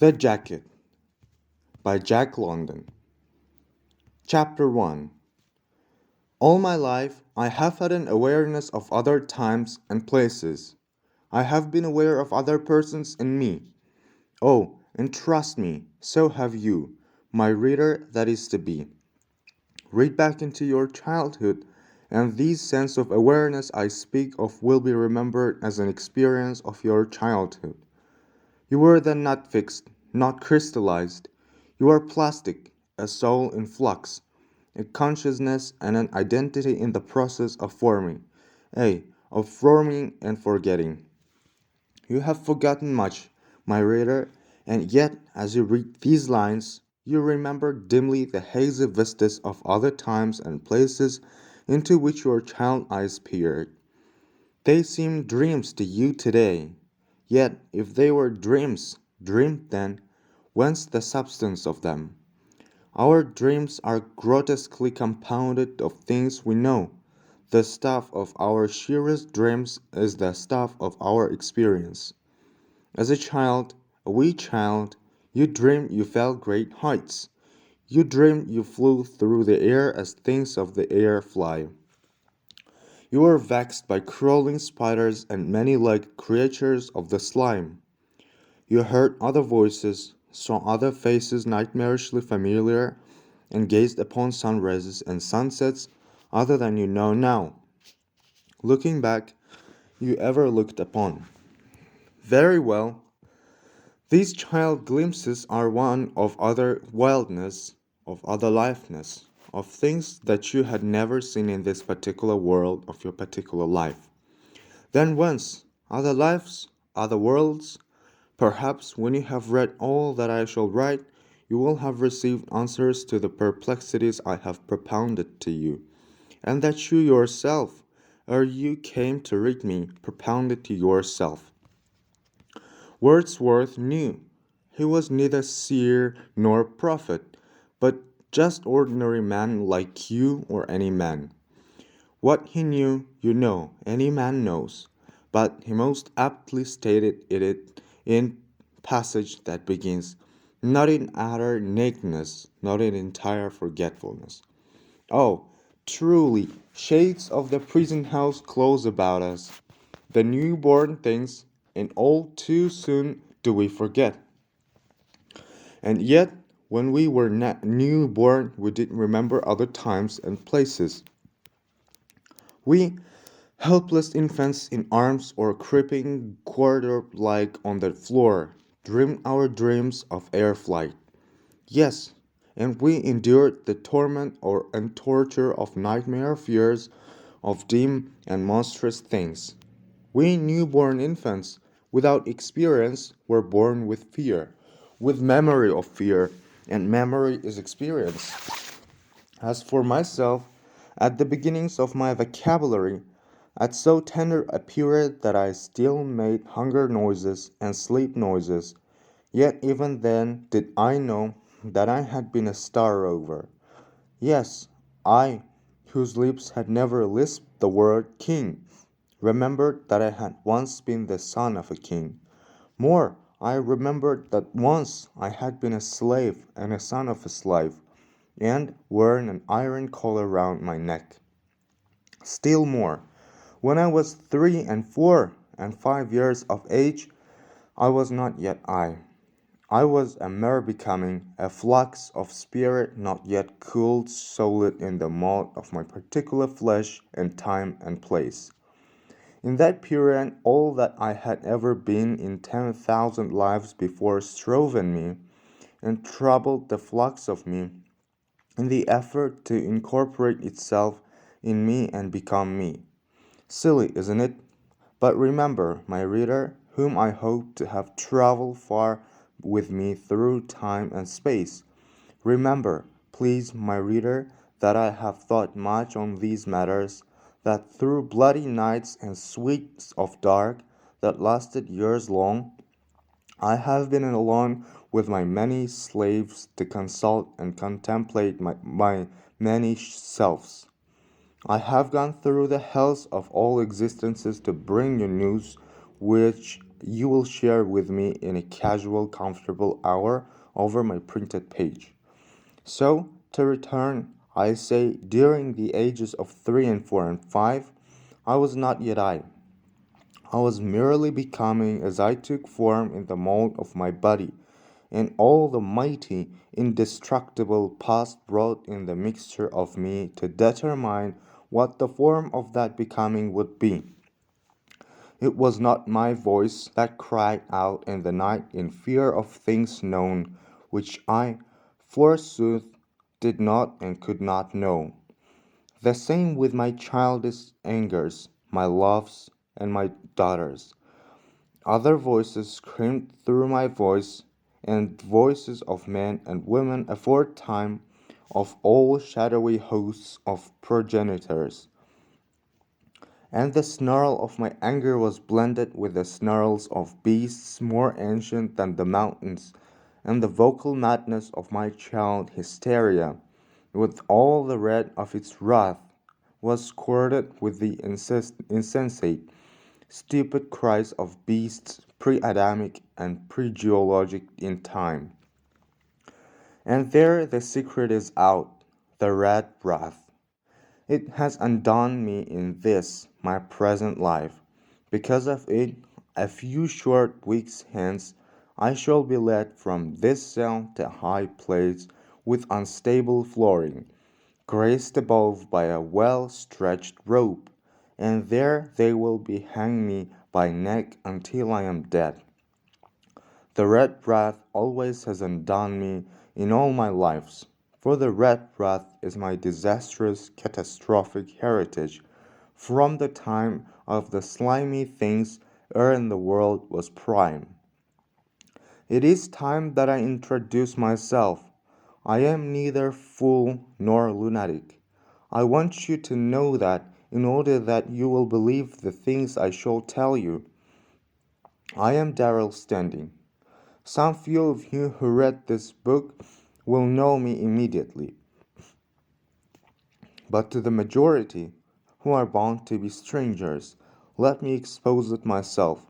The Jacket by Jack London. Chapter 1. All my life, I have had an awareness of other times and places. I have been aware of other persons in me. Oh, and trust me, so have you, my reader that is to be. Read back into your childhood, and this sense of awareness I speak of will be remembered as an experience of your childhood. You were then not fixed, not crystallized. You are plastic, a soul in flux, a consciousness and an identity in the process of forming, of forming and forgetting. You have forgotten much, my reader, and yet, as you read these lines, you remember dimly the hazy vistas of other times and places into which your child eyes peered. They seem dreams to you today. Yet, if they were dreams, dreamed then, whence the substance of them? Our dreams are grotesquely compounded of things we know. The stuff of our sheerest dreams is the stuff of our experience. As a child, a wee child, you dreamed you felt great heights. You dreamed you flew through the air as things of the air fly. You were vexed by crawling spiders and many-legged creatures of the slime. You heard other voices, saw other faces nightmarishly familiar, and gazed upon sunrises and sunsets other than you know now. Looking back, you ever looked upon. Very well. These child glimpses are one of other wildness, of other lifeness, of things that you had never seen in this particular world of your particular life. Then once, other lives, other worlds, perhaps when you have read all that I shall write, you will have received answers to the perplexities I have propounded to you, and that you yourself, ere you came to read me, propounded to yourself. Wordsworth knew. He was neither seer nor prophet, but just ordinary man like you or any man. What he knew, you know, any man knows, but he most aptly stated it in passage that begins, not in utter nakedness, not in entire forgetfulness. Oh, truly, shades of the prison house close about us. The newborn things, and all too soon do we forget. And yet, when we were newborn, we did remember other times and places. We, helpless infants in arms or creeping quarter-like on the floor, dreamed our dreams of air flight. Yes, and we endured the torment and torture of nightmare fears of dim and monstrous things. We newborn infants, without experience, were born with fear, with memory of fear, and memory is experience. As for myself, at the beginnings of my vocabulary, at so tender a period that I still made hunger noises and sleep noises, yet even then did I know that I had been a star rover. Yes, I, whose lips had never lisped the word king, remembered that I had once been the son of a king. More, I remembered that once I had been a slave and a son of a slave, and worn an iron collar round my neck. Still more, when I was 3 and 4 and 5 years of age, I was not yet I. I was a mere becoming, a flux of spirit not yet cooled solid in the mold of my particular flesh and time and place. In that period, all that I had ever been in 10,000 lives before strove in me, and troubled the flux of me, in the effort to incorporate itself in me and become me. Silly, isn't it? But remember, my reader, whom I hope to have traveled far with me through time and space. Remember, please, my reader, that I have thought much on these matters, that through bloody nights and sweets of dark that lasted years long, I have been alone with my many slaves to consult and contemplate my many selves. I have gone through the hells of all existences to bring you news which you will share with me in a casual, comfortable hour over my printed page. So, to return, I say during the ages of 3 and 4 and 5, I was not yet I. I was merely becoming as I took form in the mold of my body, and all the mighty, indestructible past wrought in the mixture of me to determine what the form of that becoming would be. It was not my voice that cried out in the night in fear of things known, which I, forsooth, did not and could not know. The same with my childish angers, my loves, and my daughters. Other voices screamed through my voice, and voices of men and women aforetime, of all shadowy hosts of progenitors. And the snarl of my anger was blended with the snarls of beasts more ancient than the mountains, and the vocal madness of my child hysteria, with all the red of its wrath, was squirted with the insensate, stupid cries of beasts pre-Adamic and pre-geologic in time. And there the secret is out, the red wrath. It has undone me in this, my present life. Because of it, a few short weeks hence, I shall be led from this cell to a high place with unstable flooring, graced above by a well stretched rope, and there they will be hang me by neck until I am dead. The red wrath always has undone me in all my lives, for the red wrath is my disastrous, catastrophic heritage from the time of the slimy things ere the world was prime. It is time that I introduce myself. I am neither fool nor lunatic. I want you to know that in order that you will believe the things I shall tell you. I am Darrell Standing. Some few of you who read this book will know me immediately, but to the majority, who are bound to be strangers, let me expose it myself.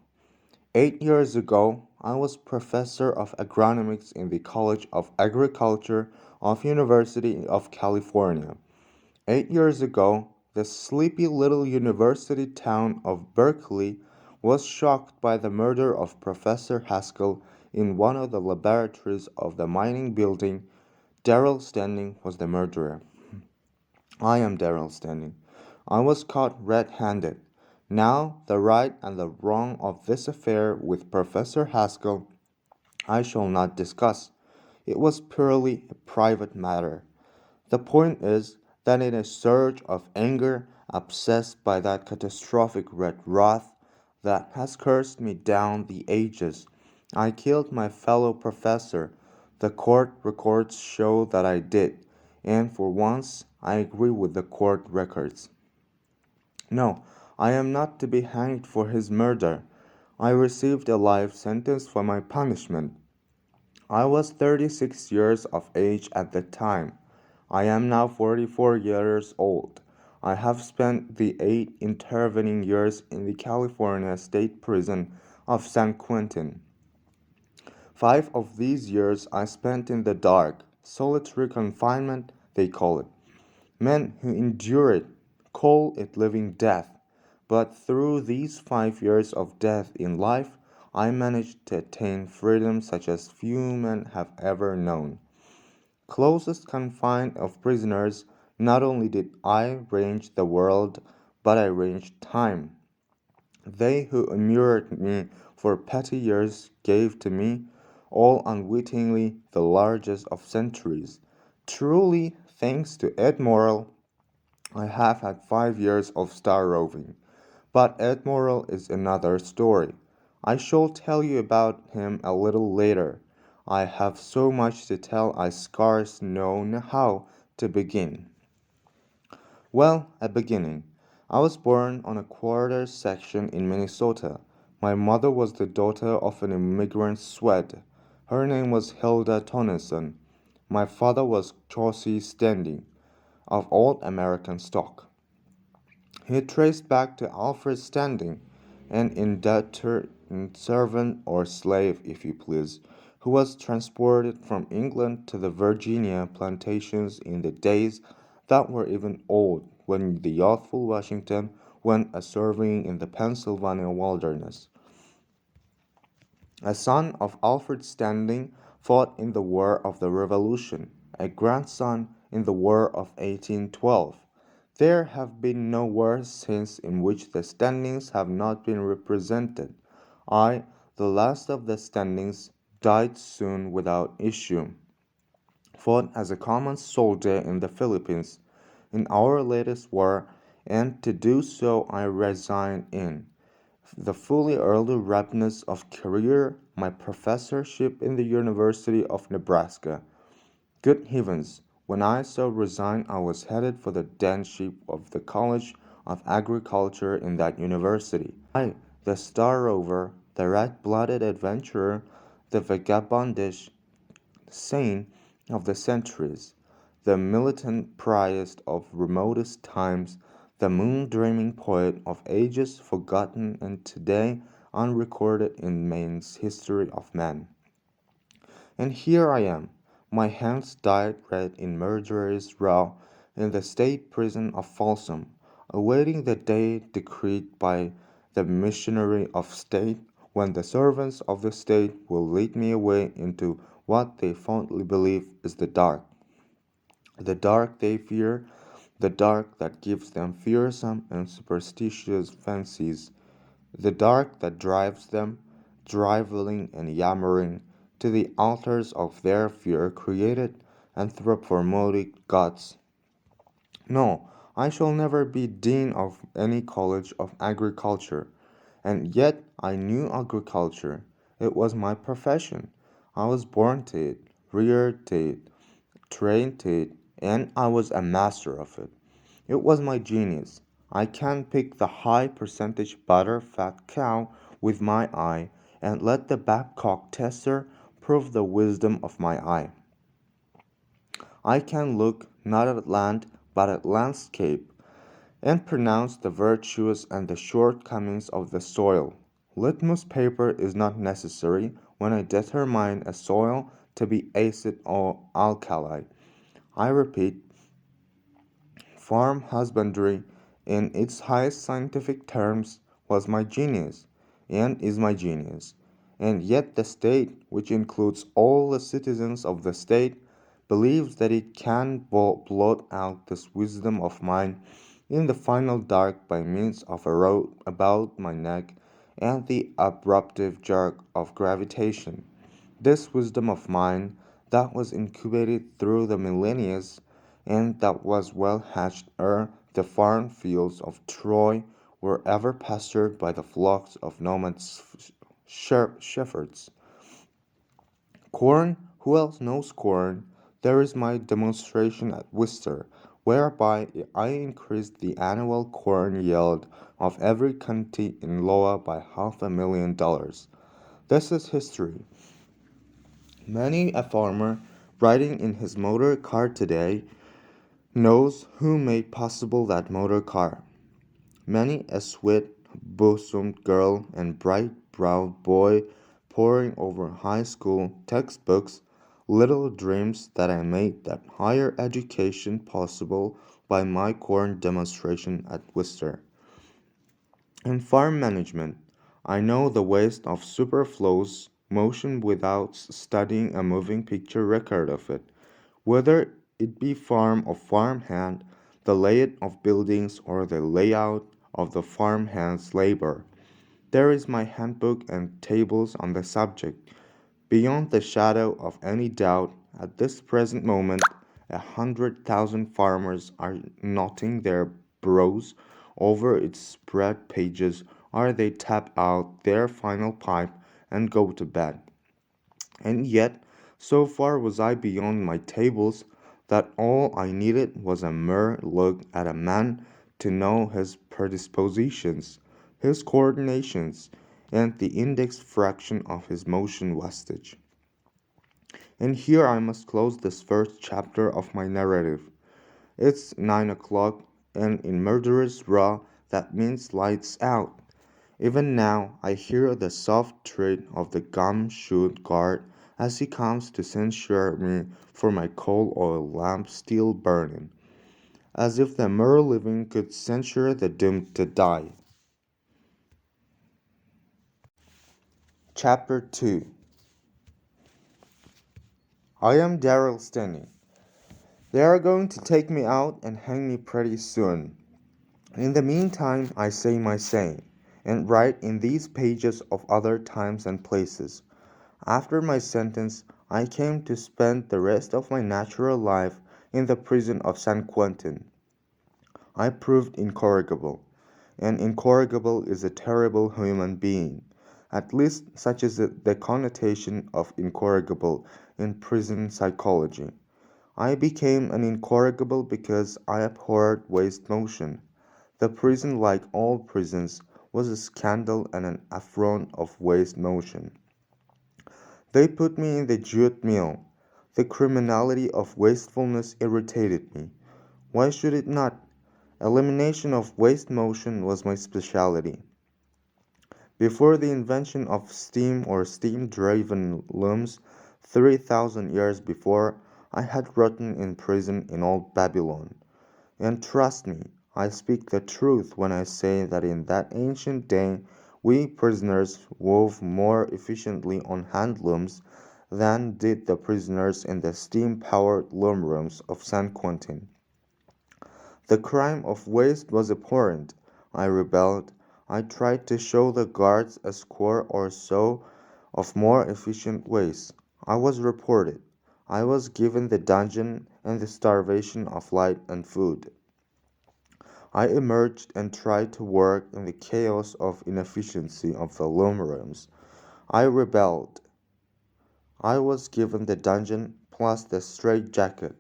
8 years ago, I was professor of agronomics in the College of Agriculture of University of California. 8 years ago, the sleepy little university town of Berkeley was shocked by the murder of Professor Haskell in one of the laboratories of the mining building. Darrell Standing was the murderer. I am Darrell Standing. I was caught red-handed. Now, the right and the wrong of this affair with Professor Haskell I shall not discuss. It was purely a private matter. The point is that in a surge of anger, obsessed by that catastrophic red wrath that has cursed me down the ages, I killed my fellow professor. The court records show that I did, and for once I agree with the court records. No, I am not to be hanged for his murder. I received a life sentence for my punishment. I was 36 years of age at the time. I am now 44 years old. I have spent the 8 intervening years in the California State Prison of San Quentin. 5 of these years I spent in the dark, solitary confinement, they call it. Men who endure it call it living death. But through these 5 years of death in life, I managed to attain freedom such as few men have ever known. Closest confined of prisoners, not only did I range the world, but I ranged time. They who immured me for petty years gave to me, all unwittingly, the largest of centuries. Truly, thanks to Ed Morrell, I have had 5 years of star roving. But Ed Morrell is another story. I shall tell you about him a little later. I have so much to tell I scarce know how to begin. Well, a beginning. I was born on a quarter section in Minnesota. My mother was the daughter of an immigrant Swede. Her name was Hilda Tonneson. My father was Chauncey Standing, of old American stock. He traced back to Alfred Standing, an indentured servant or slave, if you please, who was transported from England to the Virginia plantations in the days that were even old when the youthful Washington went a surveying in the Pennsylvania wilderness. A son of Alfred Standing fought in the War of the Revolution, a grandson in the War of 1812. There have been no wars since in which the Standings have not been represented. I, the last of the Standings, died soon without issue, fought as a common soldier in the Philippines in our latest war, and to do so I resigned in the fully early ripeness of career, my professorship in the University of Nebraska. Good heavens, when I so resigned, I was headed for the deanship of the College of Agriculture in that university. I, the star rover, the red-blooded adventurer, the vagabondish saint of the centuries, the militant priest of remotest times, the moon-dreaming poet of ages forgotten and today unrecorded in man's history of man. And here I am, my hands dyed red in murderous row in the state prison of Folsom, awaiting the day decreed by the missionary of state when the servants of the state will lead me away into what they fondly believe is the dark they fear, the dark that gives them fearsome and superstitious fancies, the dark that drives them, driveling and yammering, to the altars of their fear created anthropomorphic gods. No, I shall never be dean of any college of agriculture. And yet I knew agriculture. It was my profession. I was born to it, reared to it, trained to it, and I was a master of it. It was my genius. I can pick the high percentage butter fat cow with my eye and let the Babcock tester prove the wisdom of my eye. I can look not at land but at landscape and pronounce the virtues and the shortcomings of the soil. Litmus paper is not necessary when I determine a soil to be acid or alkali. I repeat, farm husbandry, in its highest scientific terms, was my genius, and is my genius. And yet the state, which includes all the citizens of the state, believes that it can blot out this wisdom of mine in the final dark by means of a rope about my neck and the abruptive jerk of gravitation. This wisdom of mine, that was incubated through the millennia, and that was well hatched ere the farm fields of Troy were ever pastured by the flocks of nomad shepherds. Corn? Who else knows corn? There is my demonstration at Worcester, whereby I increased the annual corn yield of every county in Iowa by $500,000. This is history. Many a farmer riding in his motor car today knows who made possible that motor car. Many a sweet bosomed girl and bright browed boy poring over high school textbooks little dreams that I made that higher education possible by my corn demonstration at Worcester. In farm management, I know the waste of superfluous motion without studying a moving picture record of it. Whether it be farm or farmhand, the layout of buildings or the layout of the farmhand's labor. There is my handbook and tables on the subject. Beyond the shadow of any doubt, at this present moment, 100,000 farmers are knotting their brows over its spread pages or they tap out their final pipe and go to bed. And yet, so far was I beyond my tables that all I needed was a mere look at a man to know his predispositions, his coordinations, and the index fraction of his motion vestige. And here I must close this first chapter of my narrative. It's 9 o'clock, and in murderous raw, that means lights out. Even now I hear the soft tread of the gum-shoed guard as he comes to censure me for my coal oil lamp still burning, as if the mere living could censure the doomed to die. Chapter 2. I am Daryl Stinney. They are going to take me out and hang me pretty soon. In the meantime, I say my saying, and write in these pages of other times and places. After my sentence, I came to spend the rest of my natural life in the prison of San Quentin. I proved incorrigible, and incorrigible is a terrible human being. At least such is the connotation of incorrigible in prison psychology. I became an incorrigible because I abhorred waste motion. The prison, like all prisons, was a scandal and an affront of waste motion. They put me in the jute mill. The criminality of wastefulness irritated me. Why should it not? Elimination of waste motion was my specialty. Before the invention of steam or steam-driven looms, 3,000 years before, I had rotten in prison in old Babylon. And trust me, I speak the truth when I say that in that ancient day we prisoners wove more efficiently on hand looms than did the prisoners in the steam-powered loom rooms of San Quentin. The crime of waste was abhorrent. I rebelled. I tried to show the guards a score or so of more efficient ways. I was reported. I was given the dungeon and the starvation of light and food. I emerged and tried to work in the chaos of inefficiency of the loom rooms. I rebelled. I was given the dungeon plus the straitjacket.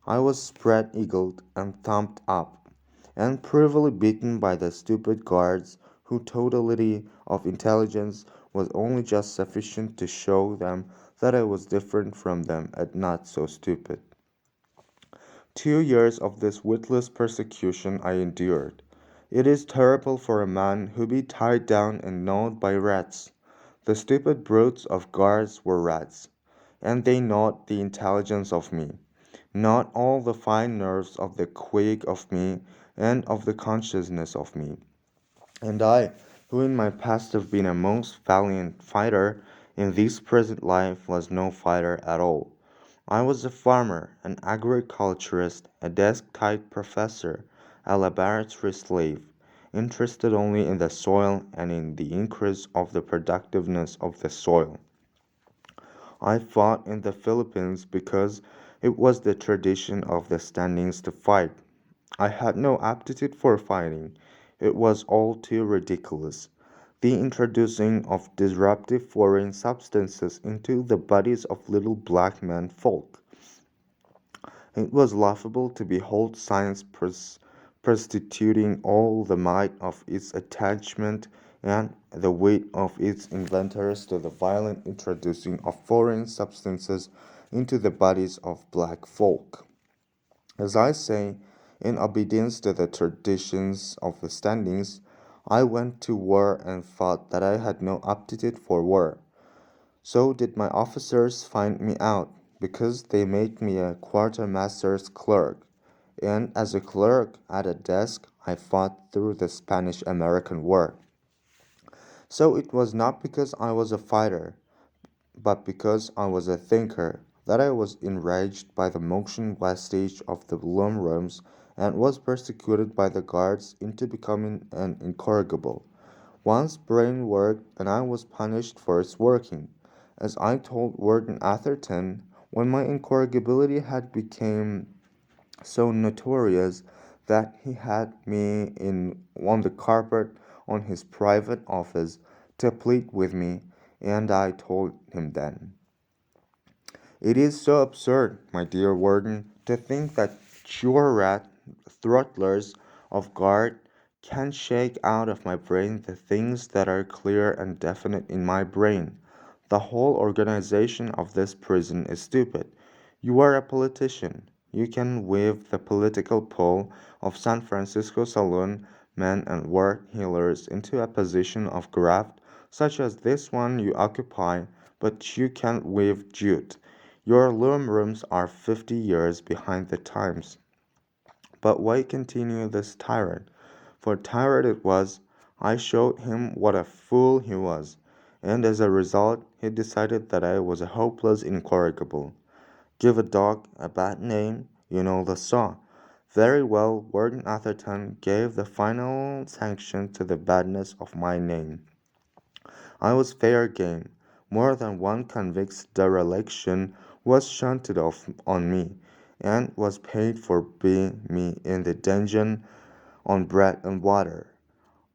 I was spread-eagled and thumped up, and privily beaten by the stupid guards whose totality of intelligence was only just sufficient to show them that I was different from them and not so stupid. 2 years of this witless persecution I endured. It is terrible for a man who be tied down and gnawed by rats. The stupid brutes of guards were rats, and they gnawed the intelligence of me, not all the fine nerves of the quake of me and of the consciousness of me. And I, who in my past have been a most valiant fighter, in this present life was no fighter at all. I was a farmer, an agriculturist, a desk-type professor, a laboratory slave, interested only in the soil and in the increase of the productiveness of the soil. I fought in the Philippines because it was the tradition of the standings to fight. I had no aptitude for fighting. It was all too ridiculous. The introducing of disruptive foreign substances into the bodies of little black men folk. It was laughable to behold science prostituting all the might of its attachment and the wit of its inventors to the violent introducing of foreign substances into the bodies of black folk. As I say, in obedience to the traditions of the standings, I went to war and thought that I had no aptitude for war. So did my officers find me out, because they made me a quartermaster's clerk, and as a clerk at a desk I fought through the Spanish American War. So it was not because I was a fighter, but because I was a thinker, that I was enraged by the motion wastage of the loom rooms and was persecuted by the guards into becoming an incorrigible. One's brain worked and I was punished for its working. As I told Warden Atherton, when my incorrigibility had become so notorious that he had me in on the carpet on his private office to plead with me, and I told him then. It is so absurd, my dear Warden, to think that rat throttlers of guard can shake out of my brain the things that are clear and definite in my brain. The whole organization of this prison is stupid. You are a politician. You can weave the political pole of San Francisco saloon men and work healers into a position of graft, such as this one you occupy, but you can't weave jute. Your loom rooms are 50 years behind the times. But why continue this tirade? For tirade it was. I showed him what a fool he was, and as a result, he decided that I was a hopeless incorrigible. Give a dog a bad name, you know the saw. Very well, Warden Atherton gave the final sanction to the badness of my name. I was fair game. More than one convict's dereliction was shunted off on me, and was paid for being me in the dungeon on bread and water,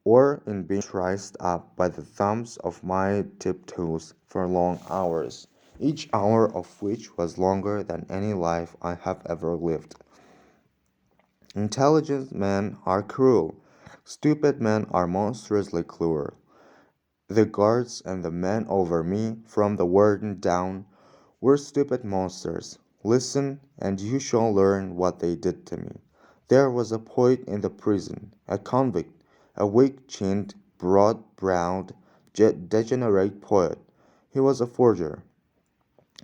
or in being triced up by the thumbs of my tiptoes for long hours, each hour of which was longer than any life I have ever lived. Intelligent men are cruel. Stupid men are monstrously cruel. The guards and the men over me, from the warden down, were stupid monsters. Listen, and you shall learn what they did to me. There was a poet in the prison, a convict, a weak-chinned, broad-browed, degenerate poet. He was a forger.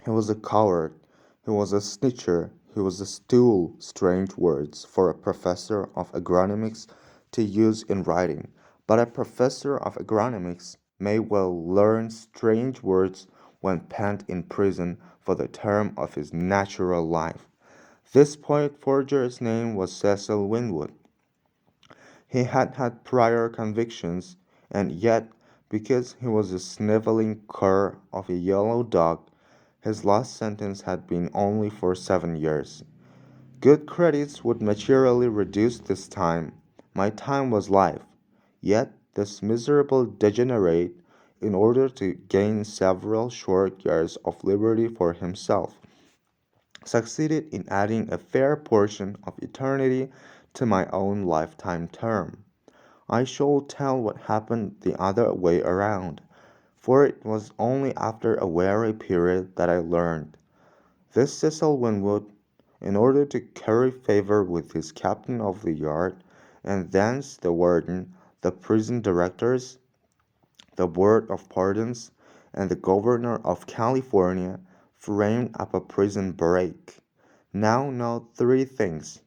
He was a coward. He was a snitcher. He was a stool, strange words for a professor of agronomics to use in writing. But a professor of agronomics may well learn strange words when penned in prison for the term of his natural life. This poet forger's name was Cecil Winwood. He had had prior convictions, and yet, because he was a sniveling cur of a yellow dog, his last sentence had been only for 7 years. Good credits would materially reduce this time. My time was life. Yet this miserable degenerate, in order to gain several short years of liberty for himself, succeeded in adding a fair portion of eternity to my own lifetime term. I shall tell what happened the other way around, for it was only after a weary period that I learned. This Cecil Winwood, in order to curry favor with his captain of the yard, and thence the warden, the prison directors, the board of pardons, and the governor of California, framed up a prison break. Now note three things.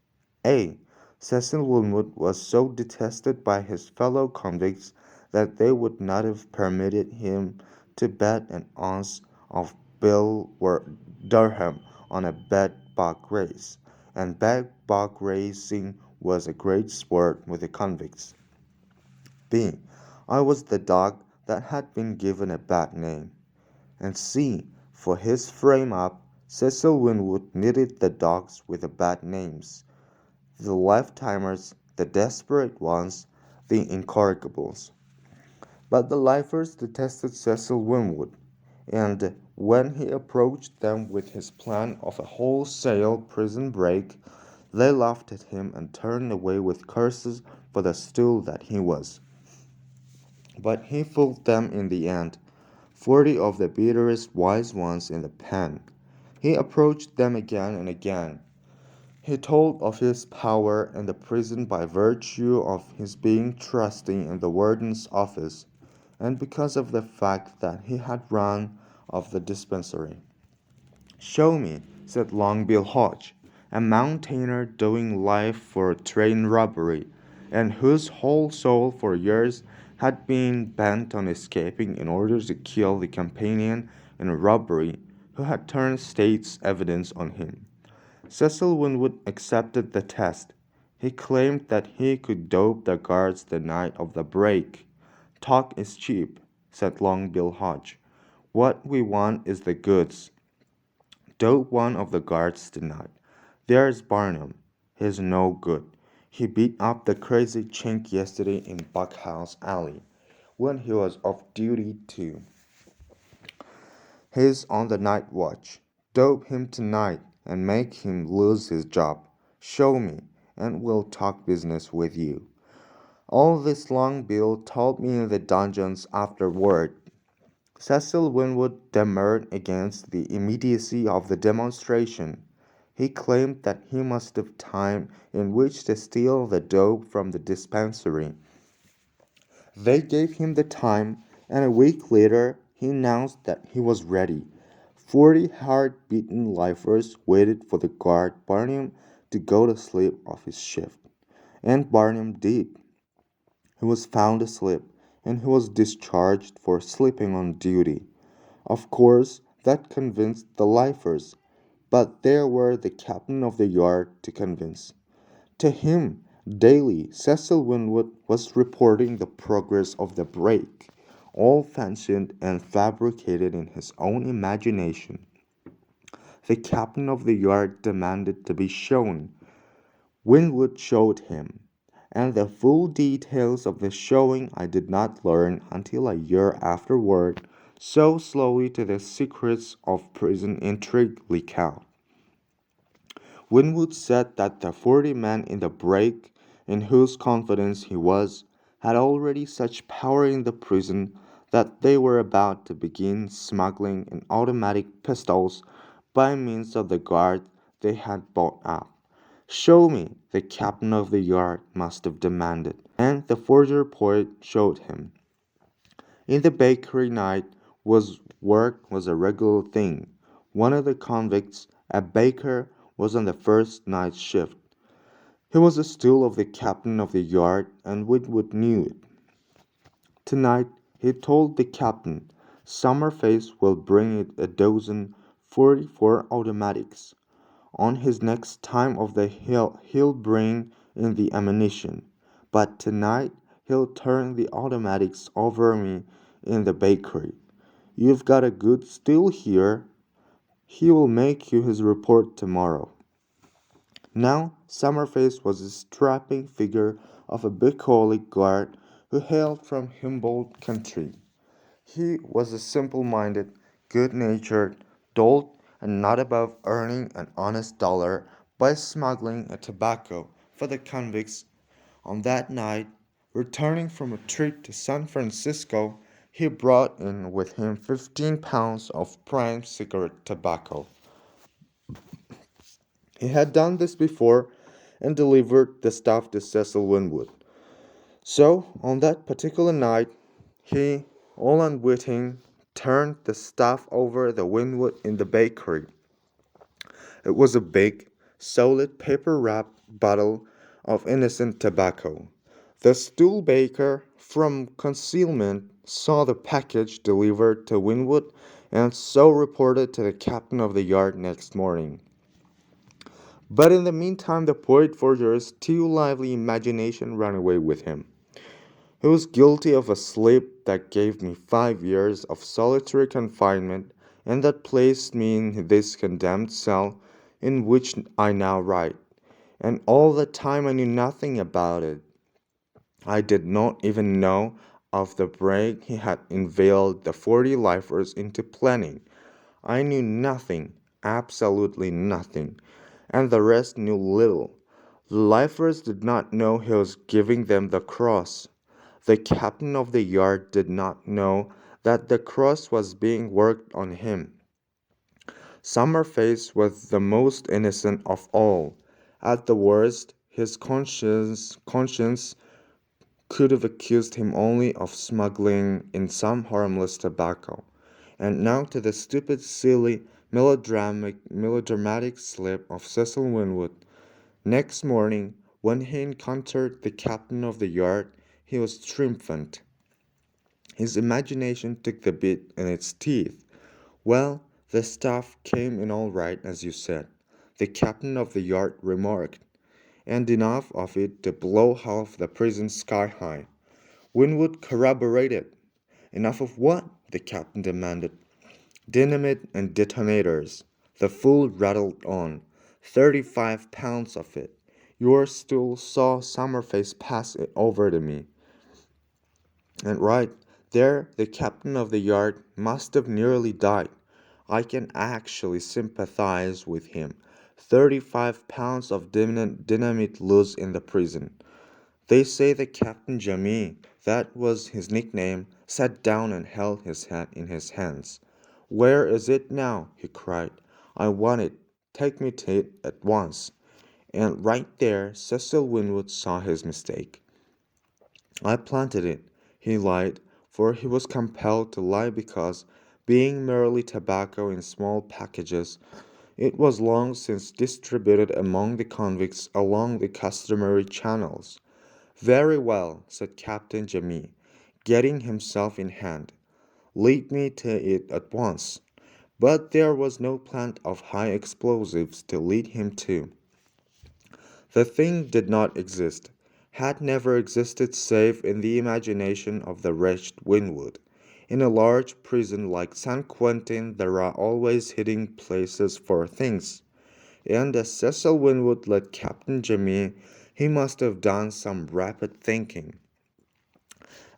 A. Cecil Winwood was so detested by his fellow convicts that they would not have permitted him to bet an ounce of bill or dirham on a bet bug race, and bet bug racing was a great sport with the convicts. B. I was the dog that had been given a bad name. And C. For his frame up, Cecil Winwood needed the dogs with the bad names, the lifetimers, the desperate ones, the incorrigibles. But the lifers detested Cecil Winwood, and when he approached them with his plan of a wholesale prison break, they laughed at him and turned away with curses for the stool that he was. But he fooled them in the end, 40 of the bitterest wise ones in the pen. He approached them again and again. He told of his power in the prison by virtue of his being trustee in the warden's office, and because of the fact that he had run of the dispensary. Show me, said Long Bill Hodge, a mountaineer doing life for train robbery, and whose whole soul for years had been bent on escaping in order to kill the companion in a robbery who had turned state's evidence on him. Cecil Winwood accepted the test. He claimed that he could dope the guards the night of the break. Talk is cheap, said Long Bill Hodge. What we want is the goods. Dope one of the guards tonight. There's Barnum. He's no good. He beat up the crazy chink yesterday in Buckhouse Alley when he was off duty too. He's on the night watch. Dope him tonight and make him lose his job. Show me, and we'll talk business with you. All this Long Bill told me in the dungeons afterward. Cecil Winwood demurred against the immediacy of the demonstration. He claimed that he must have time in which to steal the dope from the dispensary. They gave him the time, and a week later he announced that he was ready. 40 hard-beaten lifers waited for the guard Barnum to go to sleep off his shift. And Barnum did. He was found asleep, and he was discharged for sleeping on duty. Of course, that convinced the lifers, but there were the captain of the yard to convince. To him, daily, Cecil Winwood was reporting the progress of the break, all fashioned and fabricated in his own imagination. The captain of the yard demanded to be shown. Winwood showed him, and the full details of the showing I did not learn until a year afterward, so slowly did the secrets of prison intrigue leak out. Winwood said that the 40 men in the break, in whose confidence he was, had already such power in the prison that they were about to begin smuggling in automatic pistols by means of the guard they had bought up. Show me, the captain of the yard must have demanded, and the forger poet showed him. In the bakery night work was a regular thing. One of the convicts, a baker, was on the first night shift. He was a stool of the captain of the yard, and Winwood knew it. Tonight, he told the captain, Summerface will bring it a dozen 44 automatics. On his next time of the hill, he'll bring in the ammunition. But tonight, he'll turn the automatics over me in the bakery. You've got a good still here. He will make you his report tomorrow. Now, Summerface was a strapping figure of a bucolic guard who hailed from Humboldt country. He was a simple-minded, good-natured dolt and not above earning an honest dollar by smuggling a tobacco for the convicts. On that night, returning from a trip to San Francisco, he brought in with him 15 pounds of prime cigarette tobacco. He had done this before and delivered the stuff to Cecil Winwood. So, on that particular night, he, all unwitting, turned the stuff over the Winwood in the bakery. It was a big, solid paper-wrapped bottle of innocent tobacco. The stool baker, from concealment, saw the package delivered to Winwood and so reported to the captain of the yard next morning. But in the meantime, the poet forger's too lively imagination ran away with him. He was guilty of a slip that gave me 5 years of solitary confinement and that placed me in this condemned cell in which I now write. And all the time I knew nothing about it. I did not even know of the break he had inveigled the 40 lifers into planning. I knew nothing, absolutely nothing, and the rest knew little. The lifers did not know he was giving them the cross. The captain of the yard did not know that the cross was being worked on him. Summerface was the most innocent of all. At the worst, his conscience could have accused him only of smuggling in some harmless tobacco. And now to the stupid, silly, melodramatic slip of Cecil Winwood. Next morning, when he encountered the captain of the yard, he was triumphant. His imagination took the bit in its teeth. Well, the stuff came in all right, as you said, the captain of the yard remarked, and enough of it to blow half the prison sky high. Winwood corroborated. Enough of what? The captain demanded. Dynamite and detonators. The fool rattled on. 35 pounds of it. Your stool saw Summerface pass it over to me. And right there, the captain of the yard must have nearly died. I can actually sympathize with him. 35 pounds of dynamite loose in the prison. They say that Captain Jimmy, that was his nickname, sat down and held his hat in his hands. Where is it now? He cried. I want it. Take me to it at once." And right there, Cecil Winwood saw his mistake. "I planted it," he lied, for he was compelled to lie because, being merely tobacco in small packages, it was long since distributed among the convicts along the customary channels. "Very well," said Captain Jemmy, getting himself in hand. "Lead me to it at once." But there was no plant of high explosives to lead him to. The thing did not exist, had never existed save in the imagination of the wretched Winwood. In a large prison like San Quentin there are always hiding places for things, and as Cecil Winwood led Captain Jimmy, he must have done some rapid thinking.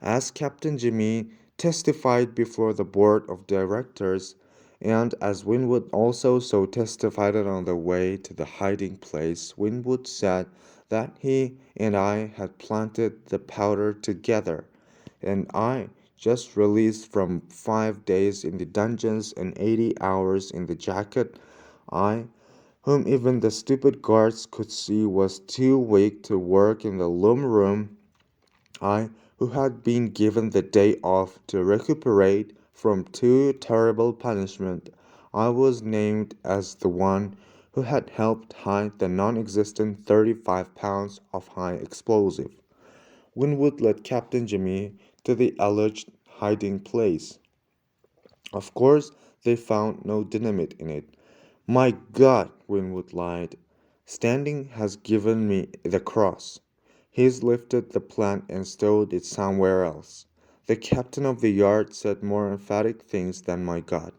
As Captain Jimmy testified before the board of directors, and as Winwood also so testified on the way to the hiding place, Winwood said that he and I had planted the powder together, and I, just released from 5 days in the dungeons and 80 hours in the jacket, I, whom even the stupid guards could see was too weak to work in the loom room, I, who had been given the day off to recuperate from too terrible punishment, I was named as the one who had helped hide the non-existent 35 pounds of high explosive. Winwood led Captain Jimmy to the alleged hiding place. Of course, they found no dynamite in it. "My God," Winwood lied. "Standing has given me the cross. He's lifted the plant and stowed it somewhere else." The captain of the yard said more emphatic things than "my God."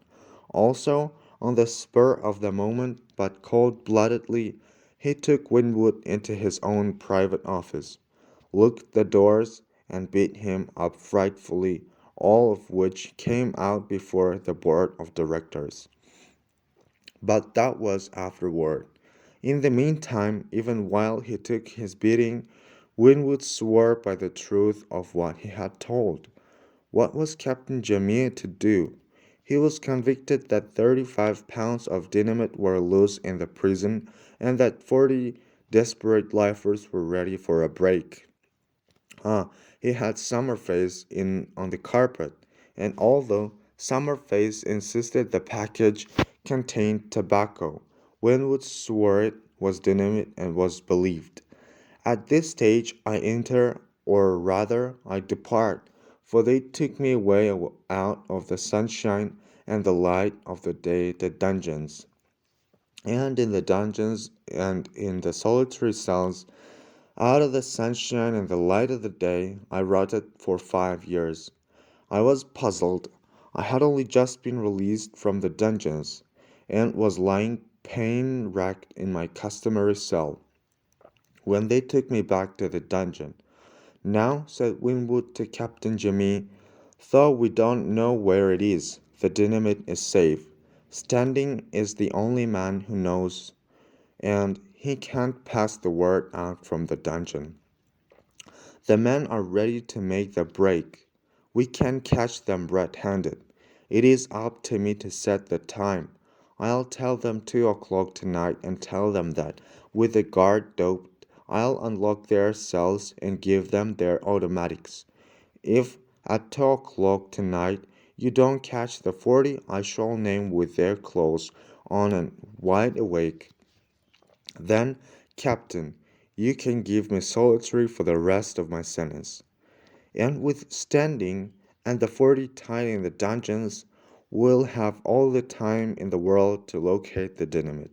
Also, on the spur of the moment, but cold-bloodedly, he took Winwood into his own private office, locked the doors, and beat him up frightfully, all of which came out before the board of directors. But that was afterward. In the meantime, even while he took his beating, Winwood swore by the truth of what he had told. What was Captain Jamie to do? He was convicted that 35 pounds of dynamite were loose in the prison and that 40 desperate lifers were ready for a break. He had Summerface in on the carpet, and although Summerface insisted the package contained tobacco, Winwood swore it was dynamite and was believed. At this stage I enter, or rather I depart, for they took me away out of the sunshine and the light of the day, the dungeons. And in the dungeons and in the solitary cells, out of the sunshine and the light of the day, I rotted for 5 years. I was puzzled. I had only just been released from the dungeons, and was lying pain-racked in my customary cell, when they took me back to the dungeon. "Now," said Winwood to Captain Jimmy, "though we don't know where it is, the dynamite is safe. Standing is the only man who knows, and he can't pass the word out from the dungeon. The men are ready to make the break. We can catch them red-handed. It is up to me to set the time. I'll tell them 2 o'clock tonight, and tell them that, with the guard doped, I'll unlock their cells and give them their automatics. If, at 2 o'clock tonight, you don't catch the 40 I shall name with their clothes on and wide awake, then, Captain, you can give me solitary for the rest of my sentence. And with standing and the 40 tied in the dungeons, we'll have all the time in the world to locate the dynamite.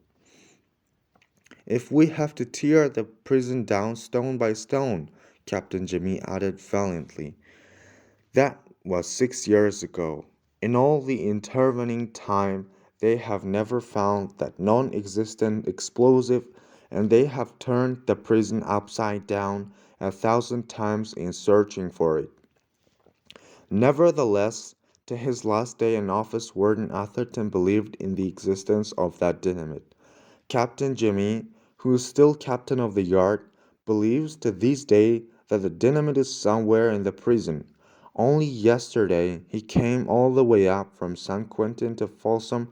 If we have to tear the prison down stone by stone," Captain Jimmy added valiantly. "That was 6 years ago. In all the intervening time they have never found that non-existent explosive, and they have turned the prison upside down 1,000 times in searching for it." Nevertheless, to his last day in office Warden Atherton believed in the existence of that dynamite. Captain Jimmy, who is still captain of the yard, believes to this day that the dynamite is somewhere in the prison. Only yesterday he came all the way up from San Quentin to Folsom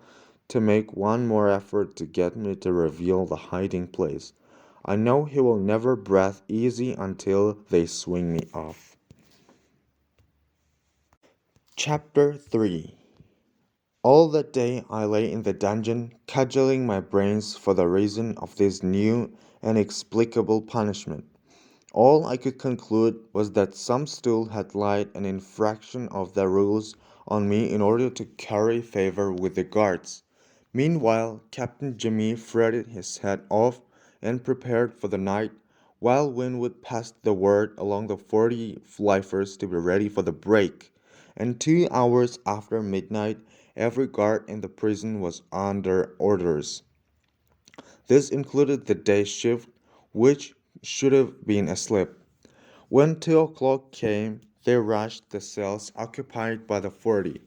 to make one more effort to get me to reveal the hiding place. I know he will never breathe easy until they swing me off. Chapter 3. All that day I lay in the dungeon, cudgeling my brains for the reason of this new, inexplicable punishment. All I could conclude was that some stool had laid an infraction of the rules on me in order to curry favor with the guards. Meanwhile, Captain Jimmy fretted his head off and prepared for the night, while Winwood passed the word along the 40 lifers to be ready for the break. And 2 hours after midnight, every guard in the prison was under orders. This included the day shift, which should have been asleep. When 2 o'clock came, they rushed the cells occupied by the 40.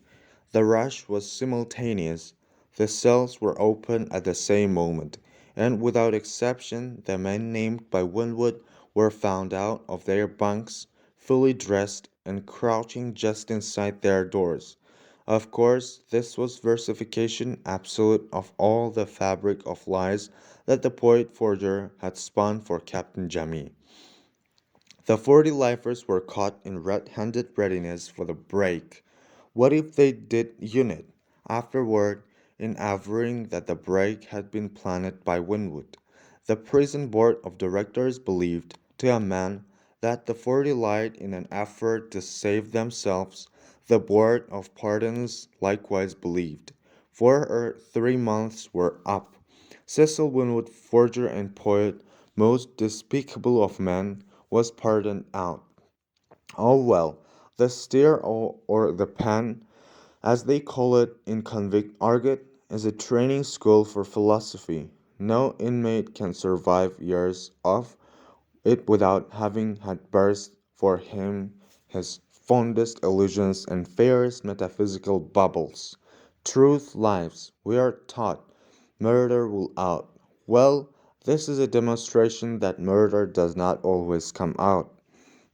The rush was simultaneous. The cells were opened at the same moment, and without exception the men named by Winwood were found out of their bunks, fully dressed, and crouching just inside their doors. Of course, this was versification absolute of all the fabric of lies that the poet forger had spun for Captain Jemmy. The 40 lifers were caught in red-handed readiness for the break. What if they did unit, afterward, in averring that the break had been planned by Winwood? The prison board of directors believed, to a man, that the 40 lied in an effort to save themselves. The board of pardons likewise believed. 3 months were up. Cecil Winwood, forger and poet, most despicable of men, was pardoned out. Oh well, the steer or the pen, as they call it in convict argot, is a training school for philosophy. No inmate can survive years of it without having had burst for him his fondest illusions and fairest metaphysical bubbles. Truth lives, we are taught. Murder will out. Well, this is a demonstration that murder does not always come out.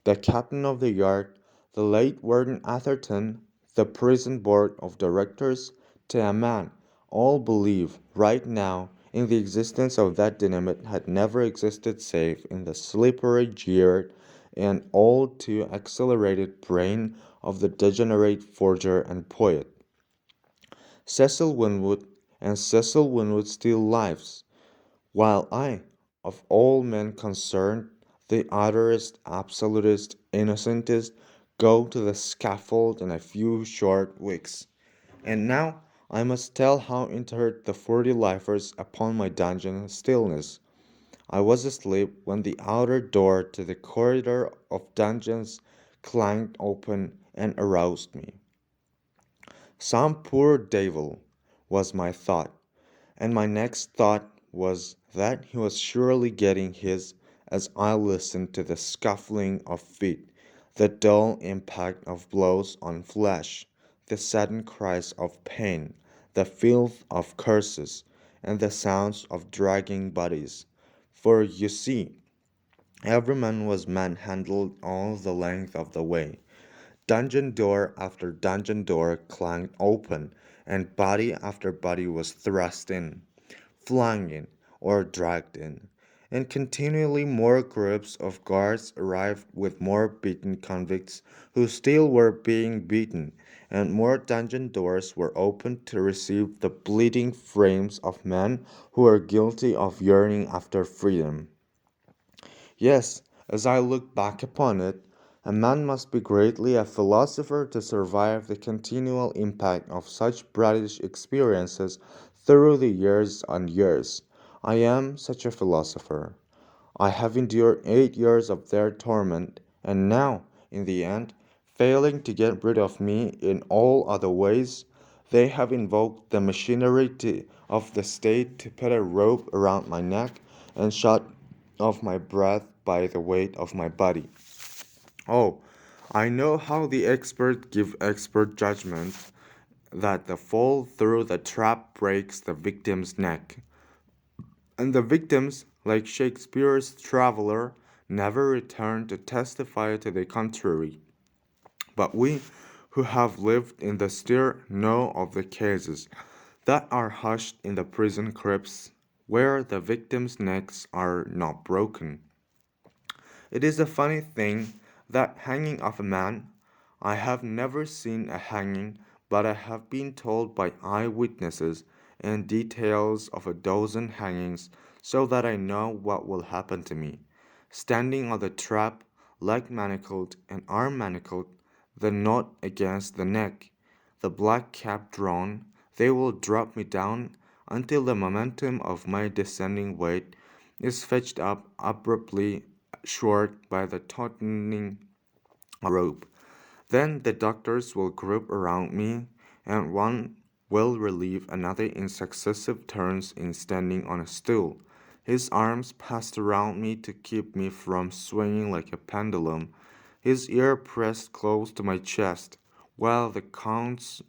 The captain of the yard, the late Warden Atherton, the prison board of directors, to a man, all believe, right now, in the existence of that dynamite had never existed save in the slippery jeered and all too accelerated brain of the degenerate forger and poet. Cecil Winwood, and Cecil Winwood still lives. While I, of all men concerned, the utterest, absolutest, innocentest, go to the scaffold in a few short weeks. And now I must tell how entered the 40 lifers upon my dungeon stillness. I was asleep when the outer door to the corridor of dungeons clanged open and aroused me. Some poor devil, was my thought. And my next thought was that he was surely getting his as I listened to the scuffling of feet, the dull impact of blows on flesh, the sudden cries of pain, the filth of curses, and the sounds of dragging bodies. For you see, every man was manhandled all the length of the way. Dungeon door after dungeon door clanged open, and body after body was thrust in, flung in, or dragged in. And continually more groups of guards arrived with more beaten convicts who still were being beaten, and more dungeon doors were opened to receive the bleeding frames of men who were guilty of yearning after freedom. Yes, as I look back upon it, a man must be greatly a philosopher to survive the continual impact of such brutish experiences through the years and years. I am such a philosopher. I have endured 8 years of their torment, and now, in the end, failing to get rid of me in all other ways, they have invoked the machinery of the state to put a rope around my neck and shut off my breath by the weight of my body. Oh, I know how the expert give expert judgment that the fall through the trap breaks the victim's neck. And the victims, like Shakespeare's traveler, never return to testify to the contrary. But we who have lived in the stir know of the cases. that are hushed in the prison crypts where the victims' necks are not broken. It is a funny thing that hanging of a man. I have never seen a hanging, but I have been told by eyewitnesses and details of a dozen hangings so that I know what will happen to me. Standing on the trap, leg manacled and arm manacled, the knot against the neck, the black cap drawn, they will drop me down until the momentum of my descending weight is fetched up abruptly short by the tautening rope. Then the doctors will group around me, and one will relieve another in successive turns in standing on a stool, his arms passed around me to keep me from swinging like a pendulum, his ear pressed close to my chest, while the counts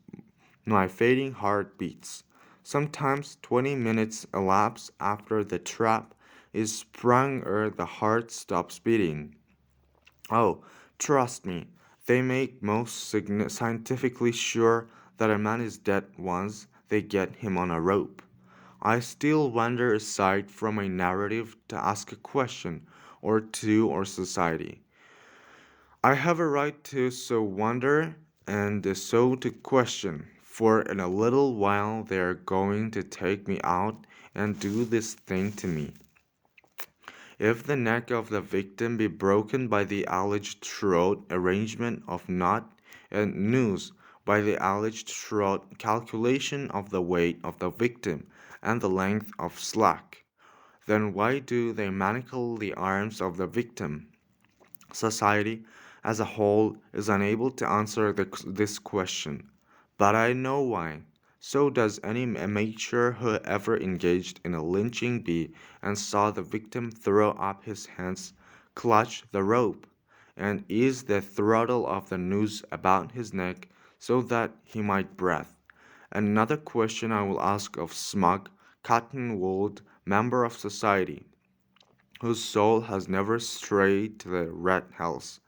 my fading heart beats. Sometimes 20 minutes elapse after the trap is sprung ere the heart stops beating. Oh, trust me, they make most scientifically sure that a man is dead once they get him on a rope. I still wander aside from my narrative to ask a question or two or society. I have a right to so wander and so to question, for in a little while they are going to take me out and do this thing to me. If the neck of the victim be broken by the alleged throat arrangement of knot and noose, by the alleged throat calculation of the weight of the victim and the length of slack, then why do they manacle the arms of the victim? Society as a whole is unable to answer this question, but I know why. So does any amateur who ever engaged in a lynching bee and saw the victim throw up his hands, clutch the rope, and ease the throttle of the noose about his neck so that he might breathe. Another question I will ask of smug, cotton-wooled member of society whose soul has never strayed to the red hells.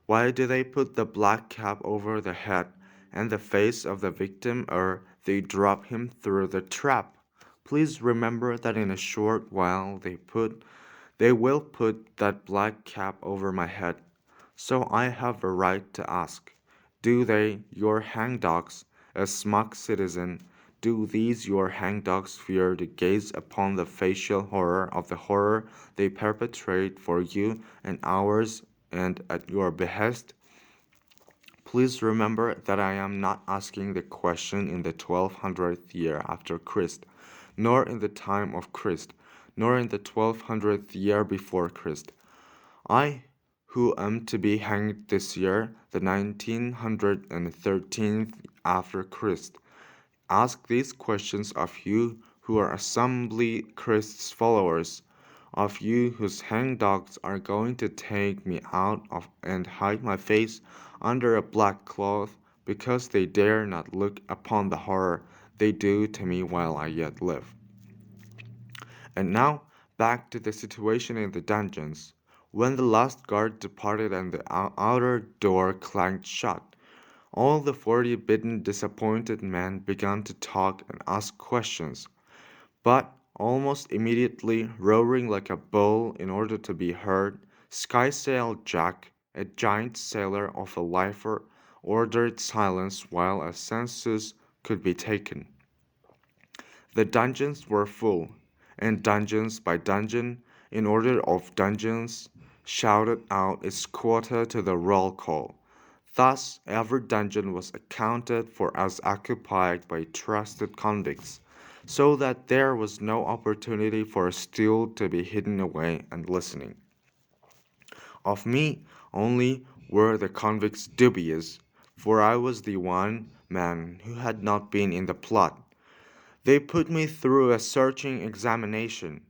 Why do they put the black cap over the head and the face of the victim or they drop him through the trap? Please remember that in a short while they will put that black cap over my head. So I have a right to ask, do they, your hangdogs, a smug citizen, do these your hangdogs fear to gaze upon the facial horror of the horror they perpetrate for you and ours and at your behest? Please remember that I am not asking the question in the 1200th year after Christ, nor in the time of Christ, nor in the 1200th year before Christ. I, who am to be hanged this year, the 1913th after Christ, ask these questions of you who are assembly Christ's followers, of you whose hangdogs are going to take me out of and hide my face under a black cloth because they dare not look upon the horror they do to me while I yet live. And now, back to the situation in the dungeons. When the last guard departed and the outer door clanged shut, all the 40 bitten disappointed men began to talk and ask questions. But almost immediately, roaring like a bull in order to be heard, Skysail Jack, a giant sailor of a lifer, ordered silence while a census could be taken. The dungeons were full, and dungeons by dungeon, in order of dungeons, shouted out its quota to the roll call. Thus, every dungeon was accounted for as occupied by trusted convicts, so that there was no opportunity for a stool to be hidden away and listening. Of me only were the convicts dubious, for I was the one man who had not been in the plot. They put me through a searching examination.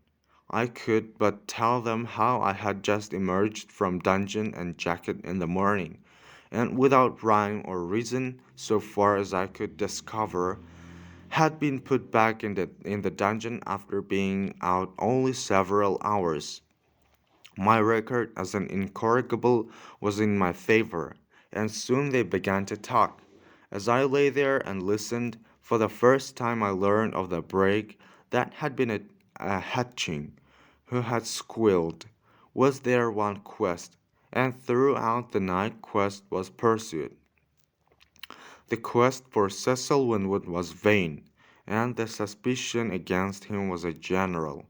I could but tell them how I had just emerged from dungeon and jacket in the morning, and without rhyme or reason, so far as I could discover, had been put back in the dungeon after being out only several hours. My record as an incorrigible was in my favor, and soon they began to talk. As I lay there and listened, For the first time, I learned of the break that had been a hatching, who had squealed. Was there one quest, and throughout the night quest was pursued. The quest for Cecil Winwood was vain, and the suspicion against him was a general.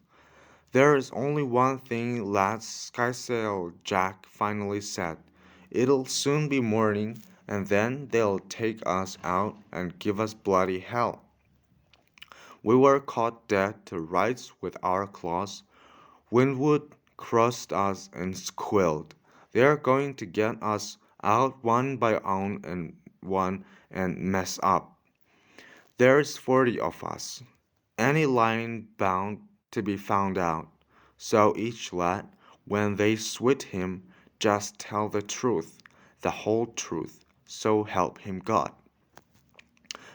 There is only one thing left, Skysail Jack finally said. It'll soon be morning, and then they'll take us out and give us bloody hell. We were caught dead to rights with our claws. Winwood crossed us and squealed. They're going to get us out one by one and mess up. There's 40 of us. Any line bound to be found out. So each lad, when they sweet him, just tell the truth, the whole truth, so help him God.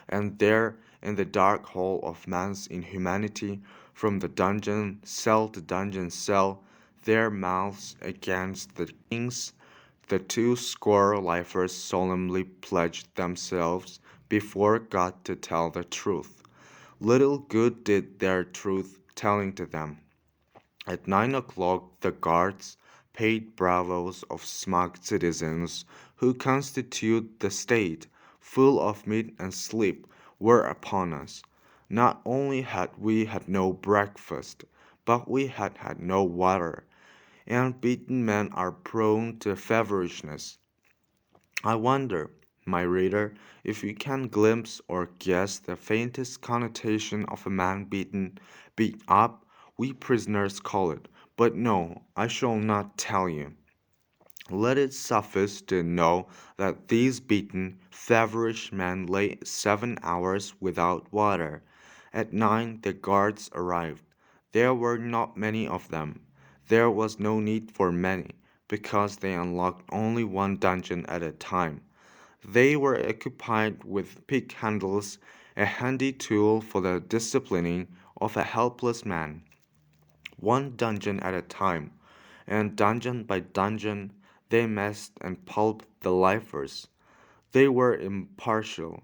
And there, in the dark hole of man's inhumanity, from the dungeon cell to dungeon cell, their mouths against the king's, the 2 score lifers solemnly pledged themselves before God to tell the truth. Little good did their truth telling to them. At 9 o'clock, the guards, paid bravos of smug citizens who constitute the state, full of meat and sleep, were upon us. Not only had we had no breakfast, but we had had no water, and beaten men are prone to feverishness. I wonder, my reader, if you can glimpse or guess the faintest connotation of a man beat up, we prisoners call it. But no, I shall not tell you. Let it suffice to know that these beaten, feverish men lay 7 hours without water. At 9 the guards arrived. There were not many of them. There was no need for many, because they unlocked only one dungeon at a time. They were occupied with pick handles, a handy tool for the disciplining of a helpless man. One dungeon at a time, and dungeon by dungeon, they messed and pulped the lifers. They were impartial.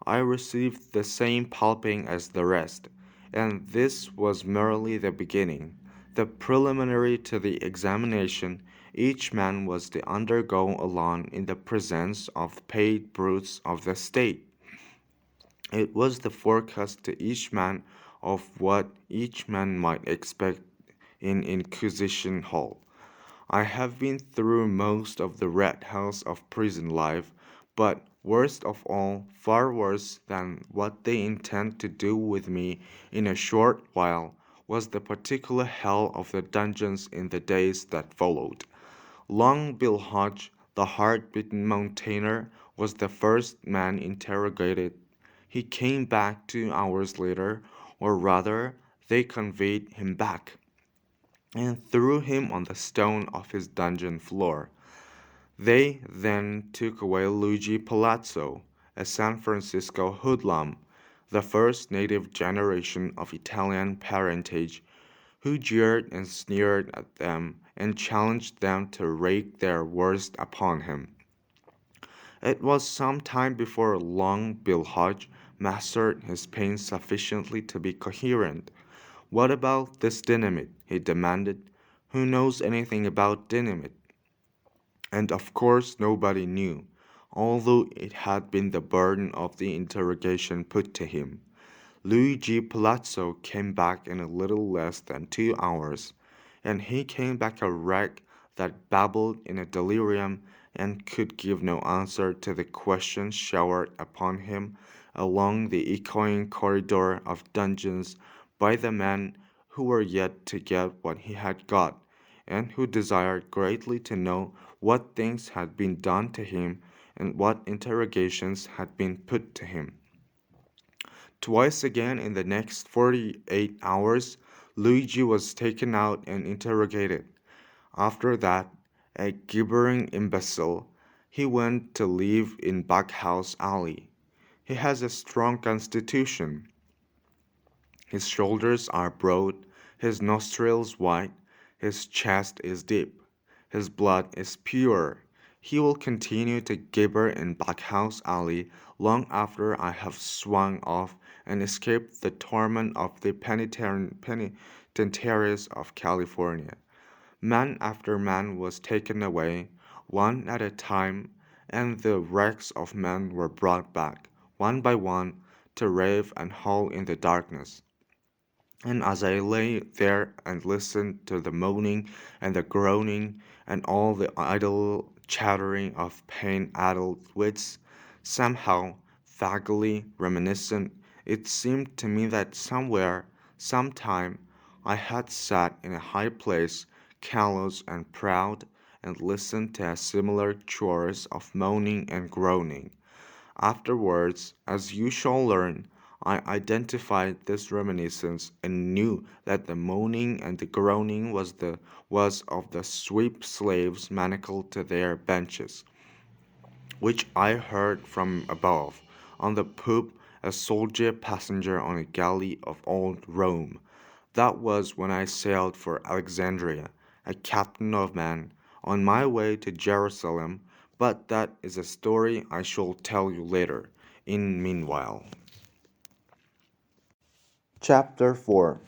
I received the same pulping as the rest, and this was merely the beginning, the preliminary to the examination each man was to undergo alone in the presence of paid brutes of the state. It was the forecast to each man of what each man might expect in Inquisition Hall. I have been through most of the red house of prison life, but worst of all, far worse than what they intend to do with me in a short while, was the particular hell of the dungeons in the days that followed. Long Bill Hodge, the hard-bitten mountaineer, was the first man interrogated. He came back 2 hours later, or rather, they conveyed him back and threw him on the stone of his dungeon floor. They then took away Luigi Palazzo, a San Francisco hoodlum, the first native generation of Italian parentage, who jeered and sneered at them and challenged them to rake their worst upon him. It was some time before Long Bill Hodge mastered his pain sufficiently to be coherent. What about this dynamite? He demanded. Who knows anything about dynamite? And of course nobody knew, although it had been the burden of the interrogation put to him. Luigi Palazzo came back in a little less than 2 hours, and he came back a wreck that babbled in a delirium and could give no answer to the questions showered upon him along the echoing corridor of dungeons by the men who were yet to get what he had got, and who desired greatly to know what things had been done to him and what interrogations had been put to him. Twice again in the next 48 hours, Luigi was taken out and interrogated. After that, a gibbering imbecile, he went to live in Buckhouse Alley. He has a strong constitution. His shoulders are broad, his nostrils wide, his chest is deep, his blood is pure. He will continue to gibber in Buckhouse Alley long after I have swung off and escaped the torment of the penitentiaries of California. Man after man was taken away, one at a time, and the wrecks of men were brought back, one by one, to rave and howl in the darkness. And as I lay there and listened to the moaning and the groaning and all the idle chattering of pain-addled wits, somehow vaguely reminiscent, it seemed to me that somewhere, sometime, I had sat in a high place, callous and proud, and listened to a similar chorus of moaning and groaning. Afterwards, as you shall learn, I identified this reminiscence and knew that the moaning and the groaning was of the sweep slaves manacled to their benches, which I heard from above, on the poop, a soldier passenger on a galley of old Rome. That was when I sailed for Alexandria, a captain of men, on my way to Jerusalem, but that is a story I shall tell you later. In meanwhile. Chapter 4.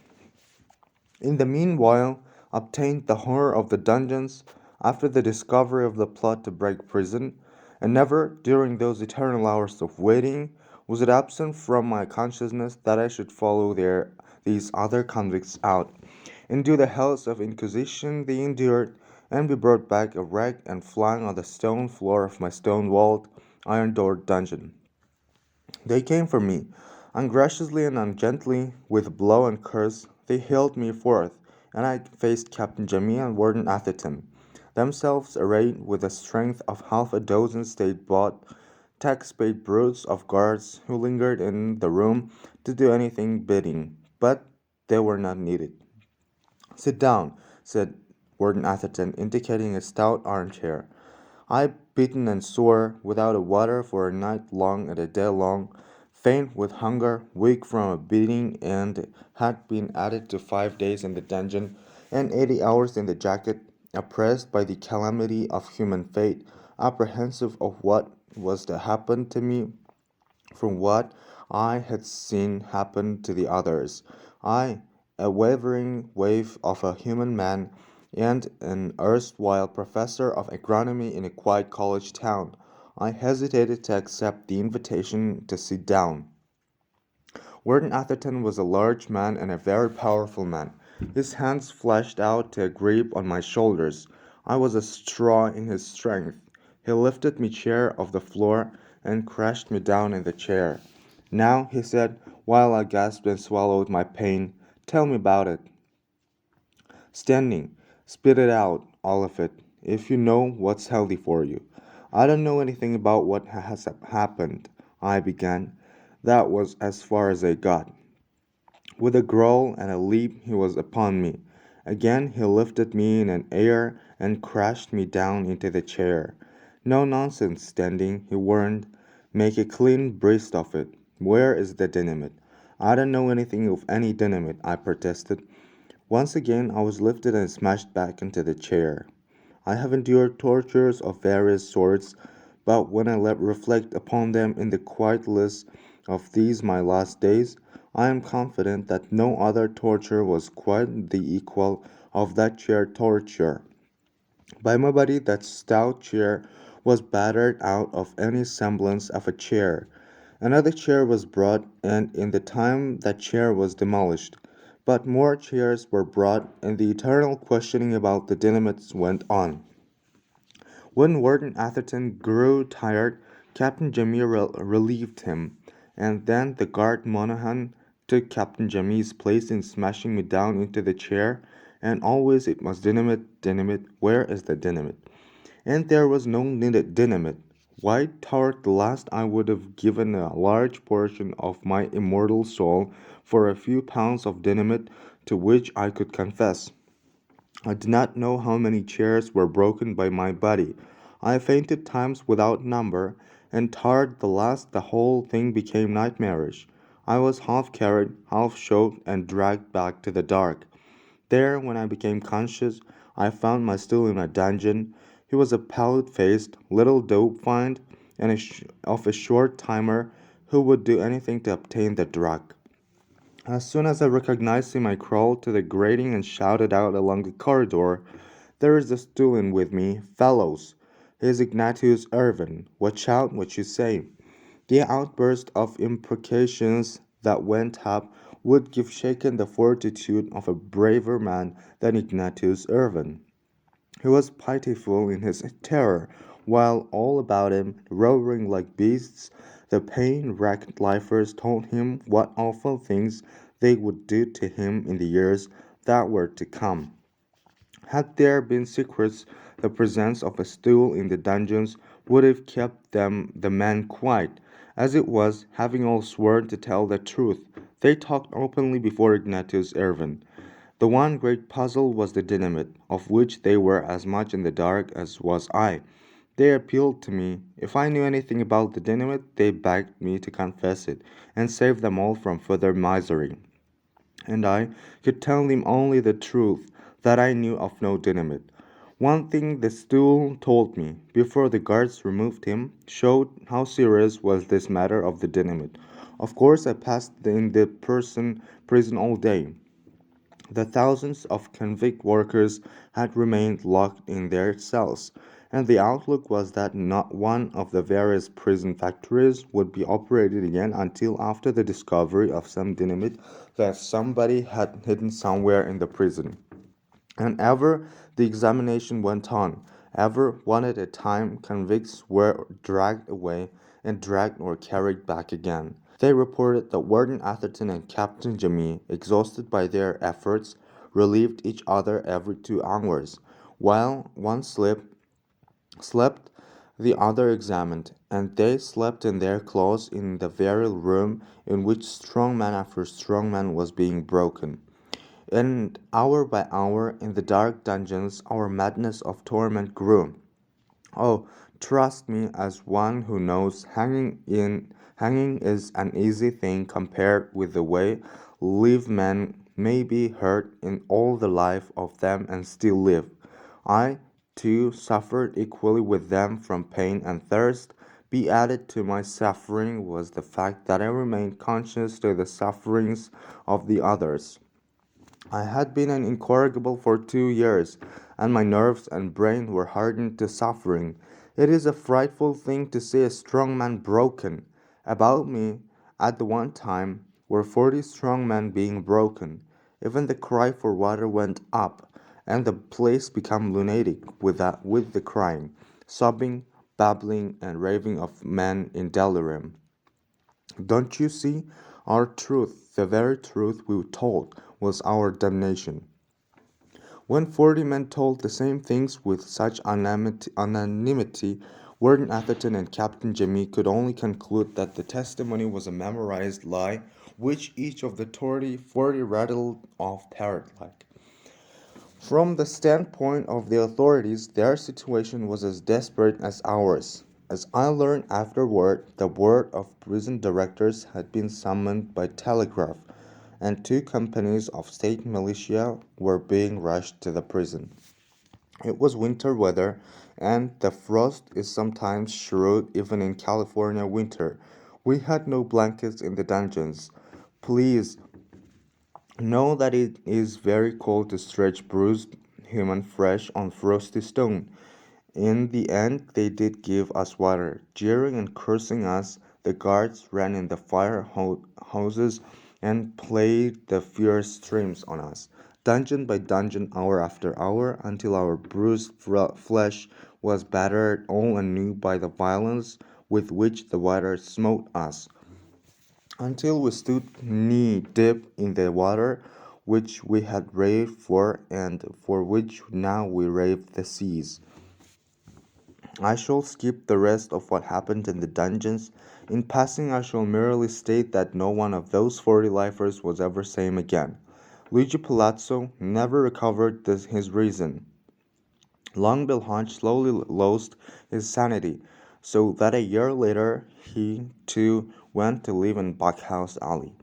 In the meanwhile, obtained the horror of the dungeons after the discovery of the plot to break prison, and never, during those eternal hours of waiting, was it absent from my consciousness that I should follow these other convicts out, into the hells of inquisition they endured, and be brought back a wreck and flung on the stone floor of my stone-walled, iron-doored dungeon. They came for me, ungraciously and ungently, with blow and curse, they haled me forth, and I faced Captain Jemmy and Warden Atherton, themselves arrayed with the strength of half a dozen state-bought, tax-paid brutes of guards who lingered in the room to do anything bidding, but they were not needed. "Sit down," said Warden Atherton, indicating a stout armchair. I, beaten and sore, without a water for a night long and a day long, faint with hunger, weak from a beating, and had been added to 5 days in the dungeon and 80 hours in the jacket, oppressed by the calamity of human fate, apprehensive of what was to happen to me from what I had seen happen to the others. I, a wavering waif of a human man, and an erstwhile professor of agronomy in a quiet college town, I hesitated to accept the invitation to sit down. Warden Atherton was a large man and a very powerful man. His hands flashed out to a grip on my shoulders. I was a straw in his strength. He lifted me chair off the floor and crashed me down in the chair. "Now," he said, while I gasped and swallowed my pain, "tell me about it." "Standing. Spit it out, all of it, if you know what's healthy for you." "I don't know anything about what has happened," I began. That was as far as I got. With a growl and a leap he was upon me. Again he lifted me in an air and crashed me down into the chair. "No nonsense, Standing," he warned. "Make a clean breast of it. Where is the dynamite?" "I don't know anything of any dynamite," I protested. Once again I was lifted and smashed back into the chair. I have endured tortures of various sorts, but when I reflect upon them in the quietness of these my last days, I am confident that no other torture was quite the equal of that chair torture. By my body that stout chair was battered out of any semblance of a chair. Another chair was brought, and in the time that chair was demolished. But more chairs were brought, and the eternal questioning about the dynamites went on. When Warden Atherton grew tired, Captain Jemmy relieved him, and then the guard Monahan took Captain Jemmy's place in smashing me down into the chair, and always it was dynamite, dynamite, where is the dynamite? And there was no dynamite. Why, toward the last I would have given a large portion of my immortal soul for a few pounds of dynamite to which I could confess. I did not know how many chairs were broken by my body. I fainted times without number, and toward the last the whole thing became nightmarish. I was half carried, half shoved, and dragged back to the dark. There, when I became conscious, I found my still in a dungeon. He was a pallid-faced little dope fiend, and of a short timer, who would do anything to obtain the drug. As soon as I recognized him, I crawled to the grating and shouted out along the corridor, "There is a student with me, fellows! He is Ignatius Irvin. Watch out what you say." The outburst of imprecations that went up would have shaken the fortitude of a braver man than Ignatius Irvin. He was pitiful in his terror, while all about him, roaring like beasts, the pain-racked lifers told him what awful things they would do to him in the years that were to come. Had there been secrets, the presence of a stool in the dungeons would have kept the men quiet. As it was, having all sworn to tell the truth, they talked openly before Ignatius Irvin. The one great puzzle was the dynamite, of which they were as much in the dark as was I. They appealed to me. If I knew anything about the dynamite, they begged me to confess it, and save them all from further misery. And I could tell them only the truth, that I knew of no dynamite. One thing the stool told me, before the guards removed him, showed how serious was this matter of the dynamite. Of course, I passed in the prison all day. The thousands of convict workers had remained locked in their cells, and the outlook was that not one of the various prison factories would be operated again until after the discovery of some dynamite that somebody had hidden somewhere in the prison. And ever the examination went on. Ever, one at a time, convicts were dragged away and dragged or carried back again. They reported that Warden Atherton and Captain Jimmy, exhausted by their efforts, relieved each other every 2 hours. While one slept, the other examined, and they slept in their clothes in the very room in which strong man after strong man was being broken. And hour by hour, in the dark dungeons, our madness of torment grew. Oh, trust me as one who knows hanging is an easy thing compared with the way live men may be hurt in all the life of them and still live. I, too, suffered equally with them from pain and thirst. Be added to my suffering was the fact that I remained conscious to the sufferings of the others. I had been an incorrigible for 2 years, and my nerves and brain were hardened to suffering. It is a frightful thing to see a strong man broken. About me, at the one time, were 40 strong men being broken. Even the cry for water went up, and the place became lunatic with the crying, sobbing, babbling, and raving of men in delirium. Don't you see? Our truth, the very truth we told, was our damnation. When 40 men told the same things with such anonymity, Warden Atherton and Captain Jimmy could only conclude that the testimony was a memorized lie which each of the 40 rattled off parrot-like. From the standpoint of the authorities, their situation was as desperate as ours. As I learned afterward, the board of prison directors had been summoned by telegraph, and 2 companies of state militia were being rushed to the prison. It was winter weather, and the frost is sometimes shrewd even in California winter. We had no blankets in the dungeons. Please know that it is very cold to stretch bruised human flesh on frosty stone. In the end, they did give us water. Jeering and cursing us, the guards ran in the houses and played the fierce streams on us, dungeon by dungeon, hour after hour, until our bruised flesh was battered all anew by the violence with which the water smote us, until we stood knee deep in the water which we had raved for and for which now we raved the seas. I shall skip the rest of what happened in the dungeons. In passing, I shall merely state that no one of those 40 lifers was ever sane again. Luigi Palazzo never recovered his reason. Long Bill Hodge slowly lost his sanity, so that a year later he, too, went to live in Buckhouse Alley.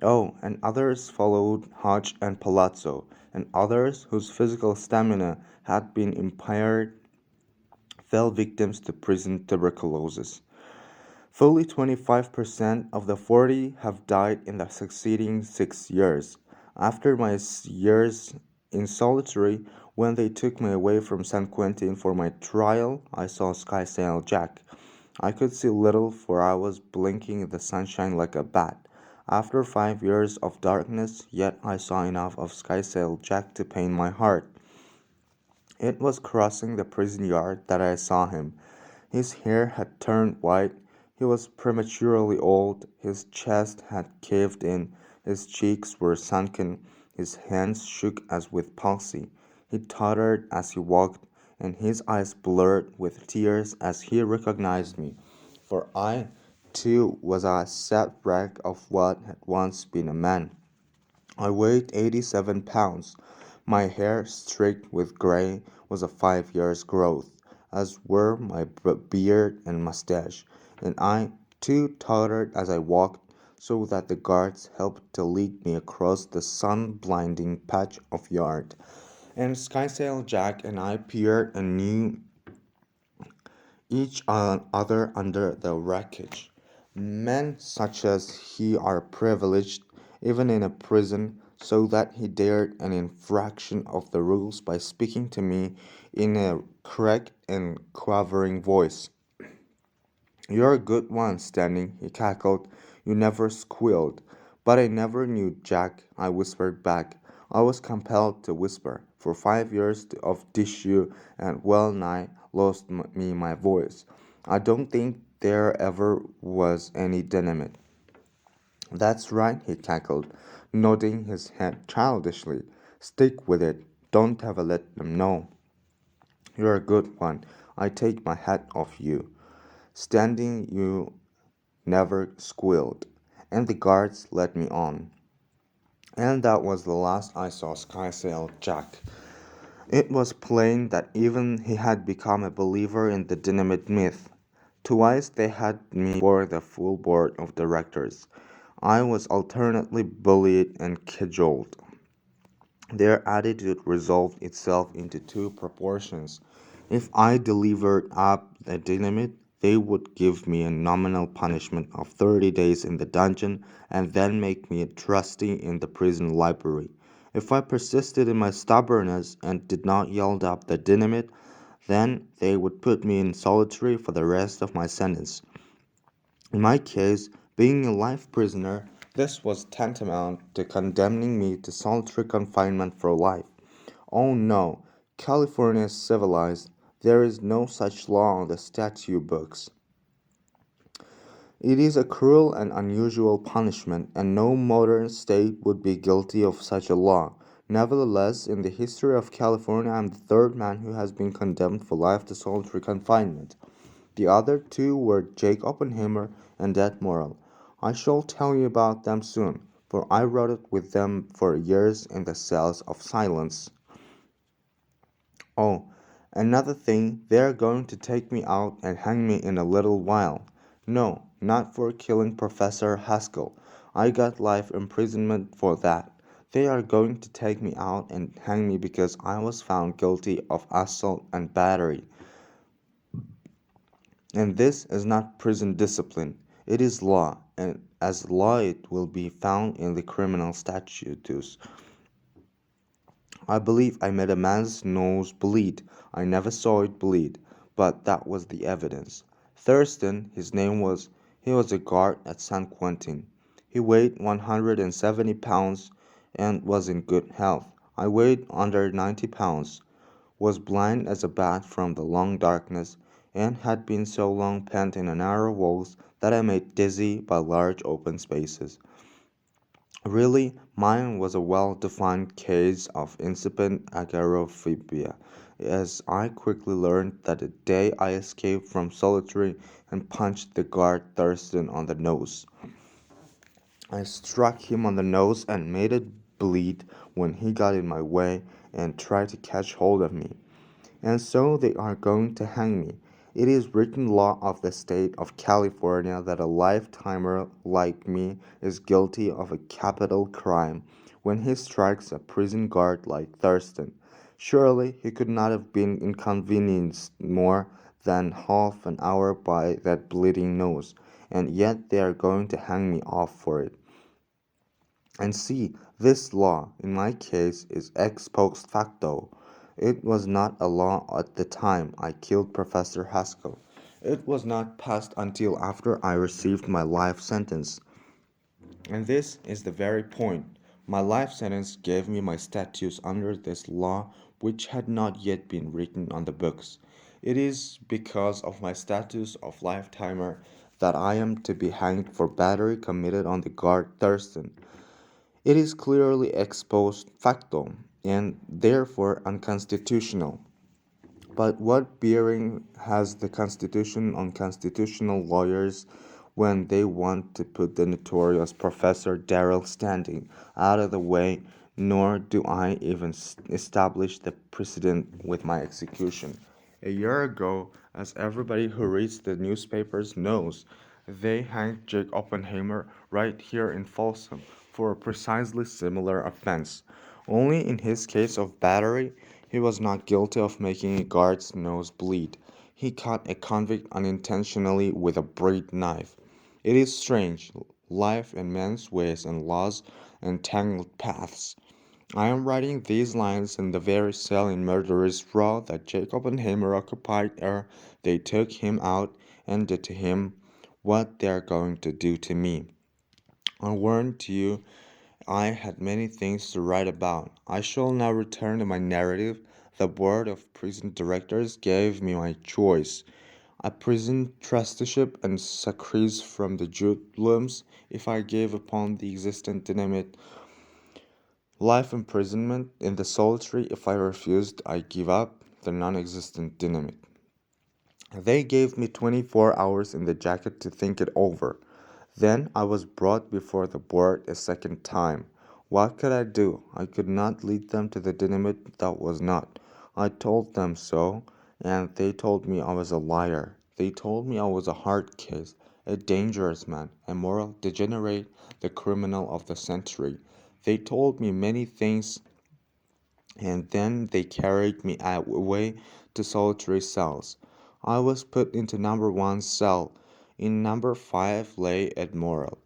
Oh, and others followed Hodge and Palazzo, and others whose physical stamina had been impaired fell victims to prison tuberculosis. Fully 25% of the 40 have died in the succeeding 6 years. After my years in solitary, when they took me away from San Quentin for my trial, I saw Skysail Jack. I could see little, for I was blinking in the sunshine like a bat. After 5 years of darkness, yet I saw enough of Skysail Jack to pain my heart. It was crossing the prison yard that I saw him. His hair had turned white, he was prematurely old, his chest had caved in, his cheeks were sunken, his hands shook as with palsy. He tottered as he walked, and his eyes blurred with tears as he recognized me. For I, too, was a sad wreck of what had once been a man. I weighed 87 pounds. My hair, streaked with gray, was a 5 years' growth, as were my beard and mustache, and I, too, tottered as I walked, so that the guards helped to lead me across the sun-blinding patch of yard. And Skysail Jack and I peered and knew each other under the wreckage. Men such as he are privileged, even in a prison, so that he dared an infraction of the rules by speaking to me in a cracked and quavering voice. "You're a good one, Standing," he cackled. "You never squealed." "But I never knew, Jack," I whispered back. I was compelled to whisper, for 5 years of tissue and well nigh lost me my voice. "I don't think there ever was any dynamite." "That's right," he cackled, nodding his head childishly. "Stick with it. Don't ever let them know." "You're a good one. I take my hat off you. Standing, you never squealed." And the guards led me on. And that was the last I saw Skysail Jack. It was plain that even he had become a believer in the dynamite myth. Twice they had me before the full board of directors. I was alternately bullied and cajoled. Their attitude resolved itself into two proportions. If I delivered up the dynamite, they would give me a nominal punishment of 30 days in the dungeon and then make me a trustee in the prison library. If I persisted in my stubbornness and did not yield up the dynamite, then they would put me in solitary for the rest of my sentence. In my case, being a life prisoner, this was tantamount to condemning me to solitary confinement for life. Oh no, California is civilized. There is no such law on the statute books. It is a cruel and unusual punishment, and no modern state would be guilty of such a law. Nevertheless, in the history of California, I am the third man who has been condemned for life to solitary confinement. The other two were Jake Oppenheimer and Ed Morrell. I shall tell you about them soon, for I rotted with them for years in the cells of silence. Oh, another thing, they are going to take me out and hang me in a little while. No, not for killing Professor Haskell. I got life imprisonment for that. They are going to take me out and hang me because I was found guilty of assault and battery. And this is not prison discipline. It is law, and as law it will be found in the criminal statutes. I believe I made a man's nose bleed. I never saw it bleed, but that was the evidence. Thurston, his name was, he was a guard at San Quentin. He weighed 170 pounds and was in good health. I weighed under 90 pounds, was blind as a bat from the long darkness, and had been so long pent in narrow walls that I made dizzy by large open spaces. Really, mine was a well-defined case of incipient agoraphobia, as I quickly learned that the day I escaped from solitary and punched the guard Thurston on the nose. I struck him on the nose and made it bleed when he got in my way and tried to catch hold of me. And so they are going to hang me. It is written law of the state of California that a lifetimer like me is guilty of a capital crime when he strikes a prison guard like Thurston. Surely he could not have been inconvenienced more than half an hour by that bleeding nose, and yet they are going to hang me off for it. And see, this law, in my case, is ex post facto. It was not a law at the time I killed Professor Haskell. It was not passed until after I received my life sentence. And this is the very point. My life sentence gave me my status under this law, which had not yet been written on the books. It is because of my status of lifetimer that I am to be hanged for battery committed on the guard Thurston. It is clearly ex post facto and therefore unconstitutional. But what bearing has the Constitution on constitutional lawyers when they want to put the notorious Professor Darrell Standing out of the way? Nor do I even establish the precedent with my execution. A year ago, as everybody who reads the newspapers knows, they hanged Jake Oppenheimer right here in Folsom for a precisely similar offense. Only in his case of battery, he was not guilty of making a guard's nose bleed. He caught a convict unintentionally with a bread knife. It is strange, life and men's ways and laws and tangled paths. I am writing these lines in the very cell in murderous row that Jacob and Hamer occupied ere they took him out and did to him what they are going to do to me. I warn to you I had many things to write about. I shall now return to my narrative. The board of prison directors gave me my choice. A prison trusteeship and succeeds from the Jutlums if I gave upon the existent dynamite life imprisonment in the solitary if I refused I give up the non-existent dynamite. They gave me 24 hours in the jacket to think it over. Then I was brought before the board a second time. What could I do? I could not lead them to the dynamite that was not. I told them so, and they told me I was a liar. They told me I was a hard case, a dangerous man, a moral degenerate, the criminal of the century. They told me many things, and then they carried me away to solitary cells. I was put into number one cell. In number five lay Ed Morrell.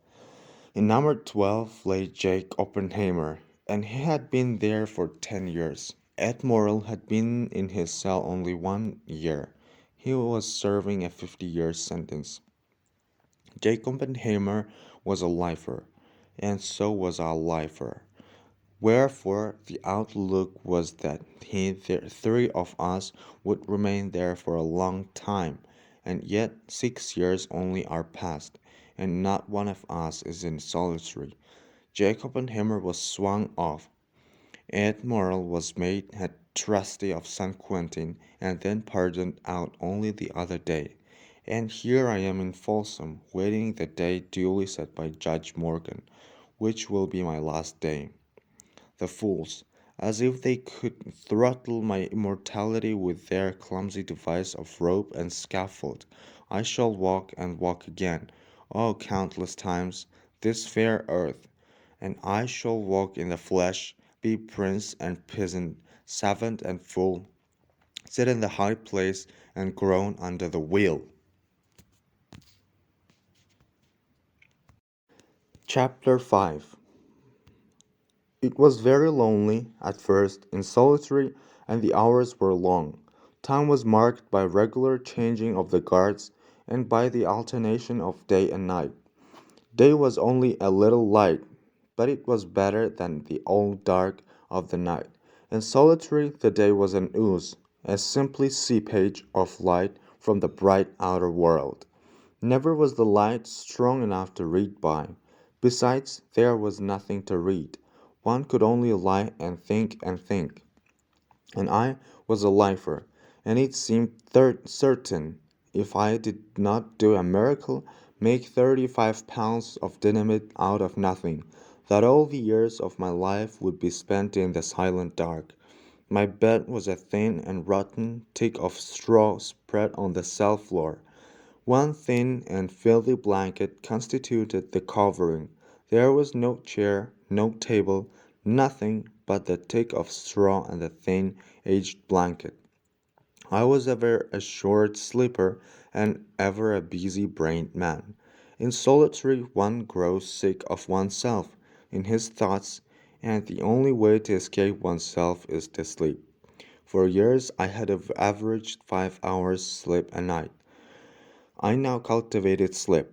In number 12 lay Jake Oppenheimer, and he had been there for 10 years. Ed Morrell had been in his cell only 1 year. He was serving a 50-year sentence. Jake Oppenheimer was a lifer, and so was a lifer. Wherefore the outlook was that three of us would remain there for a long time, and yet 6 years only are past, and not one of us is in solitary. Jacob and Hammer was swung off. Ed Morrell was made head trustee of San Quentin, and then pardoned out only the other day. And here I am in Folsom, waiting the day duly set by Judge Morgan, which will be my last day. The fools, as if they could throttle my immortality with their clumsy device of rope and scaffold. I shall walk and walk again, oh, countless times, this fair earth, and I shall walk in the flesh, be prince and peasant, servant and fool, sit in the high place and groan under the wheel. Chapter 5. It was very lonely, at first, in solitary, and the hours were long. Time was marked by regular changing of the guards, and by the alternation of day and night. Day was only a little light, but it was better than the old dark of the night. In solitary, the day was an ooze, a simply seepage of light from the bright outer world. Never was the light strong enough to read by. Besides, there was nothing to read. One could only lie and think and think. And I was a lifer, and it seemed certain, if I did not do a miracle, make 35 pounds of dynamite out of nothing, that all the years of my life would be spent in the silent dark. My bed was a thin and rotten tick of straw spread on the cell floor. One thin and filthy blanket constituted the covering. There was no chair, no table, nothing but the tick of straw and the thin, aged blanket. I was ever a short sleeper and ever a busy brained man. In solitary, one grows sick of oneself in his thoughts, and the only way to escape oneself is to sleep. For years, I had averaged 5 hours sleep a night. I now cultivated sleep.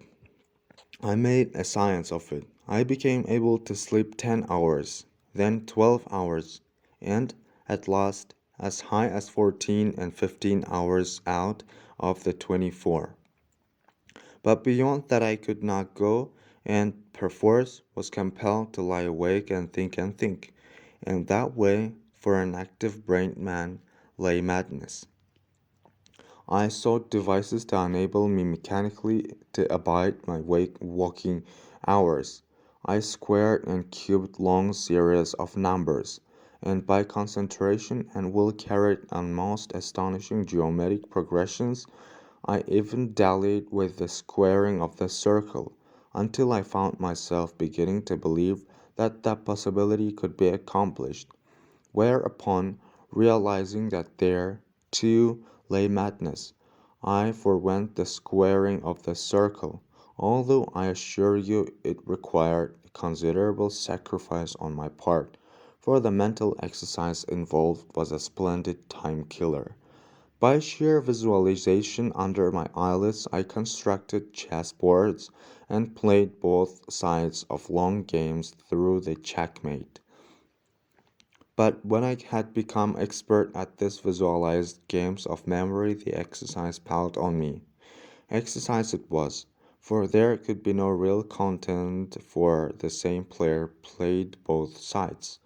I made a science of it. I became able to sleep 10 hours, then 12 hours, and at last as high as 14 and 15 hours out of the 24. But beyond that I could not go, and perforce was compelled to lie awake and think. And that way, for an active brained man, lay madness. I sought devices to enable me mechanically to abide my waking hours. I squared and cubed long series of numbers, and by concentration and will carried on most astonishing geometric progressions. I even dallied with the squaring of the circle, until I found myself beginning to believe that that possibility could be accomplished. Whereupon, realizing that there, too, lay madness, I forewent the squaring of the circle, although I assure you it required a considerable sacrifice on my part, for the mental exercise involved was a splendid time killer. By sheer visualization under my eyelids, I constructed chessboards and played both sides of long games through the checkmate. But when I had become expert at these visualized games of memory, the exercise palled on me. Exercise it was, for there could be no real content, for the same player played both sides.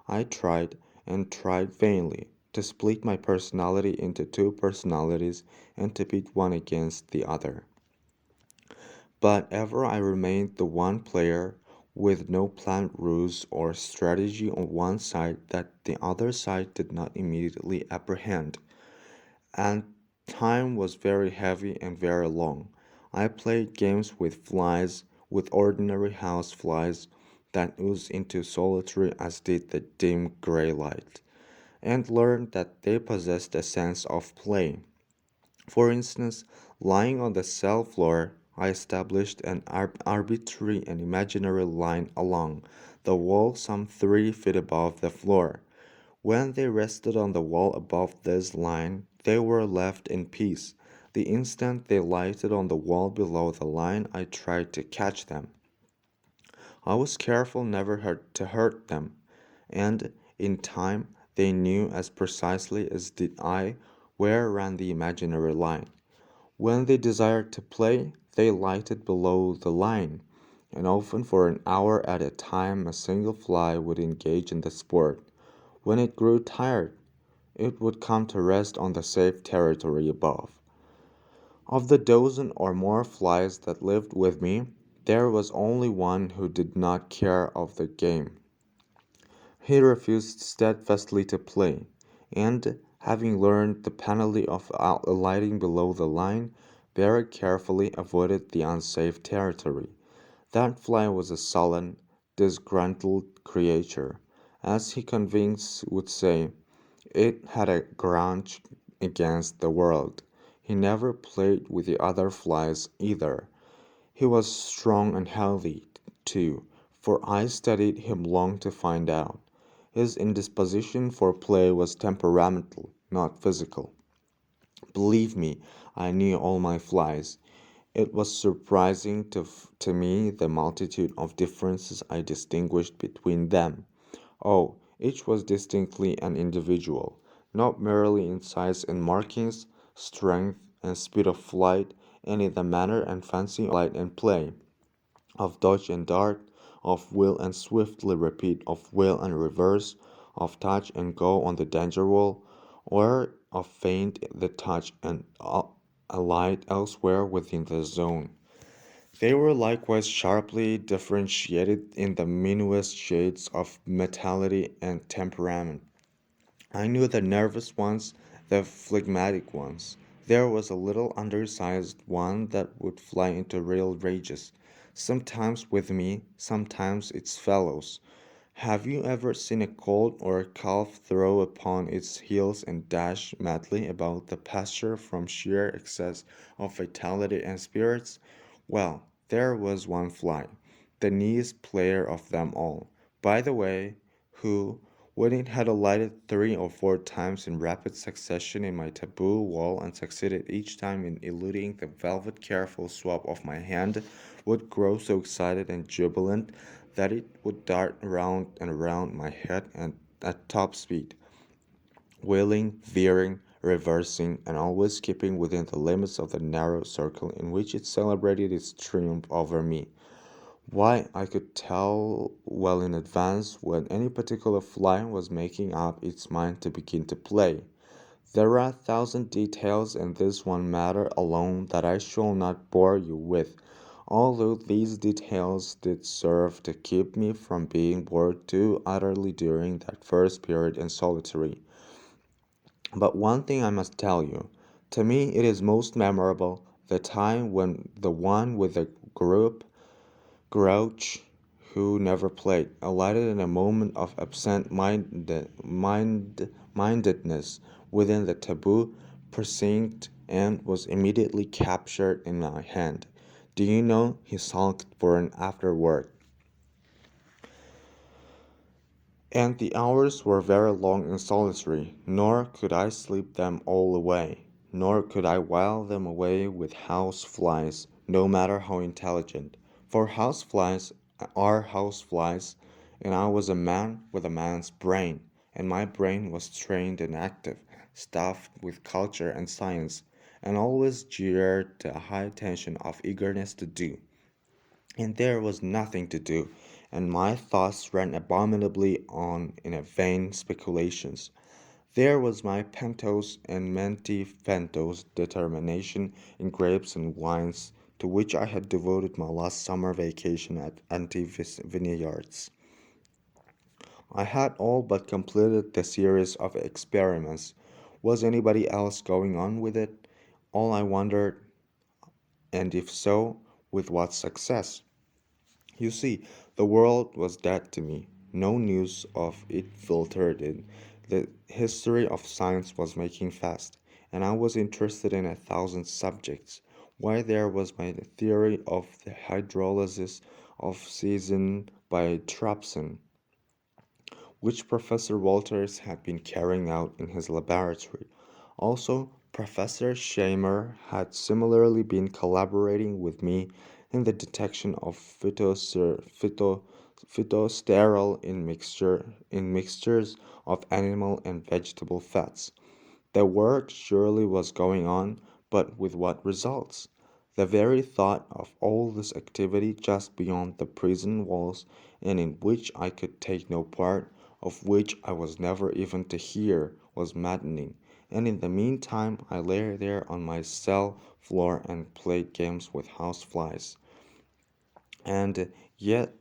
I tried, and tried vainly, to split my personality into two personalities and to pit one against the other. But ever I remained the one player, with no planned ruse or strategy on one side that the other side did not immediately apprehend. And time was very heavy and very long. I played games with flies, with ordinary house flies that oozed into solitary as did the dim gray light, and learned that they possessed a sense of play. For instance, lying on the cell floor, I established an arbitrary and imaginary line along the wall some 3 feet above the floor. When they rested on the wall above this line, they were left in peace. The instant they lighted on the wall below the line, I tried to catch them. I was careful never to hurt them, and in time they knew as precisely as did I where ran the imaginary line. When they desired to play, they lighted below the line, and often for an hour at a time a single fly would engage in the sport. When it grew tired, it would come to rest on the safe territory above. Of the dozen or more flies that lived with me, there was only one who did not care of the game. He refused steadfastly to play, and, having learned the penalty of alighting below the line, very carefully avoided the unsafe territory. That fly was a sullen, disgruntled creature, as he convinced would say. It had a grudge against the world. He never played with the other flies either. He was strong and healthy, too, for I studied him long to find out. His indisposition for play was temperamental, not physical. Believe me, I knew all my flies. It was surprising to me the multitude of differences I distinguished between them. Oh, each was distinctly an individual, not merely in size and markings, strength and speed of flight, and in the manner and fancy of flight and play, of dodge and dart, of wheel and swiftly repeat, of wheel and reverse, of touch and go on the danger wall, or of feint the touch and alight elsewhere within the zone. They were likewise sharply differentiated in the minutest shades of mentality and temperament. I knew the nervous ones, the phlegmatic ones. There was a little undersized one that would fly into real rages, sometimes with me, sometimes its fellows. Have you ever seen a colt or a calf throw upon its heels and dash madly about the pasture from sheer excess of vitality and spirits? Well, There was one fly, the neatest player of them all, by the way, who, when it had alighted 3 or 4 times in rapid succession in my taboo wall and succeeded each time in eluding the velvet careful swab of my hand, would grow so excited and jubilant that it would dart around and around my head and at top speed, wheeling, veering, reversing, and always keeping within the limits of the narrow circle in which it celebrated its triumph over me. Why, I could tell well in advance when any particular fly was making up its mind to begin to play. There are 1,000 details in this one matter alone that I shall not bore you with, although these details did serve to keep me from being bored too utterly during that first period in solitary. But one thing I must tell you. To me it is most memorable, the time when the one with the grouch who never played, alighted in a moment of absent mindedness within the taboo precinct and was immediately captured in my hand. Do you know, he sulked for an afterword. And the hours were very long and solitary, nor could I sleep them all away, nor could I while them away with house flies, no matter how intelligent. For house flies are house flies, and I was a man with a man's brain, and my brain was trained and active, stuffed with culture and science, and always geared to a high tension of eagerness to do. And there was nothing to do, and my thoughts ran abominably on in a vain speculations. There was my pentos and mentifentos determination in grapes and wines, to which I had devoted my last summer vacation at anti vineyards. I had all but completed the series of experiments. Was anybody else going on with it? All I wondered, and if so, with what success? You see, the world was dead to me. No news of it filtered in. The history of science was making fast, and I was interested in 1,000 subjects. Why, there was my theory of the hydrolysis of season by trypsin, which Professor Walters had been carrying out in his laboratory. Also, Professor Shamer had similarly been collaborating with me in the detection of phytosterol in mixtures of animal and vegetable fats. The work surely was going on, but with what results? The very thought of all this activity just beyond the prison walls, and in which I could take no part, of which I was never even to hear, was maddening. And in the meantime I lay there on my cell floor and played games with house flies. And yet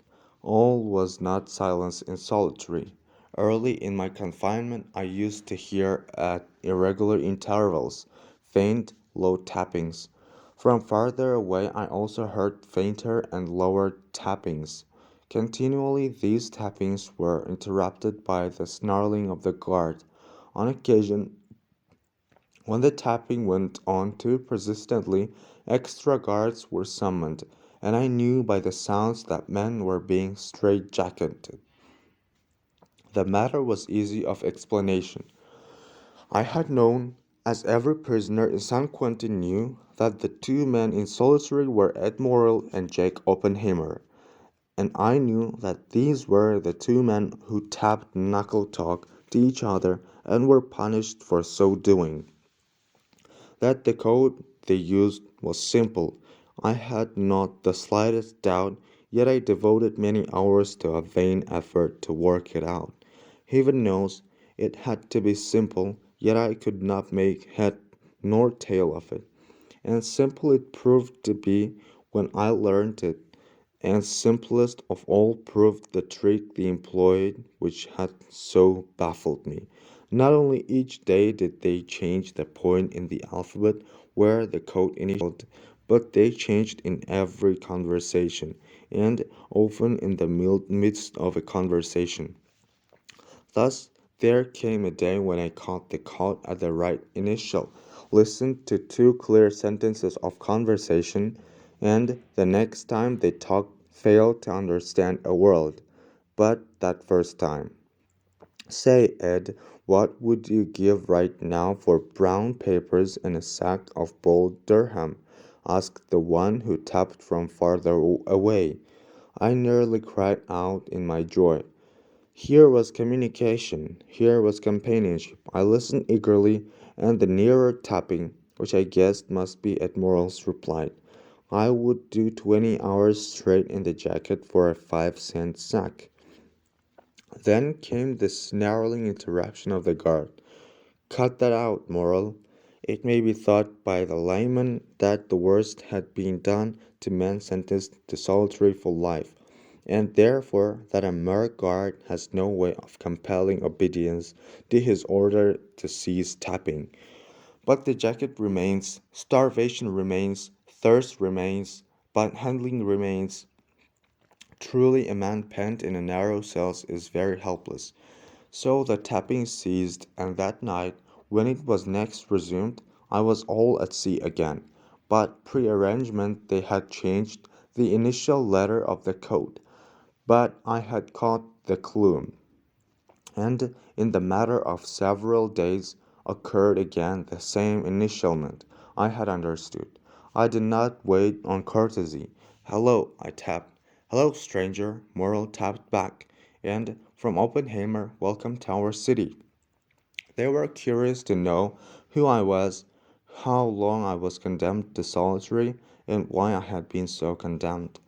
all was not silence and solitary. Early in my confinement I used to hear at irregular intervals faint, low tappings. From farther away I also heard fainter and lower tappings. Continually these tappings were interrupted by the snarling of the guard. On occasion when the tapping went on too persistently, extra guards were summoned, and I knew by the sounds that men were being straitjacketed. The matter was easy of explanation. I had known, as every prisoner in San Quentin knew, that the two men in solitary were Ed Morrell and Jake Oppenheimer, and I knew that these were the two men who tapped knuckle talk to each other and were punished for so doing. That the code they used was simple, I had not the slightest doubt, yet I devoted many hours to a vain effort to work it out. Heaven knows it had to be simple, yet I could not make head nor tail of it. And simple it proved to be when I learned it, and simplest of all proved the trick they employed which had so baffled me. Not only each day did they change the point in the alphabet where the code initialed, but they changed in every conversation, and often in the midst of a conversation. Thus, there came a day when I caught the code at the right initial, listened to two clear sentences of conversation, And the next time they talked, failed to understand a word. But that first time. Say, Ed, what would you give right now for brown papers and a sack of bold dirham? Asked the one who tapped from farther away. I nearly cried out in my joy. Here was communication, here was companionship. I listened eagerly, and the nearer tapping, which I guessed must be at Morrel's, replied, I would do 20 hours straight in the jacket for a 5-cent sack. Then came the snarling interruption of the guard. Cut that out, Morrel. It may be thought by the layman that the worst had been done to men sentenced to solitary for life, and therefore that a mere guard has no way of compelling obedience to his order to cease tapping. But the jacket remains, starvation remains, thirst remains, but handling remains. Truly, a man pent in a narrow cell is very helpless. So the tapping ceased, and that night, when it was next resumed, I was all at sea again. But prearrangement they had changed the initial letter of the code, but I had caught the clue, and in the matter of several days occurred again the same initialment. I had understood. I did not wait on courtesy. Hello, I tapped. Hello, stranger, Morrow tapped back, and from Oppenheimer, welcome to our city. They were curious to know who I was, how long I was condemned to solitary, and why I had been so condemned.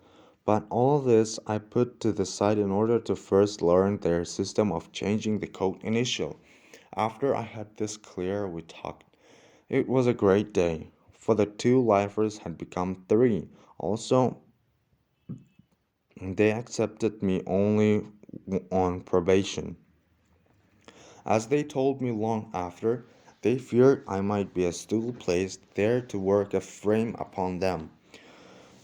But all this I put to the side in order to first learn their system of changing the code initial. After I had this clear, we talked. It was a great day, for the two lifers had become three. Also, they accepted me only on probation. As they told me long after, they feared I might be a stool placed there to work a frame upon them.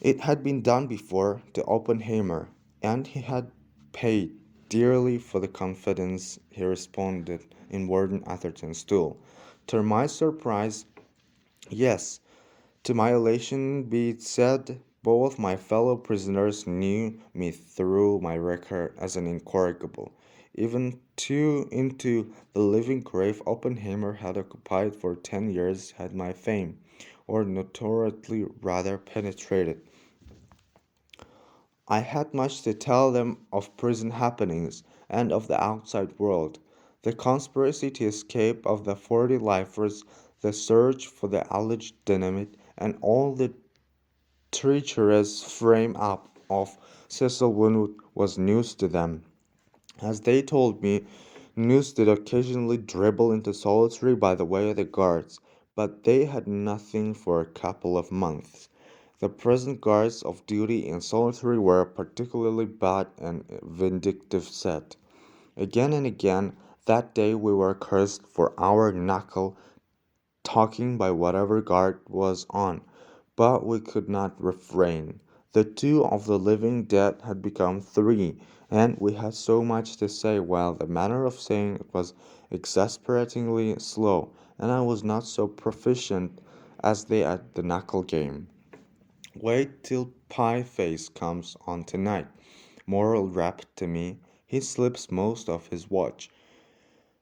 It had been done before to Oppenheimer, and he had paid dearly for the confidence he responded in Warden Atherton's stool. To my surprise, yes, to my elation be it said, both my fellow prisoners knew me through my record as an incorrigible. Even two into the living grave Oppenheimer had occupied for 10 years had my fame, or notoriously rather penetrated. I had much to tell them of prison happenings and of the outside world, the conspiracy to escape of the 40 lifers, the search for the alleged dynamite, and all the treacherous frame-up of Cecil Winwood was news to them. As they told me, news did occasionally dribble into solitary by the way of the guards, but they had nothing for a couple of months. The present guards of duty in solitary were a particularly bad and vindictive set. Again and again that day we were cursed for our knuckle talking by whatever guard was on, but we could not refrain. The two of the living dead had become three, and we had so much to say while the manner of saying it was exasperatingly slow, and I was not so proficient as they at the knuckle game. Wait till Pie Face comes on tonight. Morrel rapped to me. He slips most of his watch,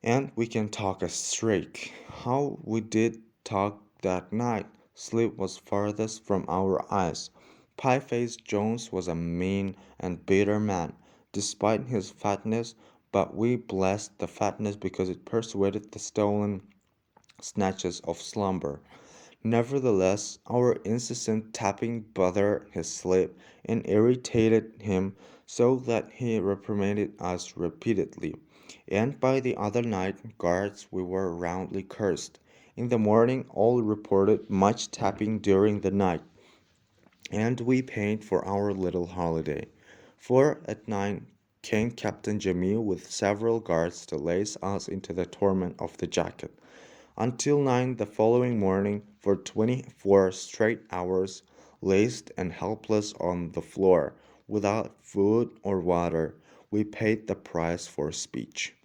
and we can talk a streak. How we did talk that night! Sleep was farthest from our eyes. Pie-faced Jones was a mean and bitter man, despite his fatness, but we blessed the fatness because it persuaded the stolen snatches of slumber. Nevertheless, our incessant tapping bothered his sleep and irritated him so that he reprimanded us repeatedly, and by the other night guards we were roundly cursed. In the morning all reported much tapping during the night, and we paid for our little holiday. For at 9 came Captain Jamil with several guards to lace us into the torment of the jacket. Until 9 the following morning, for 24 straight hours, laced and helpless on the floor, without food or water, we paid the price for speech.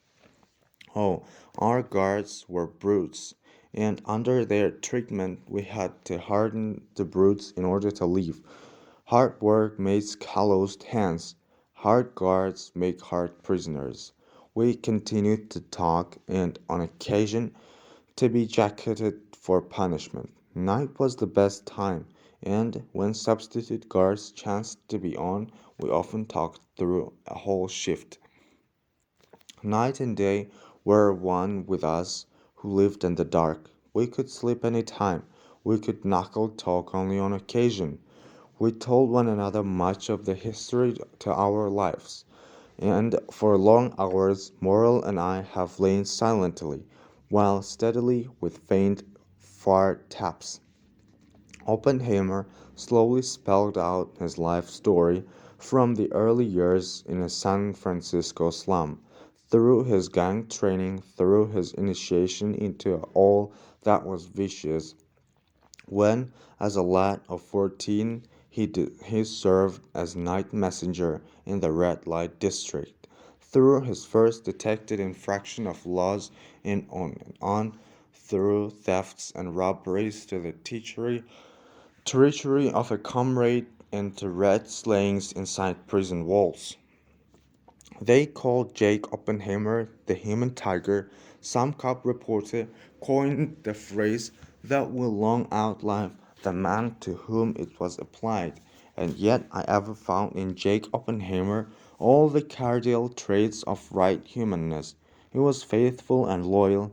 Oh, our guards were brutes, and under their treatment we had to harden the brutes in order to live. Hard work makes calloused hands, hard guards make hard prisoners. We continued to talk and, on occasion, to be jacketed for punishment. Night was the best time, and when substitute guards chanced to be on, we often talked through a whole shift. Night and day were one with us who lived in the dark. We could sleep any time. We could knuckle talk only on occasion. We told one another much of the history to our lives, and for long hours Morel and I have lain silently, while steadily, with faint far taps, Oppenheimer slowly spelled out his life story from the early years in a San Francisco slum, through his gang training, through his initiation into all that was vicious, when, as a lad of 14, he served as night messenger in the red light district, through his first detected infraction of laws in on and on, through thefts and robberies to the treachery of a comrade and to red slayings inside prison walls. They called Jake Oppenheimer the human tiger. Some cop reporter coined the phrase that will long outlive the man to whom it was applied, and yet I ever found in Jake Oppenheimer all the cardinal traits of right humanness. He was faithful and loyal.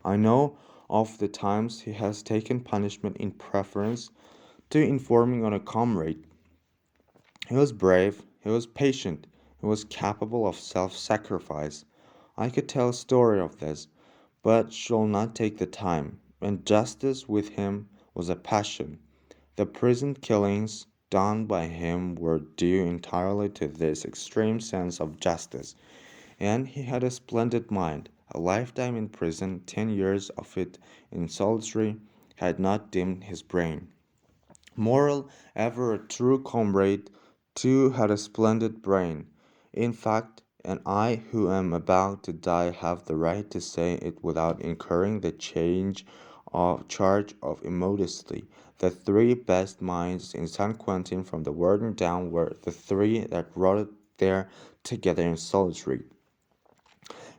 I know of the times he has taken punishment in preference to informing on a comrade. He was brave, he was patient, he was capable of self sacrifice. I could tell a story of this, but shall not take the time, and justice with him was a passion. The prison killings done by him were due entirely to this extreme sense of justice, and he had a splendid mind. A lifetime in prison, 10 years of it in solitary, had not dimmed his brain. Moral, ever a true comrade, too had a splendid brain. In fact, and I who am about to die have the right to say it without incurring the charge of immodesty. The three best minds in San Quentin from the warden down were the three that rotted there together in solitary.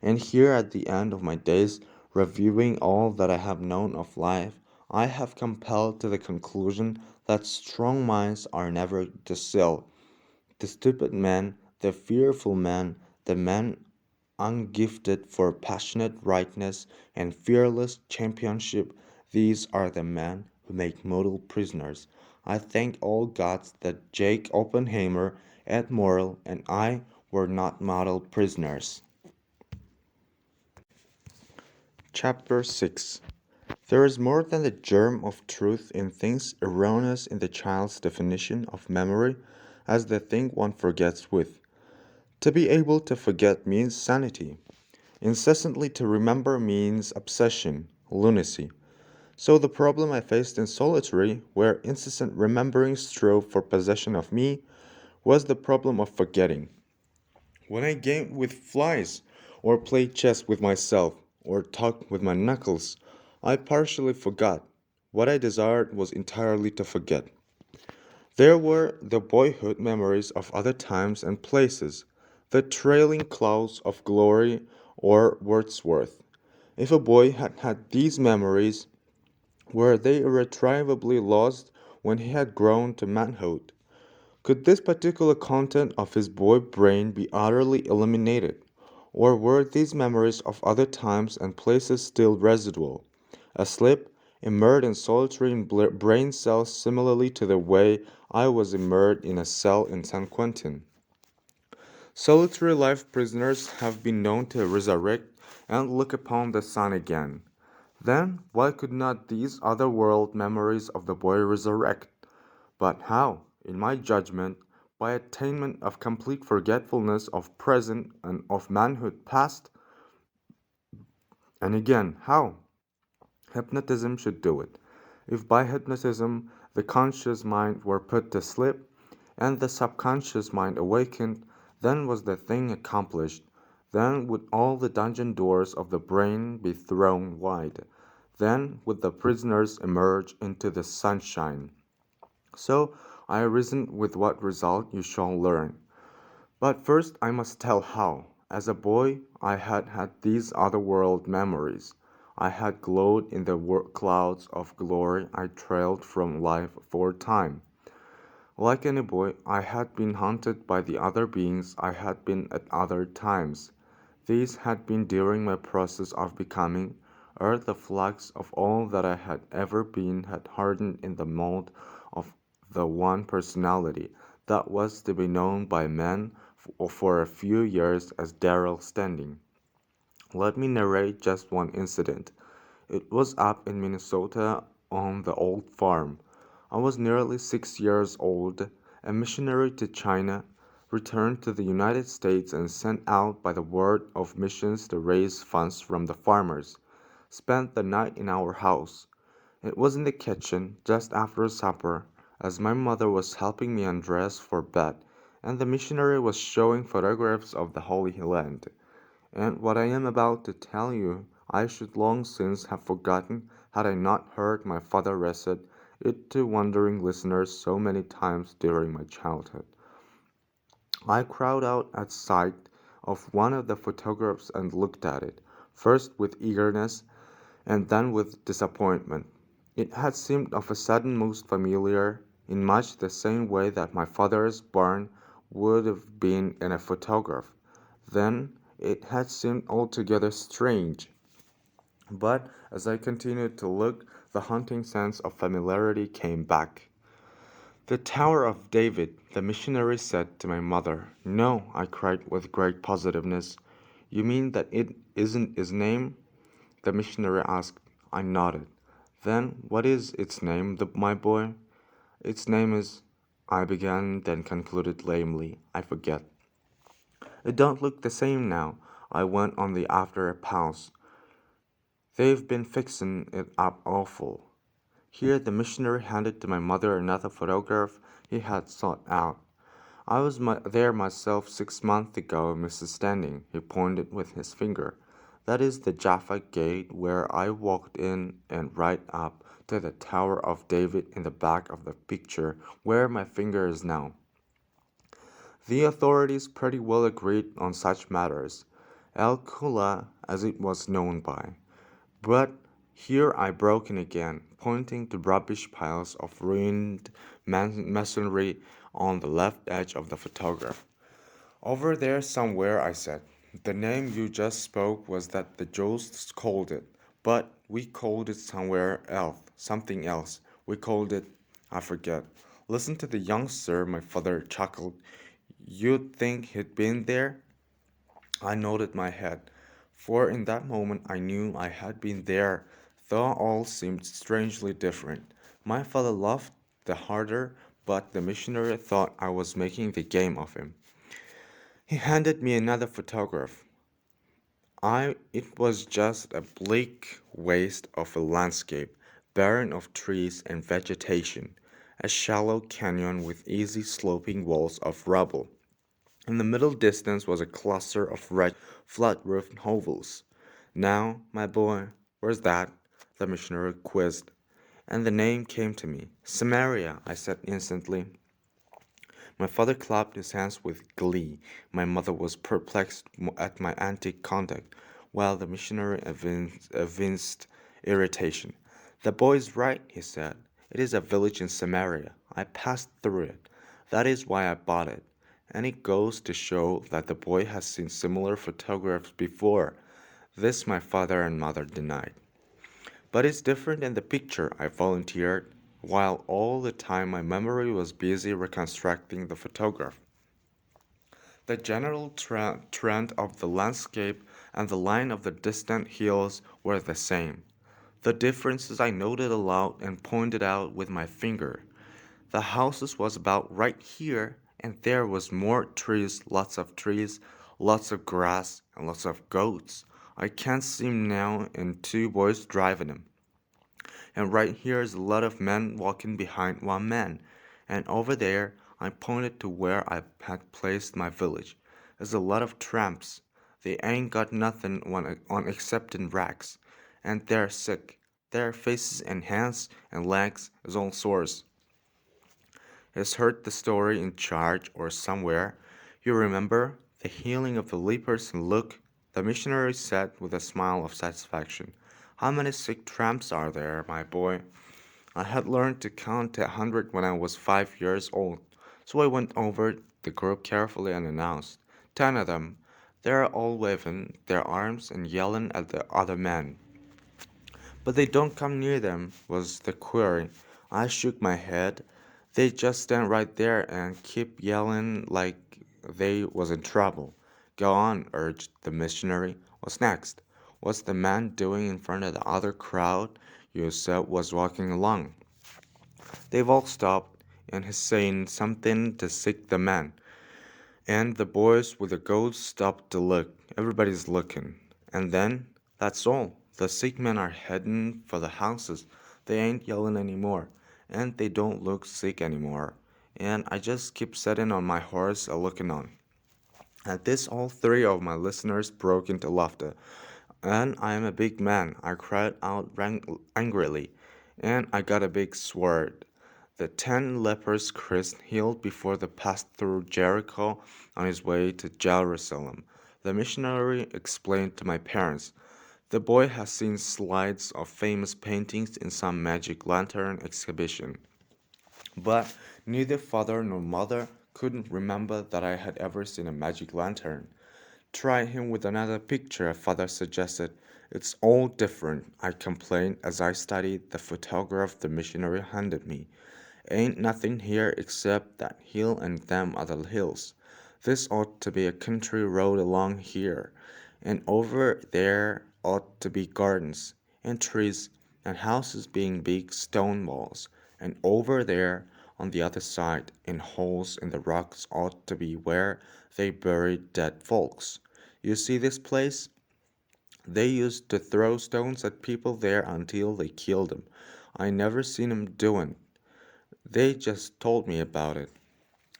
And here at the end of my days, reviewing all that I have known of life, I have compelled to the conclusion that strong minds are never docile. The stupid men, the fearful men, the men ungifted for passionate rightness and fearless championship, these are the men who make model prisoners. I thank all gods that Jake Oppenheimer, Ed Morrell, and I were not model prisoners. Chapter 6. There is more than the germ of truth in things erroneous in the child's definition of memory as the thing one forgets with. To be able to forget means sanity. Incessantly to remember means obsession, lunacy. So the problem I faced in solitary, where incessant remembering strove for possession of me, was the problem of forgetting. When I gamed with flies, or played chess with myself, or talked with my knuckles, I partially forgot. What I desired was entirely to forget. There were the boyhood memories of other times and places, the trailing clouds of glory or Wordsworth. If a boy had had these memories, were they irretrievably lost when he had grown to manhood? Could this particular content of his boy brain be utterly eliminated? Or were these memories of other times and places still residual, asleep, immersed in solitary brain cells similarly to the way I was immersed in a cell in San Quentin? Solitary life prisoners have been known to resurrect and look upon the sun again. Then why could not these other world memories of the boy resurrect? But how? In my judgment, by attainment of complete forgetfulness of present and of manhood past. And again, how? Hypnotism should do it. If by hypnotism the conscious mind were put to sleep, and the subconscious mind awakened, then was the thing accomplished. Then would all the dungeon doors of the brain be thrown wide. Then would the prisoners emerge into the sunshine. So I reasoned with what result you shall learn. But first I must tell how. As a boy, I had had these other-world memories. I had glowed in the clouds of glory I trailed from life for time. Like any boy, I had been haunted by the other beings I had been at other times. These had been during my process of becoming, ere the flux of all that I had ever been had hardened in the mold of the one personality that was to be known by men for a few years as Darrell Standing. Let me narrate just one incident. It was up in Minnesota on the old farm. I was nearly 6 years old, a missionary to China, returned to the United States and sent out by the Board of Missions to raise funds from the farmers. Spent the night in our house. It was in the kitchen, just after supper, as my mother was helping me undress for bed, and the missionary was showing photographs of the Holy Land. And what I am about to tell you I should long since have forgotten had I not heard my father recite it to wondering listeners so many times during my childhood. I crowd out at sight of one of the photographs and looked at it, first with eagerness and then with disappointment. It had seemed of a sudden most familiar, in much the same way that my father's barn would have been in a photograph. Then it had seemed altogether strange. But as I continued to look, the haunting sense of familiarity came back. The Tower of David, the missionary said to my mother. No, I cried with great positiveness. You mean that it isn't his name? The missionary asked. I nodded. Then what is its name, my boy? Its name is. I began, then concluded lamely. I forget. It don't look the same now, I went on the after a pause. They've been fixin' it up awful. Here the missionary handed to my mother another photograph he had sought out. I was there myself 6 months ago, Mrs. Standing, he pointed with his finger. That is the Jaffa Gate where I walked in and right up to the Tower of David in the back of the picture where my finger is now. The authorities pretty well agreed on such matters, El Kula as it was known by. But here I broke in again, pointing to rubbish piles of ruined masonry on the left edge of the photograph. Over there somewhere, I said. The name you just spoke was that the Josts called it, but we called it somewhere else, something else. We called it, I forget. Listen to the youngster, my father chuckled. You'd think he'd been there? I nodded my head, for in that moment I knew I had been there, though all seemed strangely different. My father laughed the harder, but the missionary thought I was making the game of him. He handed me another photograph. It was just a bleak waste of a landscape, barren of trees and vegetation, a shallow canyon with easy sloping walls of rubble. In the middle distance was a cluster of wretched, flat-roofed hovels. Now, my boy, where's that? The missionary quizzed, and the name came to me. Samaria, I said instantly. My father clapped his hands with glee. My mother was perplexed at my antic conduct, while the missionary evinced irritation. The boy's right, he said. It is a village in Samaria. I passed through it. That is why I bought it. And it goes to show that the boy has seen similar photographs before. This my father and mother denied. But it's different in the picture, I volunteered, while all the time my memory was busy reconstructing the photograph. The general trend of the landscape and the line of the distant hills were the same. The differences I noted aloud and pointed out with my finger. The houses was about right here, and there was more trees, lots of grass, and lots of goats. I can't see 'em now, and two boys driving 'em. And right here is a lot of men walking behind one man. And over there, I pointed to where I had placed my village, is a lot of tramps. They ain't got nothing on exceptin' rags. And they're sick. Their faces and hands and legs is all sores. has heard the story in church or somewhere. You remember the healing of the lepers and Luke? The missionary said with a smile of satisfaction. How many sick tramps are there, my boy? I had learned to count to 100 when I was 5 years old, so I went over the group carefully and announced, 10 of them. They're all waving their arms and yelling at the other men. But they don't come near them, was the query. I shook my head. They just stand right there and keep yelling like they was in trouble. Go on, urged the missionary. What's next? What's the man doing in front of the other crowd you said was walking along? They've all stopped, and he's saying something to seek the man. And the boys with the goats stopped to look. Everybody's looking. And then, that's all. The sick men are heading for the houses. They ain't yelling anymore. And they don't look sick anymore. And I just keep sitting on my horse a looking on. At this, all three of my listeners broke into laughter. And I am a big man, I cried out angrily. And I got a big sword. The 10 lepers Christ healed before they passed through Jericho on his way to Jerusalem. The missionary explained to my parents. The boy has seen slides of famous paintings in some magic lantern exhibition. But neither father nor mother couldn't remember that I had ever seen a magic lantern. Try him with another picture, father suggested. It's all different, I complained as I studied the photograph the missionary handed me. Ain't nothing here except that hill and them other hills. This ought to be a country road along here, and over there ought to be gardens, and trees, and houses being big stone walls, and over there on the other side, in holes in the rocks ought to be where they buried dead folks. You see this place? They used to throw stones at people there until they killed them. I never seen 'em doin'. They just told me about it.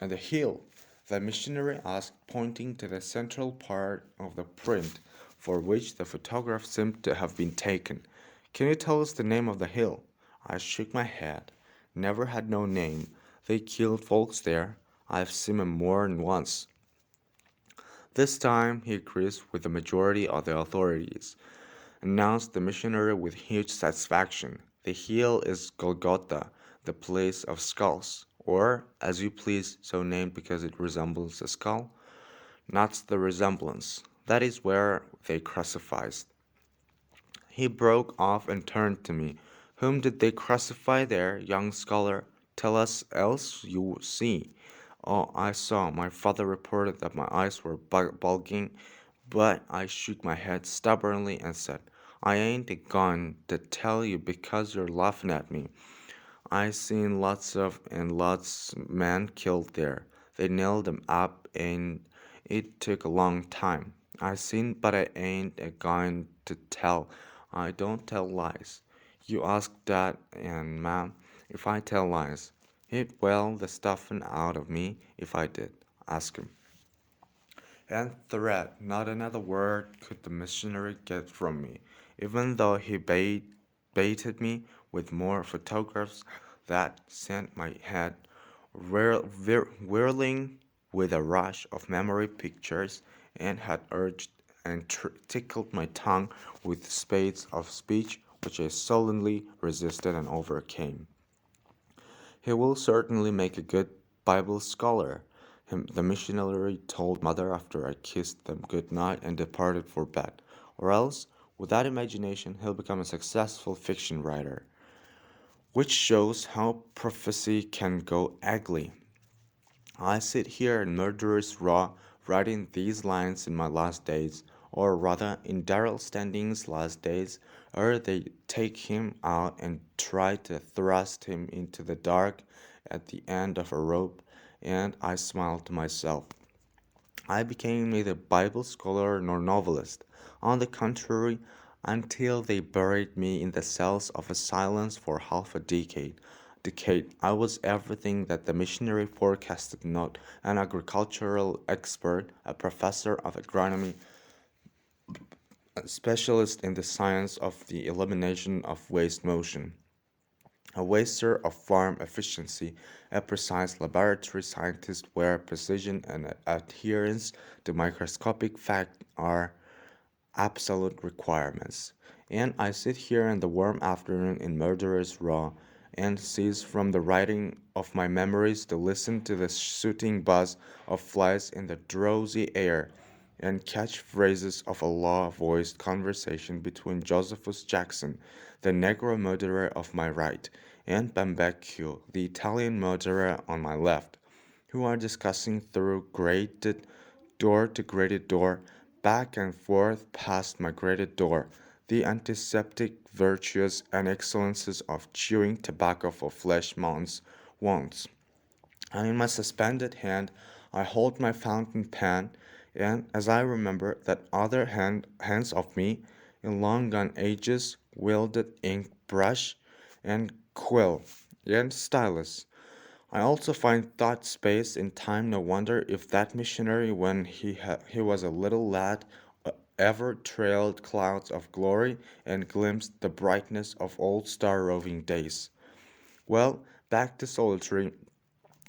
And the hill, the missionary asked, pointing to the central part of the print for which the photograph seemed to have been taken. Can you tell us the name of the hill? I shook my head. Never had no name. They killed folks there. I've seen 'em more'n once. This time he agrees with the majority of the authorities, announced the missionary with huge satisfaction. The hill is Golgotha, the place of skulls, or, as you please, so named because it resembles a skull. Not the resemblance. That is where they crucified. He broke off and turned to me. Whom did they crucify there, young scholar? Tell us, else you see. Oh, I saw. My father reported that my eyes were bulging, but I shook my head stubbornly and said, I ain't going to tell you because you're laughing at me. I seen lots of and lots men killed there. They nailed them up and it took a long time. I seen but I ain't a going to tell. I don't tell lies. You ask Dad and Mom if I tell lies. He'd well the stuffing out of me if I did. Ask him. And threat, not another word could the missionary get from me, even though he baited me with more photographs that sent my head whirling with a rush of memory pictures and had urged and tickled my tongue with spades of speech which I sullenly resisted and overcame. He will certainly make a good Bible scholar, the missionary told mother after I kissed them good night and departed for bed. Or else, without imagination, he'll become a successful fiction writer. Which shows how prophecy can go ugly. I sit here in murderous raw, writing these lines in my last days, or rather in Darrell Standing's last days, ere they take him out and try to thrust him into the dark at the end of a rope, and I smile to myself. I became neither Bible scholar nor novelist. On the contrary, until they buried me in the cells of a silence for half a decade, I was everything that the missionary forecasted not an agricultural expert, a professor of agronomy, a specialist in the science of the elimination of waste motion. a waster of farm efficiency, a precise laboratory scientist where precision and adherence to microscopic fact are absolute requirements. And I sit here in the warm afternoon in murderous raw and cease from the writing of my memories to listen to the shooting buzz of flies in the drowsy air and catch phrases of a low-voiced conversation between Josephus Jackson, the Negro murderer of my right, and Bambecchio, the Italian murderer on my left, who are discussing through grated door to grated door, back and forth past my grated door, the antiseptic virtues and excellences of chewing tobacco for flesh mounts wants. And in my suspended hand I hold my fountain pen, and as I remember that other hands of me, in long gone ages, wielded ink brush and quill and stylus. I also find thought space in time. No wonder if that missionary, when he was a little lad, ever trailed clouds of glory and glimpsed the brightness of old star roving days. Well, back to solitary.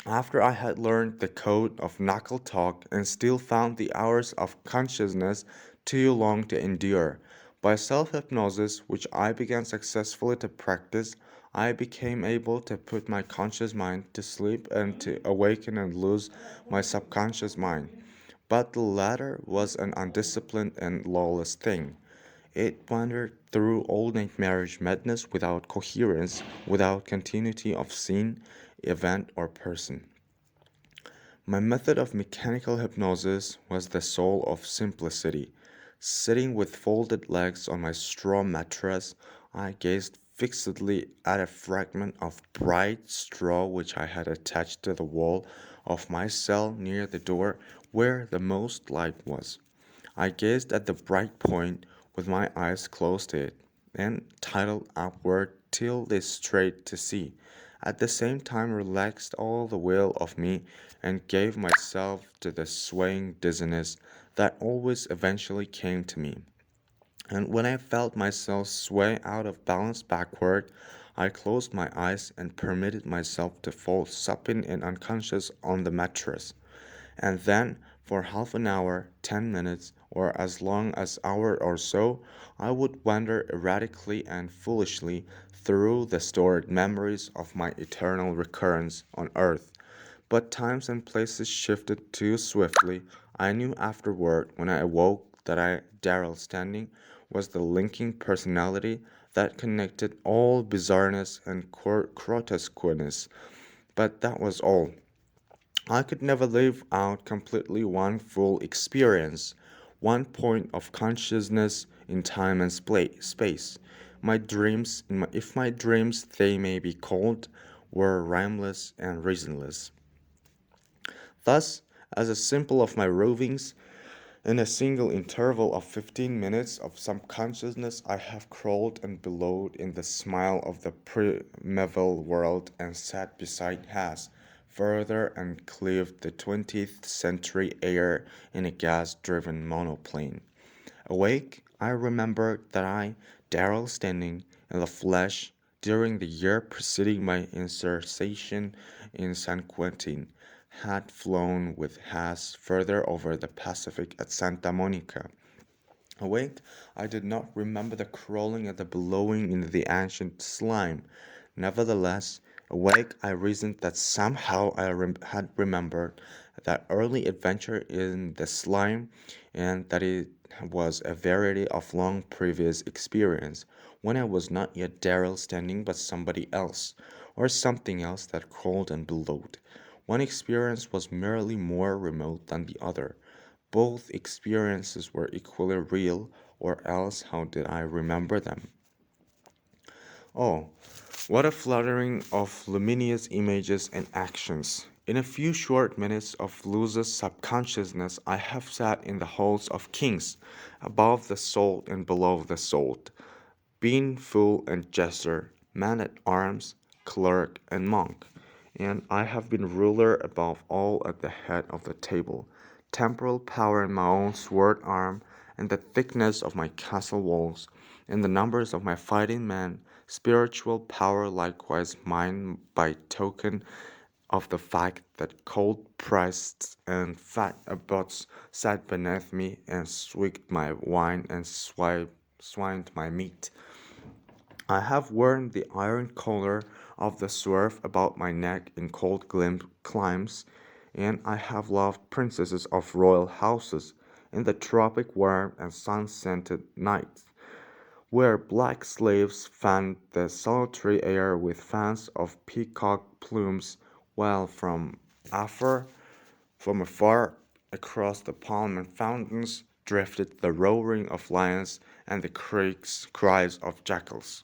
After I had learned the code of knuckle talk and still found the hours of consciousness too long to endure, by self hypnosis, which I began successfully to practice, I became able to put my conscious mind to sleep and to awaken and lose my subconscious mind. But the latter was an undisciplined and lawless thing. It wandered through all nightmarish madness without coherence, without continuity of scene, event, or person. My method of mechanical hypnosis was the soul of simplicity. Sitting with folded legs on my straw mattress, I gazed fixedly at a fragment of bright straw which I had attached to the wall of my cell near the door where the most light was. I gazed at the bright point with my eyes close to it, and titled upward till they strayed to sea. At the same time relaxed all the will of me and gave myself to the swaying dizziness that always eventually came to me. And when I felt myself sway out of balance backward, I closed my eyes and permitted myself to fall supine and unconscious on the mattress. And then, for half an hour, 10 minutes, or as long as hour or so, I would wander erratically and foolishly through the stored memories of my eternal recurrence on earth. But times and places shifted too swiftly. I knew afterward, when I awoke, that Darrell Standing, was the linking personality that connected all bizarreness and grotesqueness. But that was all. I could never live out completely one full experience, one point of consciousness in time and space. My dreams, if my dreams they may be called, were rhymeless and reasonless. Thus, as a sample of my rovings, in a single interval of 15 minutes of subconsciousness, I have crawled and billowed in the smile of the primeval world and sat beside Has, further and cleaved the 20th century air in a gas-driven monoplane. Awake, I remembered that Darrell Standing, in the flesh, during the year preceding my insertion in San Quentin, had flown with Haas further over the Pacific at Santa Monica. Awake, I did not remember the crawling and the billowing in the ancient slime. Nevertheless, awake, I reasoned that somehow had remembered that early adventure in the slime, and that it was a variety of long previous experience, when I was not yet Darrell Standing but somebody else, or something else that crawled and billowed. One experience was merely more remote than the other. Both experiences were equally real, or else how did I remember them? Oh, what a fluttering of luminous images and actions! In a few short minutes of Luz's subconsciousness, I have sat in the halls of kings, above the salt and below the salt, been fool and jester, man at arms, clerk, and monk, and I have been ruler above all at the head of the table, temporal power in my own sword arm, and the thickness of my castle walls, in the numbers of my fighting men, spiritual power likewise mine by token of the fact that cold priests and fat abbots sat beneath me and swigged my wine and swined my meat. I have worn the iron collar of the swerve about my neck in cold climes, and I have loved princesses of royal houses in the tropic warm and sun-scented nights, where black slaves fanned the sultry air with fans of peacock plumes, while afar, from afar, across the palm and fountains, drifted the roaring of lions and the cries of jackals.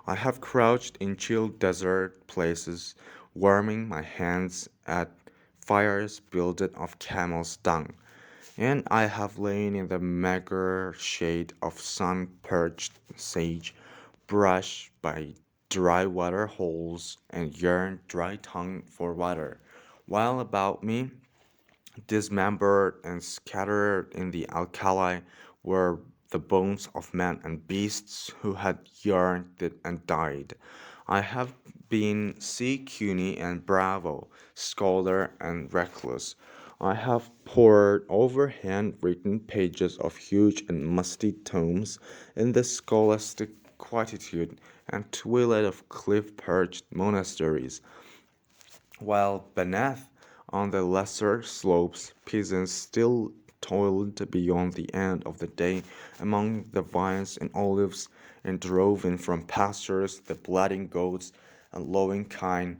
I have crouched in chill desert places, warming my hands at fires builded of camel's dung, and I have lain in the meager shade of sun-perched sage, brushed by dry water holes, and yearned dry-tongued for water, while about me dismembered and scattered in the alkali were the bones of men and beasts who had yearned and died. I have been sea cuny and bravo, scholar and recluse. I have pored over hand-written pages of huge and musty tomes in the scholastic quietude and twilight of cliff-perched monasteries, while beneath, on the lesser slopes, peasants still toiled beyond the end of the day among the vines and olives, and drove in from pastures the bleating goats and lowing kine.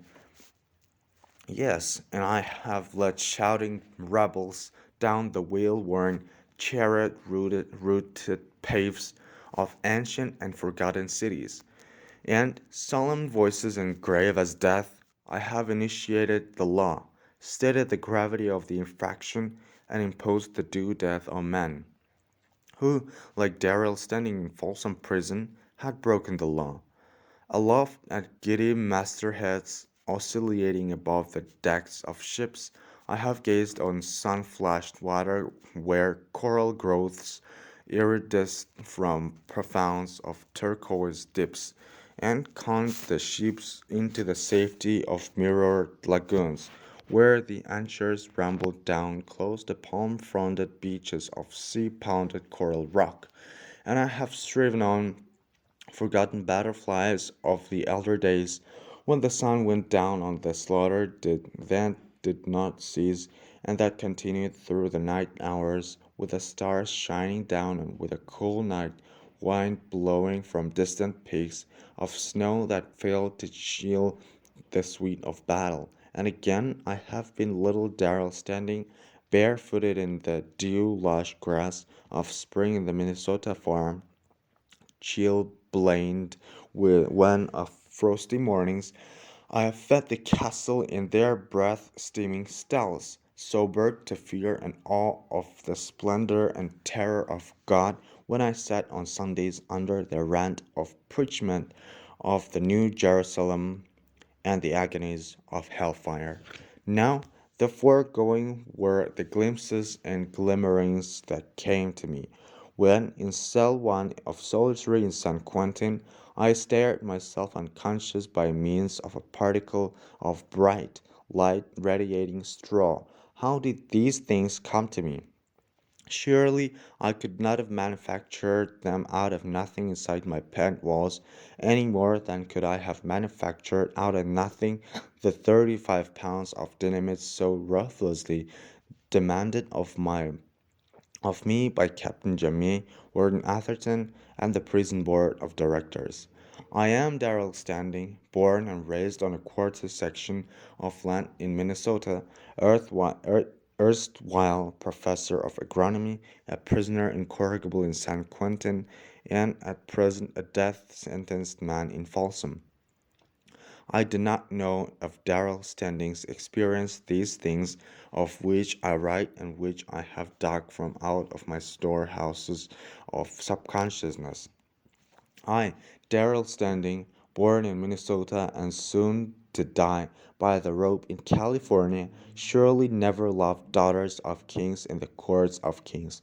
Yes, and I have led shouting rebels down the wheel-worn, chariot-rooted paths of ancient and forgotten cities, and solemn voices and grave as death, I have initiated the law, stated the gravity of the infraction, and imposed the due death on men, who, like Darrell standing in Folsom Prison, had broken the law. Aloft at giddy mastheads oscillating above the decks of ships, I have gazed on sun-flashed water where coral growths iridesced from profounds of turquoise dips, and conned the ships into the safety of mirrored lagoons, where the anchors rambled down close the palm-fronded beaches of sea-pounded coral rock, and I have striven on forgotten butterflies of the elder days, when the sun went down on the slaughter did not cease, and that continued through the night hours, with the stars shining down and with a cool night wind blowing from distant peaks of snow that failed to chill the sweat of battle. And again I have been little Darrell standing barefooted in the dew-lush grass of spring in the Minnesota farm, chilblained when of frosty mornings I have fed the castle in their breath-steaming stalls, sobered to fear and awe of the splendor and terror of God when I sat on Sundays under the rant of preachment of the New Jerusalem and the agonies of hellfire. Now, the foregoing were the glimpses and glimmerings that came to me when, in cell 1 of solitary in San Quentin, I stared myself unconscious by means of a particle of bright, light radiating straw. How did these things come to me? Surely I could not have manufactured them out of nothing inside my pent walls, any more than could I have manufactured out of nothing the 35 pounds of dynamite so ruthlessly demanded of me by Captain Jamie, Warden Atherton, and the prison board of directors. I am Darrell Standing, born and raised on a quarter section of land in Minnesota, erstwhile professor of agronomy, a prisoner incorrigible in San Quentin, and at present a death-sentenced man in Folsom. I do not know if Darrell Standings experienced these things of which I write and which I have dug from out of my storehouses of subconsciousness. I, Darrell Standing, born in Minnesota and soon to die by the rope in California, surely never loved daughters of kings in the courts of kings,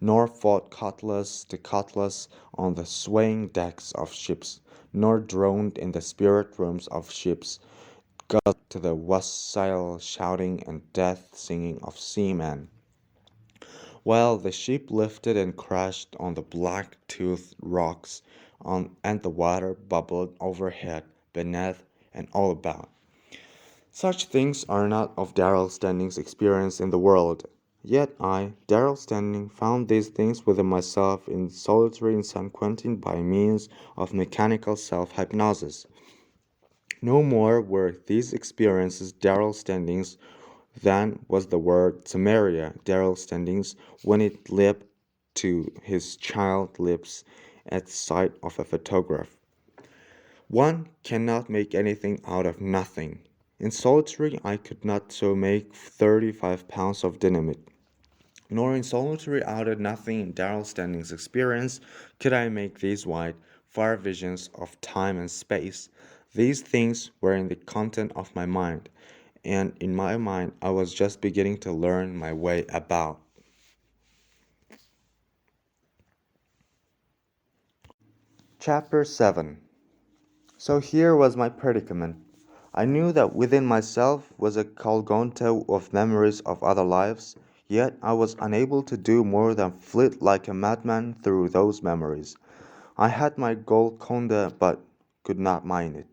nor fought cutlass to cutlass on the swaying decks of ships, nor droned in the spirit rooms of ships, got to the wassail shouting and death singing of seamen, while the ship lifted and crashed on the black-toothed rocks, and the water bubbled overhead, beneath, and all about. Such things are not of Darrell Standing's experience in the world. Yet I, Darrell Standing, found these things within myself in solitary in San Quentin by means of mechanical self-hypnosis. No more were these experiences Darrell Standing's than was the word Samaria Darrell Standing's when it leaped to his child lips at sight of a photograph. One cannot make anything out of nothing. In solitary I could not so make 35 pounds of dynamite, nor in solitary out of nothing in Darrell Standing's experience could I make these wide, far visions of time and space. These things were in the content of my mind, and in my mind I was just beginning to learn my way about. Chapter 7. So here was my predicament. I knew that within myself was a colgonto of memories of other lives, yet I was unable to do more than flit like a madman through those memories. I had my Golconda but could not mind it.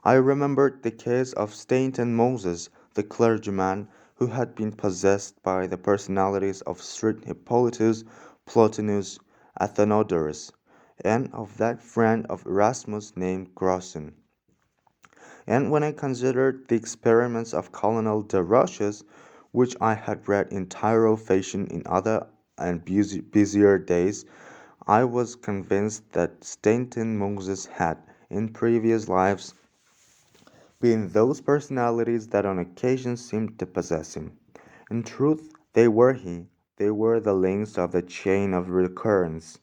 I remembered the case of Stainton Moses, the clergyman who had been possessed by the personalities of St. Hippolytus, Plotinus, Athenodorus, and of that friend of Erasmus named Grocyn. And when I considered the experiments of Colonel de Roches, which I had read in Tyro fashion in other and busier days, I was convinced that Stanton Moses had, in previous lives, been those personalities that on occasion seemed to possess him. In truth, they were he, they were the links of the chain of recurrence.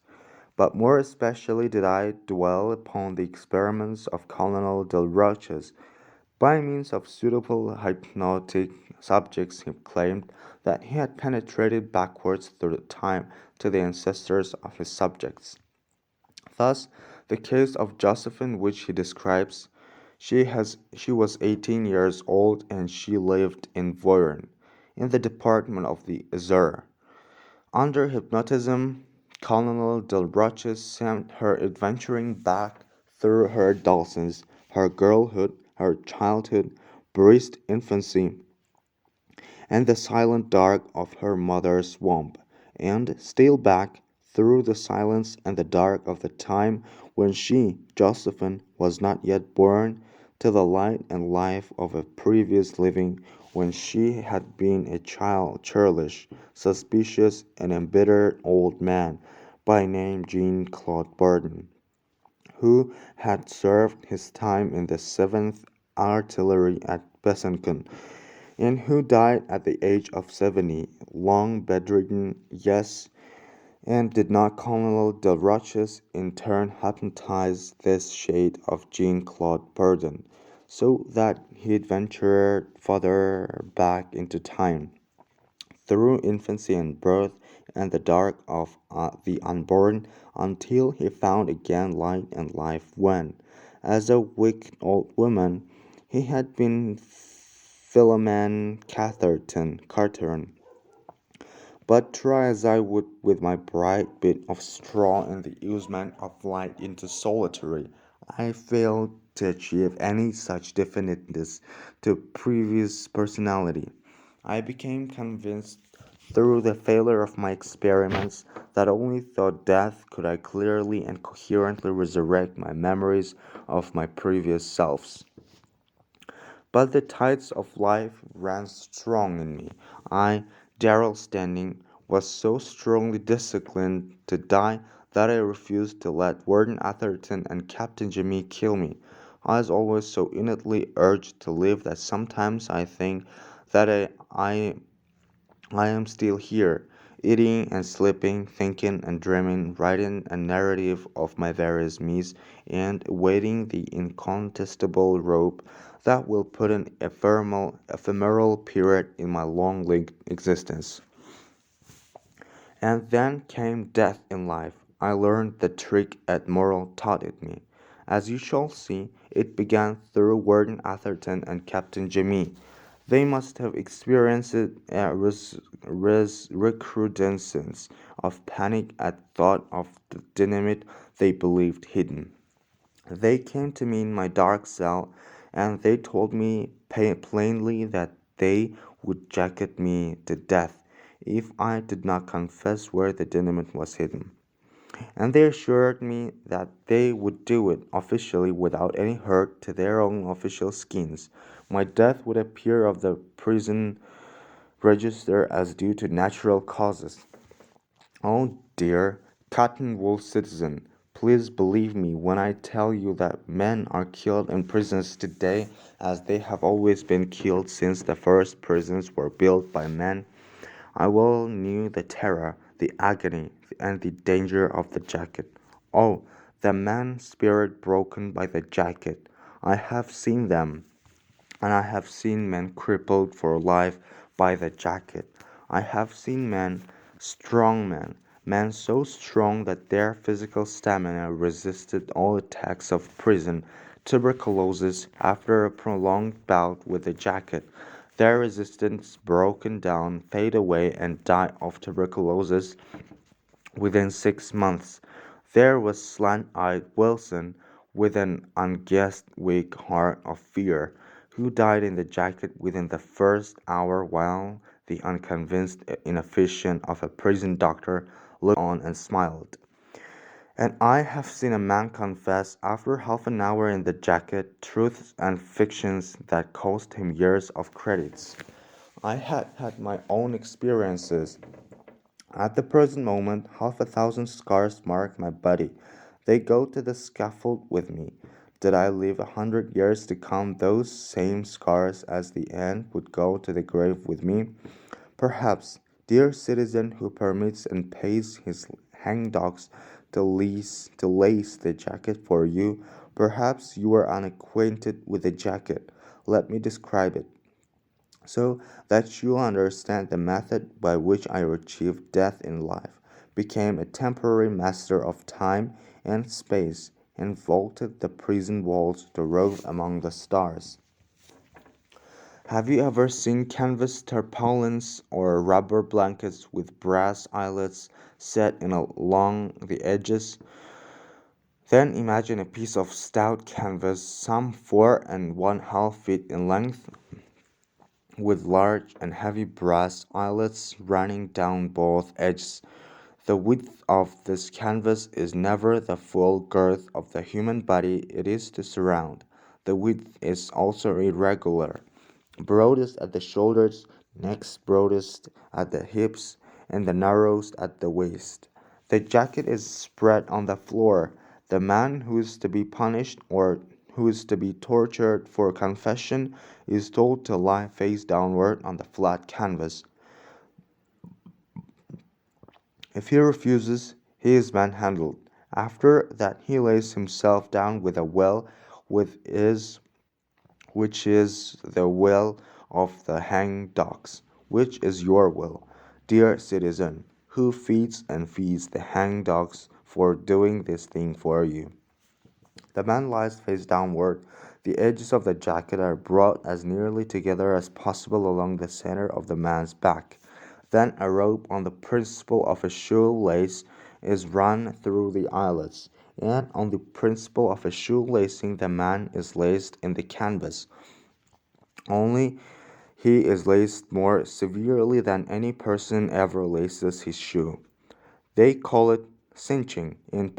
But more especially did I dwell upon the experiments of Colonel de Roches. By means of suitable hypnotic subjects he claimed that he had penetrated backwards through time to the ancestors of his subjects. Thus, the case of Josephine which he describes, she was 18 years old and she lived in Voiron, in the department of the Isère. Under hypnotism, Colonel de Roches sent her adventuring back through her adolescence, her girlhood, her childhood, breast infancy, and the silent dark of her mother's womb, and still back through the silence and the dark of the time when she, Josephine, was not yet born, to the light and life of a previous living when she had been a child, churlish, suspicious, and embittered old man, by name Jean Claude Burton, who had served his time in the 7th Artillery at Besançon, and who died at the age of 70, long bedridden, yes, and did not Colonel de Roches in turn hypnotize this shade of Jean Claude Burton, so that he adventured farther back into time, through infancy and birth and the dark of the unborn, until he found again light and life when, as a weak old woman, he had been Philomen Carterton. But try as I would with my bright bit of straw in the usement of light into solitary, I failed to achieve any such definiteness to previous personality. I became convinced through the failure of my experiments that only through death could I clearly and coherently resurrect my memories of my previous selves. But the tides of life ran strong in me. I, Darrell Standing, was so strongly disciplined to die that I refused to let Warden Atherton and Captain Jimmy kill me. I was always so innately urged to live that sometimes I think that I am still here, eating and sleeping, thinking and dreaming, writing a narrative of my various me's, and awaiting the incontestable rope that will put an ephemeral period in my long-lived existence. And then came death in life. I learned the trick at moral taught it me. As you shall see, it began through Warden Atherton and Captain Jimmy. They must have experienced a recrudescence of panic at thought of the dynamite they believed hidden. They came to me in my dark cell, and they told me plainly that they would jacket me to death if I did not confess where the dynamite was hidden. And they assured me that they would do it officially without any hurt to their own official skins. My death would appear of the prison register as due to natural causes. Oh dear cotton wool citizen, please believe me when I tell you that men are killed in prisons today as they have always been killed since the first prisons were built by men. I well knew the terror, the agony, and the danger of the jacket. Oh, the man spirit broken by the jacket. I have seen them, and I have seen men crippled for life by the jacket. I have seen men, strong men, men so strong that their physical stamina resisted all attacks of prison, tuberculosis after a prolonged bout with the jacket. Their resistance broken down, fade away, and die of tuberculosis within 6 months. There was slant-eyed Wilson, with an unguessed weak heart of fear, who died in the jacket within the first hour while the unconvinced inefficient of a prison doctor looked on and smiled. And I have seen a man confess, after half an hour in the jacket, truths and fictions that cost him years of credits. I had had my own experiences. At the present moment, 500,000 scars mark my body. They go to the scaffold with me. Did I live 100 years to come, those same scars as the end would go to the grave with me? Perhaps, dear citizen who permits and pays his hangdogs to lace the jacket for you, perhaps you are unacquainted with the jacket. Let me describe it so that you'll understand the method by which I achieved death in life, became a temporary master of time and space, and vaulted the prison walls to rove among the stars. Have you ever seen canvas tarpaulins or rubber blankets with brass eyelets set in along the edges? Then imagine a piece of stout canvas some 4½ feet in length, with large and heavy brass eyelets running down both edges. The width of this canvas is never the full girth of the human body it is to surround. The width is also irregular, broadest at the shoulders, next broadest at the hips, and the narrowest at the waist. The jacket is spread on the floor. The man who is to be punished or who is to be tortured for confession is told to lie face downward on the flat canvas. If he refuses, he is manhandled. After that he lays himself down with a will with his which is the will of the hanged dogs, which is your will, dear citizen, who feeds the hanged dogs for doing this thing for you. The man lies face downward. The edges of the jacket are brought as nearly together as possible along the center of the man's back. Then a rope on the principle of a shoelace is run through the eyelets, and on the principle of a shoelacing the man is laced in the canvas. Only he is laced more severely than any person ever laces his shoe. They call it cinching in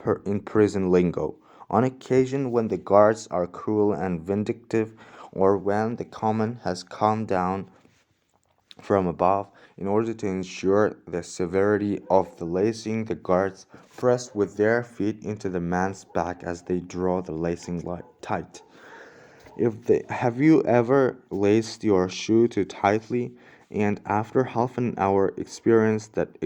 prison lingo. On occasion when the guards are cruel and vindictive, or when the common has come down from above, in order to ensure the severity of the lacing, the guards press with their feet into the man's back as they draw the lacing tight. Have you ever laced your shoe too tightly, and after half an hour experienced that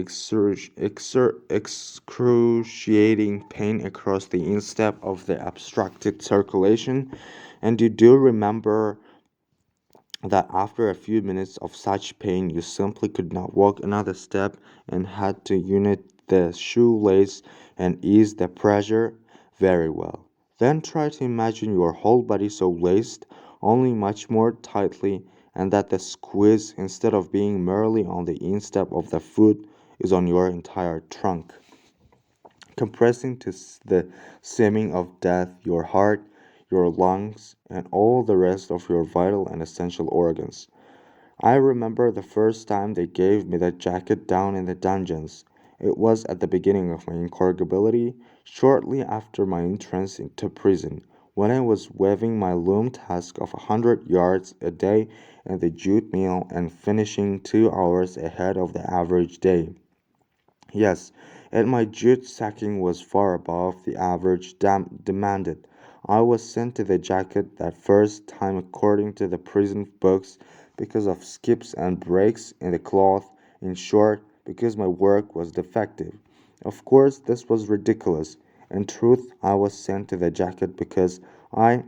excruciating pain across the instep of the obstructed circulation? And you do remember that after a few minutes of such pain you simply could not walk another step and had to unite the shoelace and ease the pressure very well. Then try to imagine your whole body so laced, only much more tightly, and that the squeeze, instead of being merely on the instep of the foot, is on your entire trunk, compressing to the seeming of death your heart, your lungs, and all the rest of your vital and essential organs. I remember the first time they gave me that jacket down in the dungeons. It was at the beginning of my incorrigibility, shortly after my entrance into prison, when I was weaving my loom task of 100 yards a day in the jute mill and finishing 2 hours ahead of the average day. Yes, and my jute sacking was far above the average demanded. I was sent to the jacket that first time according to the prison books because of skips and breaks in the cloth, in short, because my work was defective. Of course, this was ridiculous. In truth, I was sent to the jacket because I,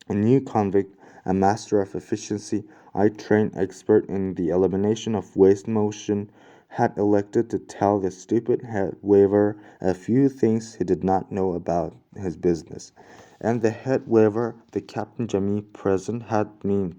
a new convict, a master of efficiency, I trained expert in the elimination of waste motion, had elected to tell the stupid head waver a few things he did not know about his business. And the head waver, the Captain Jimmy present, had me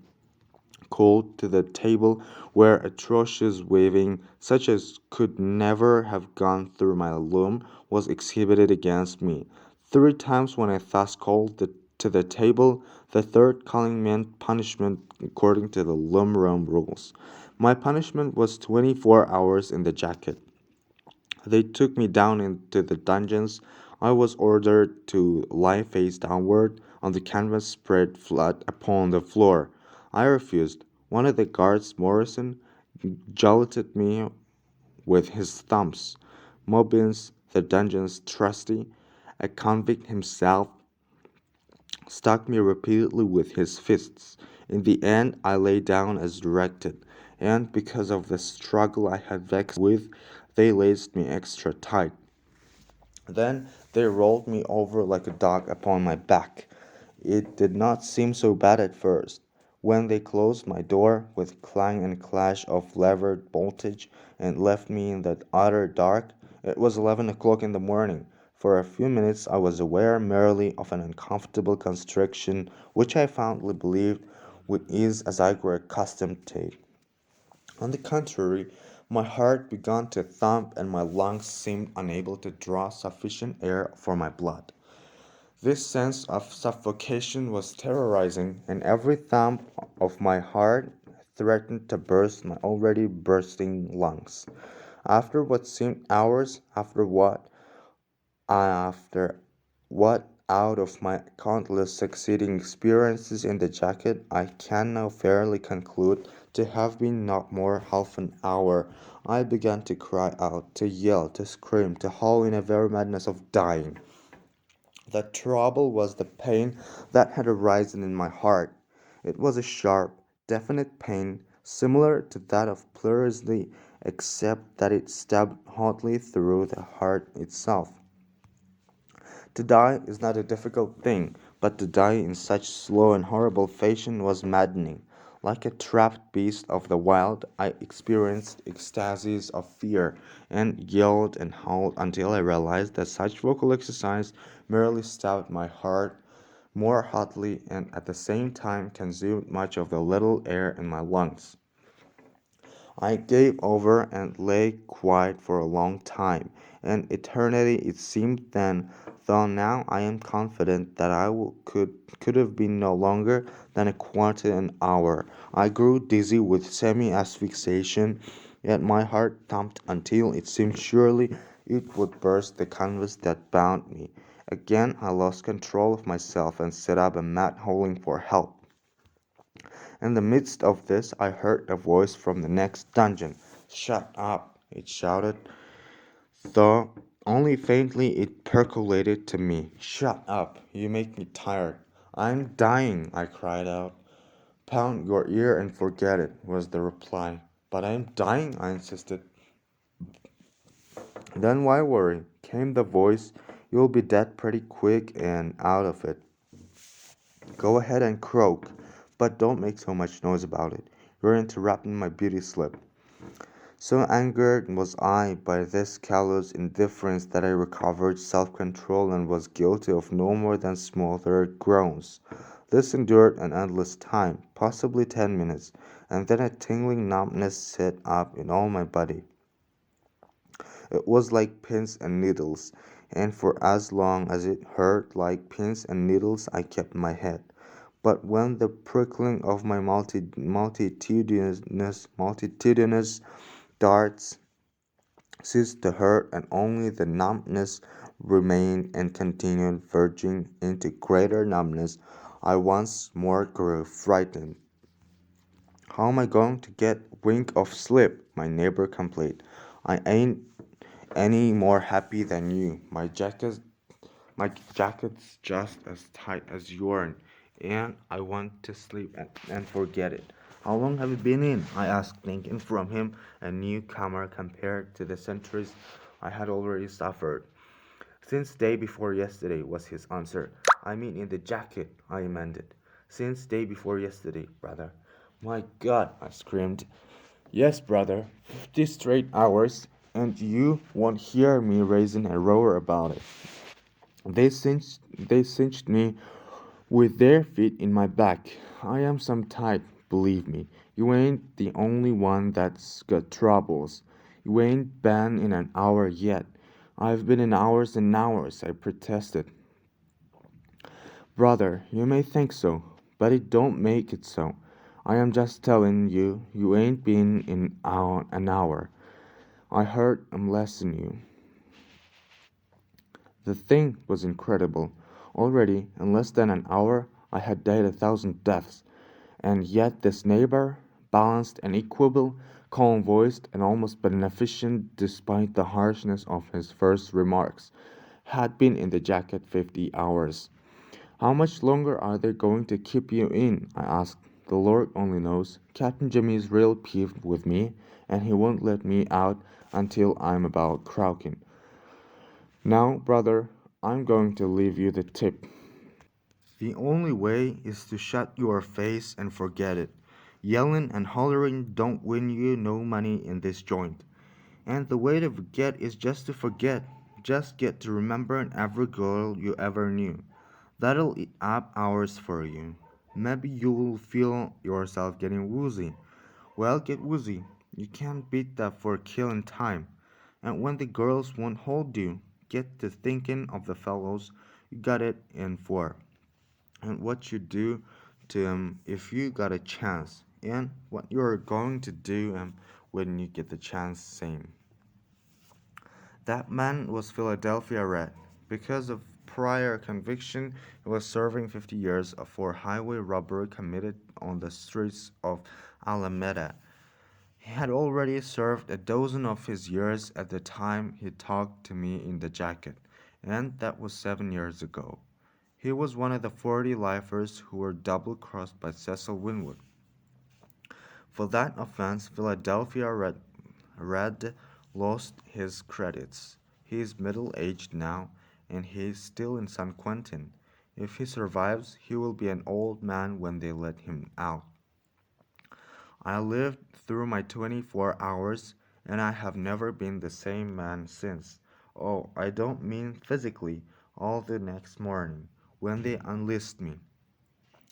called to the table where atrocious waving, such as could never have gone through my loom, was exhibited against me. 3 times when I thus called to the table, the third calling meant punishment according to the loom room rules. My punishment was 24 hours in the jacket. They took me down into the dungeons. I was ordered to lie face downward on the canvas spread flat upon the floor. I refused. One of the guards, Morrison, jolted me with his thumbs. Mobbins, the dungeon's trustee, a convict himself, struck me repeatedly with his fists. In the end, I lay down as directed, and because of the struggle I had vexed with, they laced me extra tight. Then they rolled me over like a dog upon my back. It did not seem so bad at first. When they closed my door with clang and clash of levered boltage and left me in that utter dark, it was 11 o'clock in the morning. For a few minutes I was aware merely of an uncomfortable constriction which I fondly believed would ease as I grew accustomed to it. On the contrary, my heart began to thump and my lungs seemed unable to draw sufficient air for my blood. This sense of suffocation was terrorizing, and every thump of my heart threatened to burst my already bursting lungs. After what seemed hours, after what out of my countless succeeding experiences in the jacket I can now fairly conclude to have been not more half an hour, I began to cry out, to yell, to scream, to howl in a very madness of dying. The trouble was the pain that had arisen in my heart. It was a sharp, definite pain, similar to that of pleurisy, except that it stabbed hotly through the heart itself. To die is not a difficult thing, but to die in such slow and horrible fashion was maddening. Like a trapped beast of the wild, I experienced ecstasies of fear, and yelled and howled until I realized that such vocal exercise merely stabbed my heart more hotly and at the same time consumed much of the little air in my lungs. I gave over and lay quiet for a long time, an eternity it seemed then, though now I am confident that could have been no longer than a quarter an hour. I grew dizzy with semi-asphyxiation, yet my heart thumped until it seemed surely it would burst the canvas that bound me. Again I lost control of myself and set up a mad howling for help. In the midst of this I heard a voice from the next dungeon. "Shut up!" it shouted, though only faintly it percolated to me. "Shut up! You make me tired." "I'm dying!" I cried out. "Pound your ear and forget it," was the reply. "But I'm dying," I insisted. "Then why worry?" came the voice. "You'll be dead pretty quick and out of it. Go ahead and croak. But don't make so much noise about it. You're interrupting my beauty sleep. So angered was I by this callous indifference that I recovered self control and was guilty of no more than smothered groans. This endured an endless time, possibly 10 minutes, and then a tingling numbness set up in all my body. It was like pins and needles, and for as long as it hurt like pins and needles, I kept my head. But when the prickling of my multitudinous darts ceased to hurt and only the numbness remained and continued verging into greater numbness, I once more grew frightened. How am I going to get wink of sleep? My neighbor complained. I ain't any more happy than you. My jacket's just as tight as yourn, and I want to sleep and forget it. How long have you been in? I asked, thinking from him a newcomer compared to the centuries I had already suffered. Since day before yesterday, was his answer. I mean in the jacket, I amended. Since day before yesterday, brother. My God, I screamed. Yes, brother, 50 straight hours, and you won't hear me raising a roar about it. They cinched me with their feet in my back. I am some tight, believe me. You ain't the only one that's got troubles. You ain't been in an hour yet. I've been in hours and hours, I protested. Brother, you may think so, but it don't make it so. I am just telling you, you ain't been in an hour. I heard 'em lesson you. The thing was incredible. Already, in less than an hour, I had died 1,000 deaths, and yet this neighbor, balanced and equable, calm voiced, and almost beneficent despite the harshness of his first remarks, had been in the jacket 50 hours. How much longer are they going to keep you in? I asked. The Lord only knows. Captain Jimmy is real peeved with me, and he won't let me out until I'm about croaking. Now, brother, I'm going to leave you the tip. The only way is to shut your face and forget it. Yelling and hollering don't win you no money in this joint. And the way to forget is just to forget. Just get to remembering every girl you ever knew. That'll eat up hours for you. Maybe you'll feel yourself getting woozy. Well, get woozy. You can't beat that for killing time. And when the girls won't hold you, get to thinking of the fellows you got it in for, and what you do to them if you got a chance, and what you're going to do when you get the chance. Same. That man was Philadelphia Red. Because of prior conviction, he was serving 50 years for highway robbery committed on the streets of Alameda. He had already served a dozen of his years at the time he talked to me in the jacket, and that was 7 years ago. He was one of the 40 lifers who were double crossed by Cecil Winwood. For that offense, Red lost his credits. He is middle aged now, and he is still in San Quentin. If he survives, he will be an old man when they let him out. I lived through my 24 hours, and I have never been the same man since. Oh, I don't mean physically, all the next morning, when they unleashed me.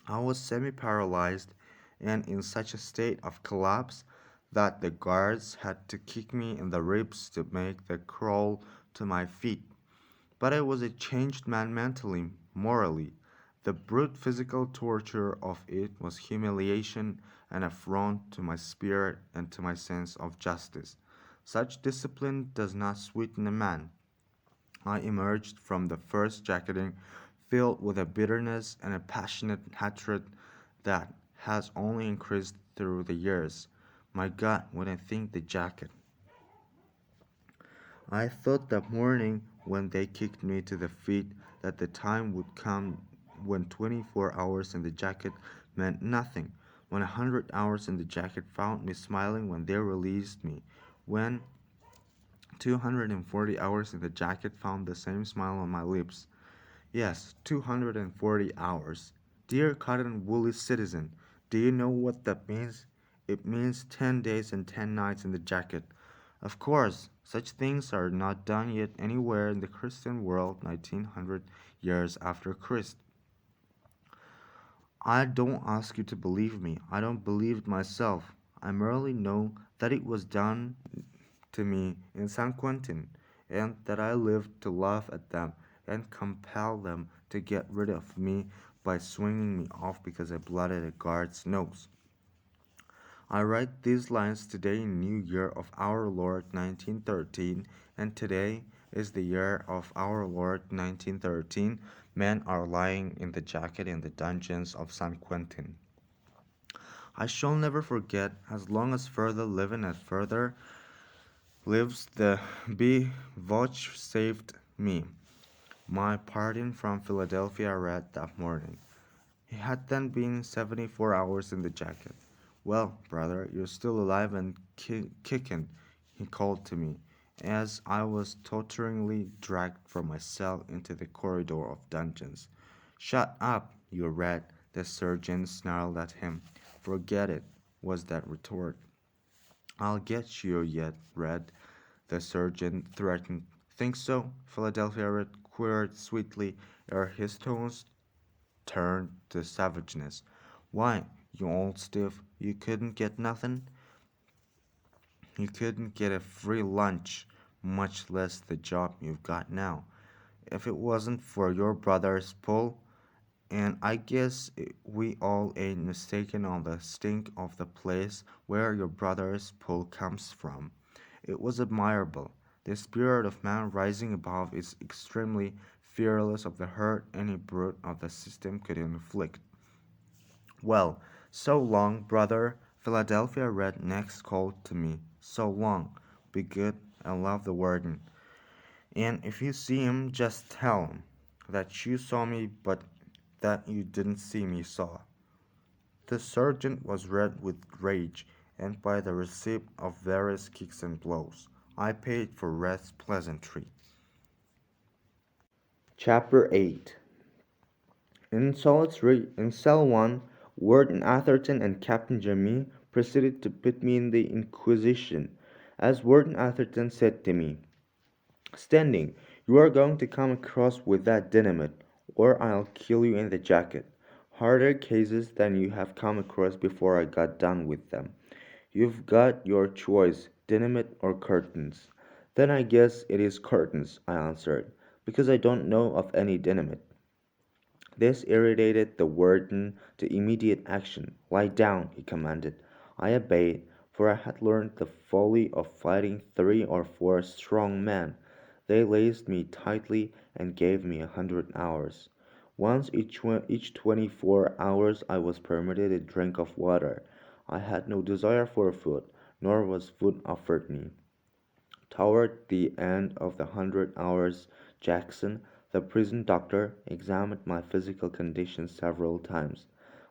I was semi paralyzed and in such a state of collapse that the guards had to kick me in the ribs to make the crawl to my feet. But I was a changed man mentally, morally. The brute physical torture of it was humiliation and affront to my spirit and to my sense of justice. Such discipline does not sweeten a man. I emerged from the first jacketing filled with a bitterness and a passionate hatred that has only increased through the years. My God, when I think the jacket. I thought that morning when they kicked me to the feet that the time would come when 24 hours in the jacket meant nothing, when 100 hours in the jacket found me smiling when they released me, when 240 hours in the jacket found the same smile on my lips. Yes, 240 hours. Dear cotton woolly citizen, Do you know what that means? It means 10 days and 10 nights in the jacket. Of course, such things are not done yet anywhere in the Christian world 1900 years after Christ. I don't ask you to believe me. I don't believe it myself. I merely know that it was done to me in San Quentin, and that I lived to laugh at them and compel them to get rid of me by swinging me off because I blooded a guard's nose. I write these lines today in New Year of our Lord 1913, and today is the year of our Lord 1913. Men are lying in the jacket in the dungeons of San Quentin. I shall never forget, as long as further living and further lives the be vouchsafed me, my pardon from Philadelphia read that morning. He had then been 74 hours in the jacket. Well, brother, you're still alive and kicking, he called to me, as I was totteringly dragged from my cell into the corridor of dungeons. Shut up, you rat, the surgeon snarled at him. Forget it, was that retort. I'll get you yet, Red, the surgeon threatened. Think so? Philadelphia Red queried sweetly, ere his tones turned to savageness. Why, you old stiff, you couldn't get nothing? You couldn't get a free lunch, much less the job you've got now. If it wasn't for your brother's pull, and I guess we all ain't mistaken on the stink of the place where your brother's pull comes from. It was admirable. The spirit of man rising above is extremely fearless of the hurt any brute of the system could inflict. Well, so long, brother. Philadelphia Red next called to me. So long. Be good and love the warden. And if you see him, just tell him that you saw me, but that you didn't see me saw. The sergeant was red with rage, and by the receipt of various kicks and blows. I paid for Red's pleasantry. Chapter 8. In cell 1, Warden Atherton and Captain Jemmy proceeded to put me in the Inquisition. As Warden Atherton said to me, Standing, you are going to come across with that dynamite, or I'll kill you in the jacket. Harder cases than you have come across before I got done with them. You've got your choice, dynamite or curtains. Then I guess it is curtains, I answered, because I don't know of any dynamite. This irritated the warden to immediate action. Lie down, he commanded. I obeyed, for I had learned the folly of fighting 3 or 4 strong men. They laced me tightly and gave me 100 hours. Once each 24 hours I was permitted a drink of water. I had no desire for food, nor was food offered me. Toward the end of the 100 hours, Jackson, the prison doctor, examined my physical condition several times,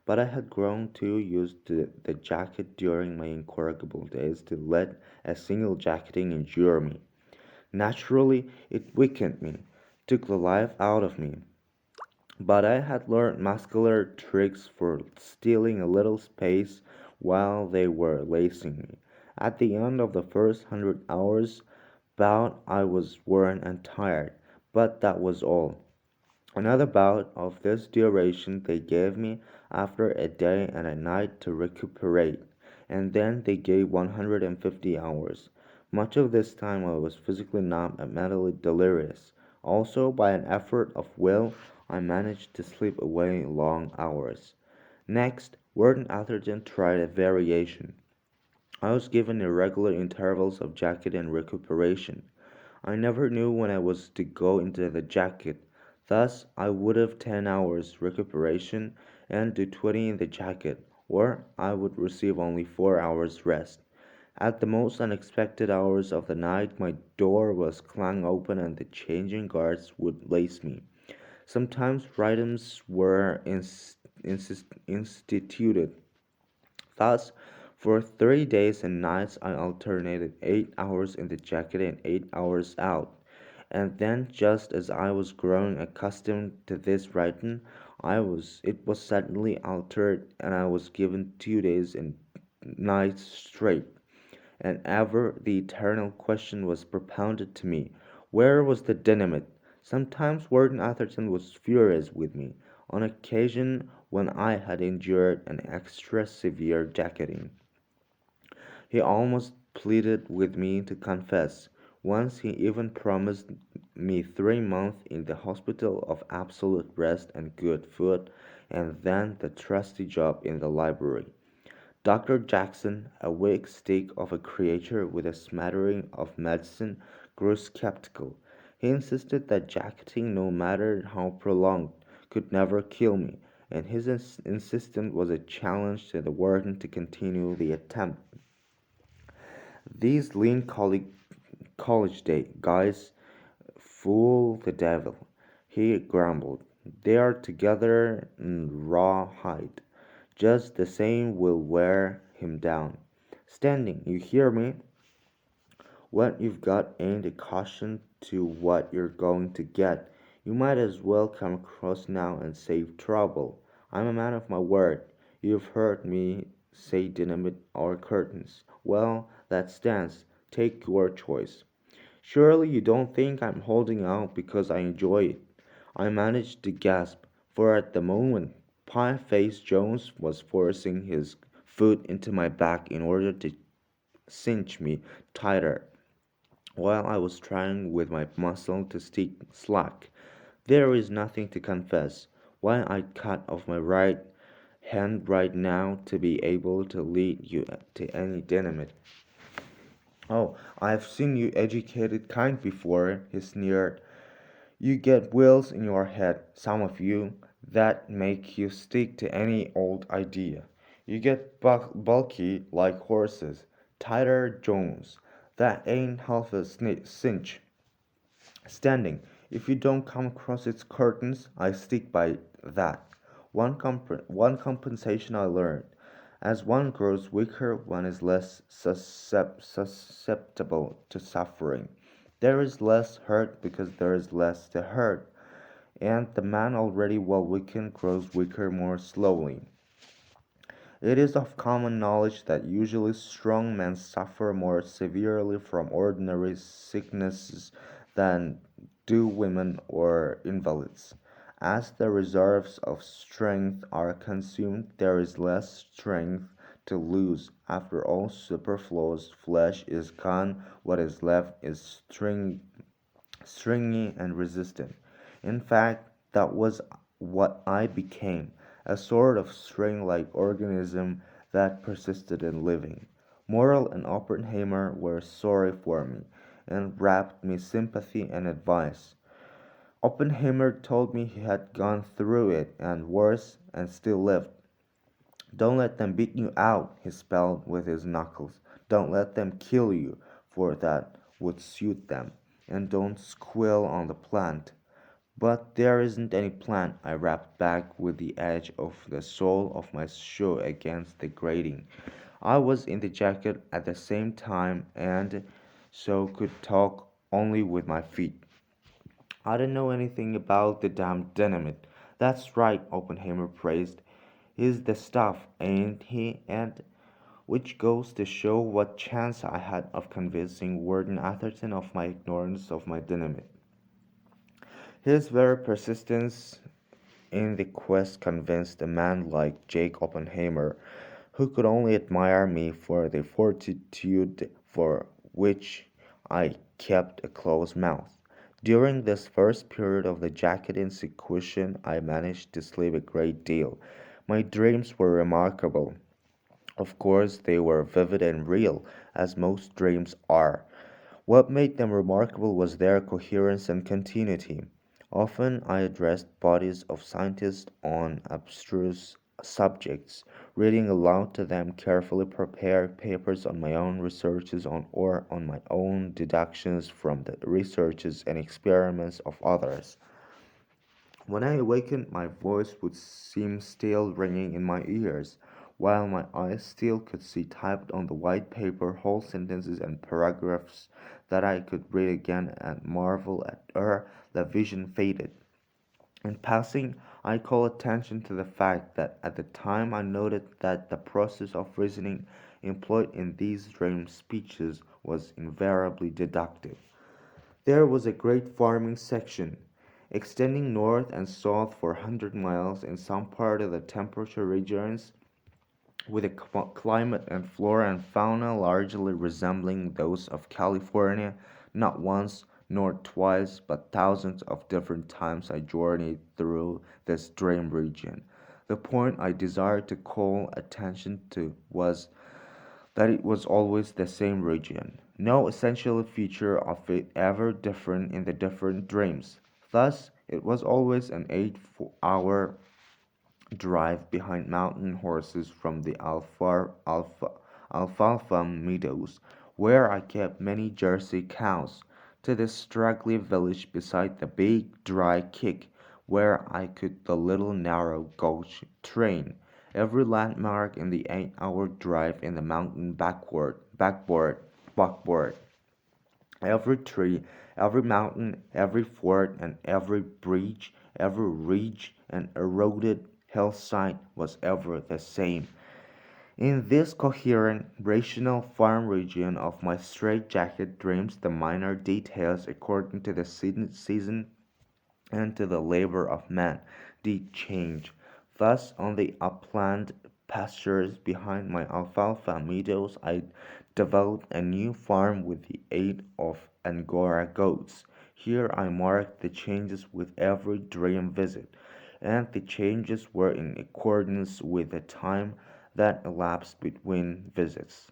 but I had grown too used to the jacket during my incorrigible days to let a single jacketing injure me. Naturally, it weakened me, took the life out of me. But I had learned muscular tricks for stealing a little space while they were lacing me. At the end of the first 100 hours, bout I was worn and tired, but that was all. Another bout of this duration they gave me after a day and a night to recuperate, and then they gave 150 hours. Much of this time I was physically numb and mentally delirious. Also, by an effort of will, I managed to sleep away long hours. Next, Warden Atherton tried a variation. I was given irregular intervals of jacket and recuperation. I never knew when I was to go into the jacket. Thus, I would have 10 hours recuperation and do 20 in the jacket, or I would receive only 4 hours rest. At the most unexpected hours of the night, my door was flung open and the changing guards would lace me. Sometimes rhythms were instituted. Thus, for 3 days and nights I alternated 8 hours in the jacket and 8 hours out. And then, just as I was growing accustomed to this rhythm, it was suddenly altered, and I was given 2 days and nights straight. And ever the eternal question was propounded to me, where was the dynamite? Sometimes Warden Atherton was furious with me, on occasion when I had endured an extra severe jacketing. He almost pleaded with me to confess. Once he even promised me 3 months in the hospital of absolute rest and good food, and then the trusty job in the library. Dr. Jackson, a weak stick of a creature with a smattering of medicine, grew skeptical. He insisted that jacketing, no matter how prolonged, could never kill me, and his insistence was a challenge to the warden to continue the attempt. These lean college day guys fool the devil, he grumbled. They are together in rawhide. Just the same will wear him down. Standing, you hear me? What you've got ain't a caution to what you're going to get. You might as well come across now and save trouble. I'm a man of my word. You've heard me say dynamite or curtains. Well, that stands. Take your choice. Surely you don't think I'm holding out because I enjoy it. I managed to gasp, for at the moment Pie Face Jones was forcing his foot into my back in order to cinch me tighter, while I was trying with my muscle to stick slack. There is nothing to confess. Why I'd cut off my right hand right now to be able to lead you to any dynamite. Oh, I've seen you educated kind before, he sneered. You get wheels in your head, some of you, that make you stick to any old idea. You get bulky like horses. Tighter Jones. That ain't half a cinch. Standing. If you don't come across its curtains, I stick by that. One compensation I learned. As one grows weaker, one is less susceptible to suffering. There is less hurt because there is less to hurt, and the man already well weakened grows weaker more slowly. It is of common knowledge that usually strong men suffer more severely from ordinary sicknesses than do women or invalids. As the reserves of strength are consumed, there is less strength to lose. After all superfluous flesh is gone, what is left is stringy and resistant. In fact, that was what I became, a sort of string like organism that persisted in living. Morrell and Oppenheimer were sorry for me, and wrapped me sympathy and advice. Oppenheimer told me he had gone through it and worse, and still lived. Don't let them beat you out, he spelled with his knuckles. Don't let them kill you, for that would suit them. And don't squeal on the plant. But there isn't any plant, I rapped back with the edge of the sole of my shoe against the grating. I was in the jacket at the same time and so could talk only with my feet. I don't know anything about the damned dynamite. That's right, Oppenheimer praised. He's the stuff, ain't he? And which goes to show what chance I had of convincing Warden Atherton of my ignorance of my dynamite. His very persistence in the quest convinced a man like Jake Oppenheimer, who could only admire me for the fortitude for which I kept a closed mouth. During this first period of the jacket execution, I managed to sleep a great deal. My dreams were remarkable. Of course, they were vivid and real, as most dreams are. What made them remarkable was their coherence and continuity. Often I addressed bodies of scientists on abstruse subjects, reading aloud to them carefully prepared papers on my own researches or on my own deductions from the researches and experiments of others. When I awakened, my voice would seem still ringing in my ears. while my eyes still could see typed on the white paper whole sentences and paragraphs that I could read again and marvel at ere the vision faded. In passing, I call attention to the fact that at the time I noted that the process of reasoning employed in these dream speeches was invariably deductive. There was a great farming section, extending north and south for 100 miles in some part of the temperature regions, with a climate and flora and fauna largely resembling those of California. Not once nor twice, but thousands of different times I journeyed through this dream region. The point I desired to call attention to was that it was always the same region, no essential feature of it ever different in the different dreams. Thus, it was always an 8 hour drive behind mountain horses from the alfalfa meadows, where I kept many Jersey cows, to the straggly village beside the big dry creek, where I could the little narrow gauge train. Every landmark in the 8 hour drive in the mountain backboard. Every tree, every mountain, every fort, and every breach, every ridge and eroded hillside was ever the same. In this coherent, rational farm region of my straitjacket dreams, the minor details, according to the season and to the labor of man, did change. Thus, on the upland pastures behind my alfalfa meadows, I developed a new farm with the aid of Angora goats. Here I marked the changes with every dream visit, and the changes were in accordance with the time that elapsed between visits.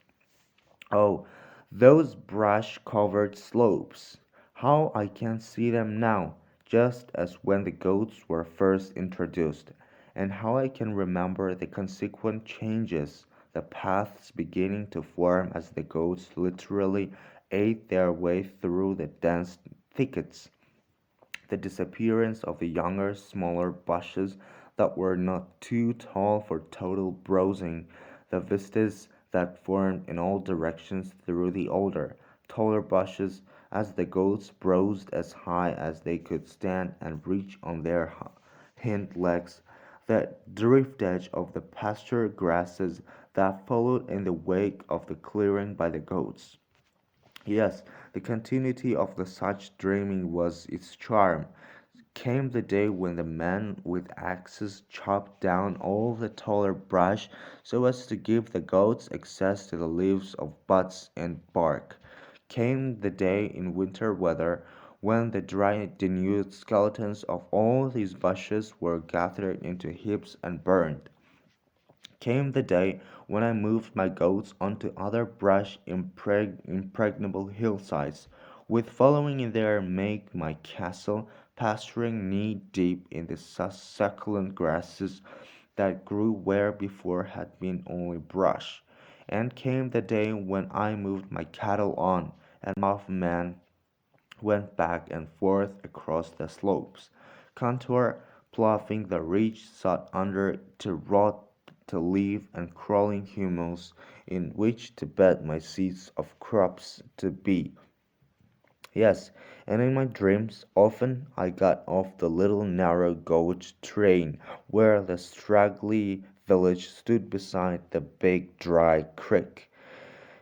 Oh, those brush covered slopes! How I can see them now, just as when the goats were first introduced, and how I can remember the consequent changes, the paths beginning to form as the goats literally ate their way through the dense thickets, the disappearance of the younger, smaller bushes that were not too tall for total browsing, the vistas that formed in all directions through the older, taller bushes as the goats browsed as high as they could stand and reach on their hind legs, the driftage of the pasture grasses that followed in the wake of the clearing by the goats. Yes, the continuity of the such dreaming was its charm. Came the day when the men with axes chopped down all the taller brush so as to give the goats access to the leaves of buds and bark. Came the day in winter weather when the dry denuded skeletons of all these bushes were gathered into heaps and burned. Came the day when I moved my goats onto other brush impregnable hillsides, with following in their make my castle, pasturing knee deep in the succulent grasses that grew where before had been only brush. And came the day when I moved my cattle on, and my man went back and forth across the slopes, contour ploughing the ridge sought under to rot to leaf and crawling humus in which to bed my seeds of crops to be. Yes, and in my dreams often I got off the little narrow gauge train where the straggly village stood beside the big dry creek,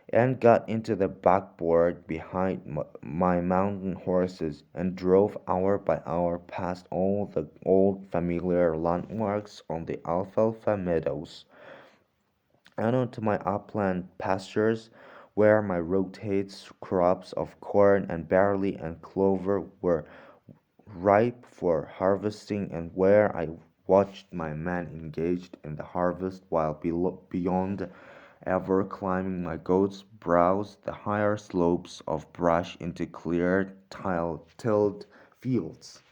and got into the backboard behind my mountain horses and drove hour by hour past all the old familiar landmarks on the alfalfa meadows and onto my upland pastures where my rotates crops of corn and barley and clover were ripe for harvesting, and where I watched my men engaged in the harvest while beyond ever climbing my goats browsed the higher slopes of brush into cleared tilled fields.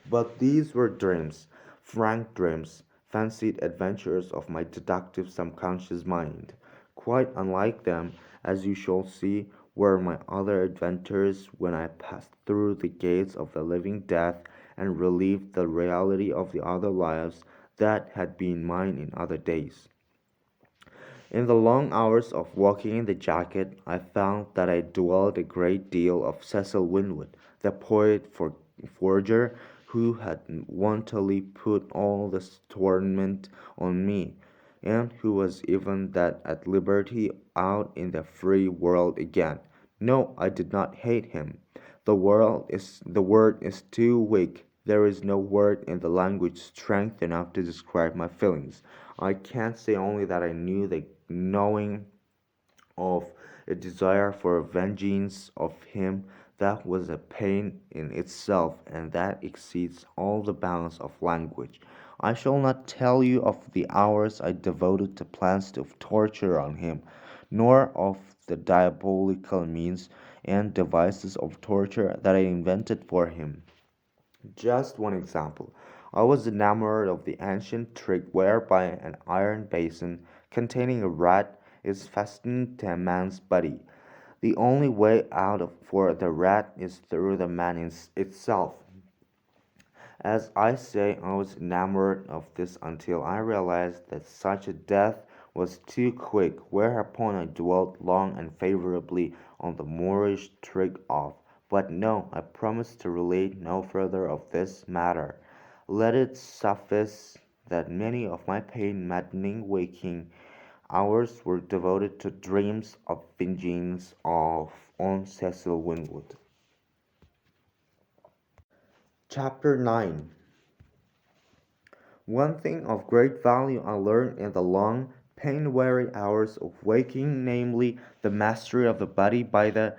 But these were dreams, frank dreams, fancied adventures of my deductive subconscious mind. Quite unlike them, as you shall see, were my other adventures when I passed through the gates of the living death and relieved the reality of the other lives that had been mine in other days. In the long hours of walking in the jacket, I found that I dwelt a great deal of Cecil Winwood, the forger who had wantonly put all this torment on me, and who was even that at liberty out in the free world again. No, I did not hate him. The word is too weak. There is no word in the language strength enough to describe my feelings. I can't say only that I knew the knowing of a desire for vengeance of him that was a pain in itself and that exceeds all the bounds of language. I shall not tell you of the hours I devoted to plans of torture on him, nor of the diabolical means and devices of torture that I invented for him. Just one example. I was enamored of the ancient trick whereby an iron basin containing a rat is fastened to a man's body. The only way out for the rat is through the man itself. As I say, I was enamored of this until I realized that such a death was too quick, whereupon I dwelt long and favorably on the Moorish trick of. But no, I promise to relate no further of this matter. Let it suffice that many of my pain maddening waking hours were devoted to dreams of vengeance of on Cecil Winwood. Chapter 9. One thing of great value I learned in the long, pain weary hours of waking, namely, the mastery of the body by the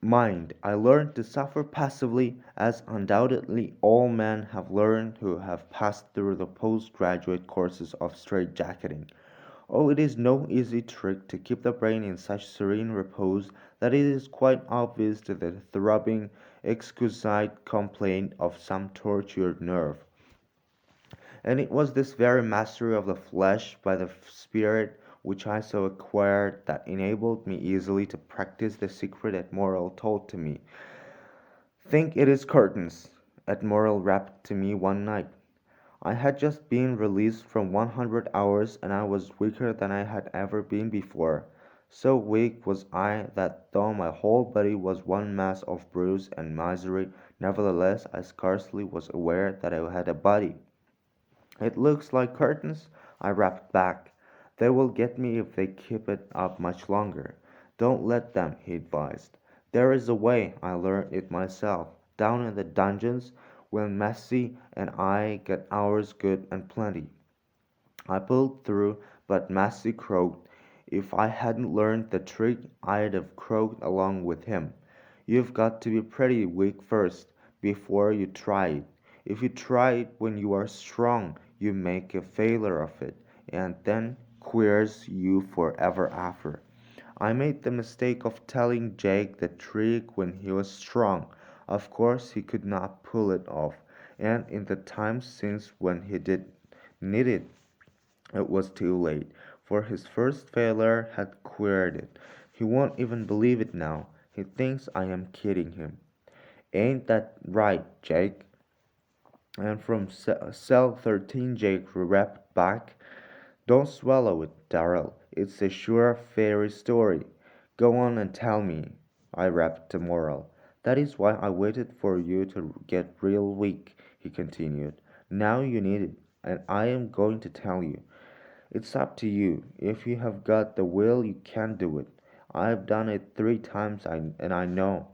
mind. I learned to suffer passively, as undoubtedly all men have learned who have passed through the postgraduate courses of straitjacketing. Oh, it is no easy trick to keep the brain in such serene repose that it is quite obvious to the throbbing, exquisite complaint of some tortured nerve. And it was this very mastery of the flesh by the spirit which I so acquired that enabled me easily to practice the secret Admiral told to me. Think it is curtains, Admiral rapped to me one night. I had just been released from 100 hours and I was weaker than I had ever been before. So weak was I that though my whole body was one mass of bruise and misery, nevertheless I scarcely was aware that I had a body. It looks like curtains, I rapped back. They will get me if they keep it up much longer. Don't let them, he advised. There is a way, I learned it myself. Down in the dungeons, when Massey and I get ours good and plenty. I pulled through, but Massey croaked. If I hadn't learned the trick, I'd have croaked along with him. You've got to be pretty weak first, before you try it. If you try it when you are strong, you make a failure of it, and then queers you forever after. I made the mistake of telling Jake the trick when he was strong. Of course, he could not pull it off, and in the times since when he did need it, it was too late, for his first failure had queered it. He won't even believe it now. He thinks I am kidding him. Ain't that right, Jake? And from cell 13, Jake rapped back, don't swallow it, Darrell. It's a sure fairy story. Go on and tell me, I rapped to Morrel. That is why I waited for you to get real weak, he continued. Now you need it, and I am going to tell you. It's up to you. If you have got the will, you can do it. I've done it 3 times and I know.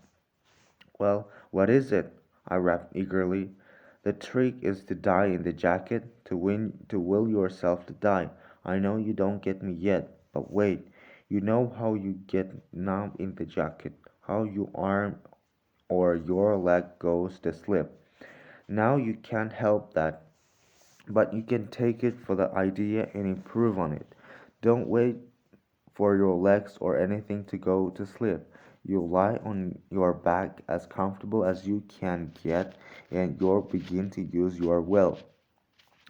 Well, what is it? I rapped eagerly. The trick is to die in the jacket, to will yourself to die. I know you don't get me yet, but wait. You know how you get numb in the jacket, how your arm or your leg goes to slip. Now you can't help that, but you can take it for the idea and improve on it. Don't wait for your legs or anything to go to sleep. You lie on your back as comfortable as you can get and you begin to use your will.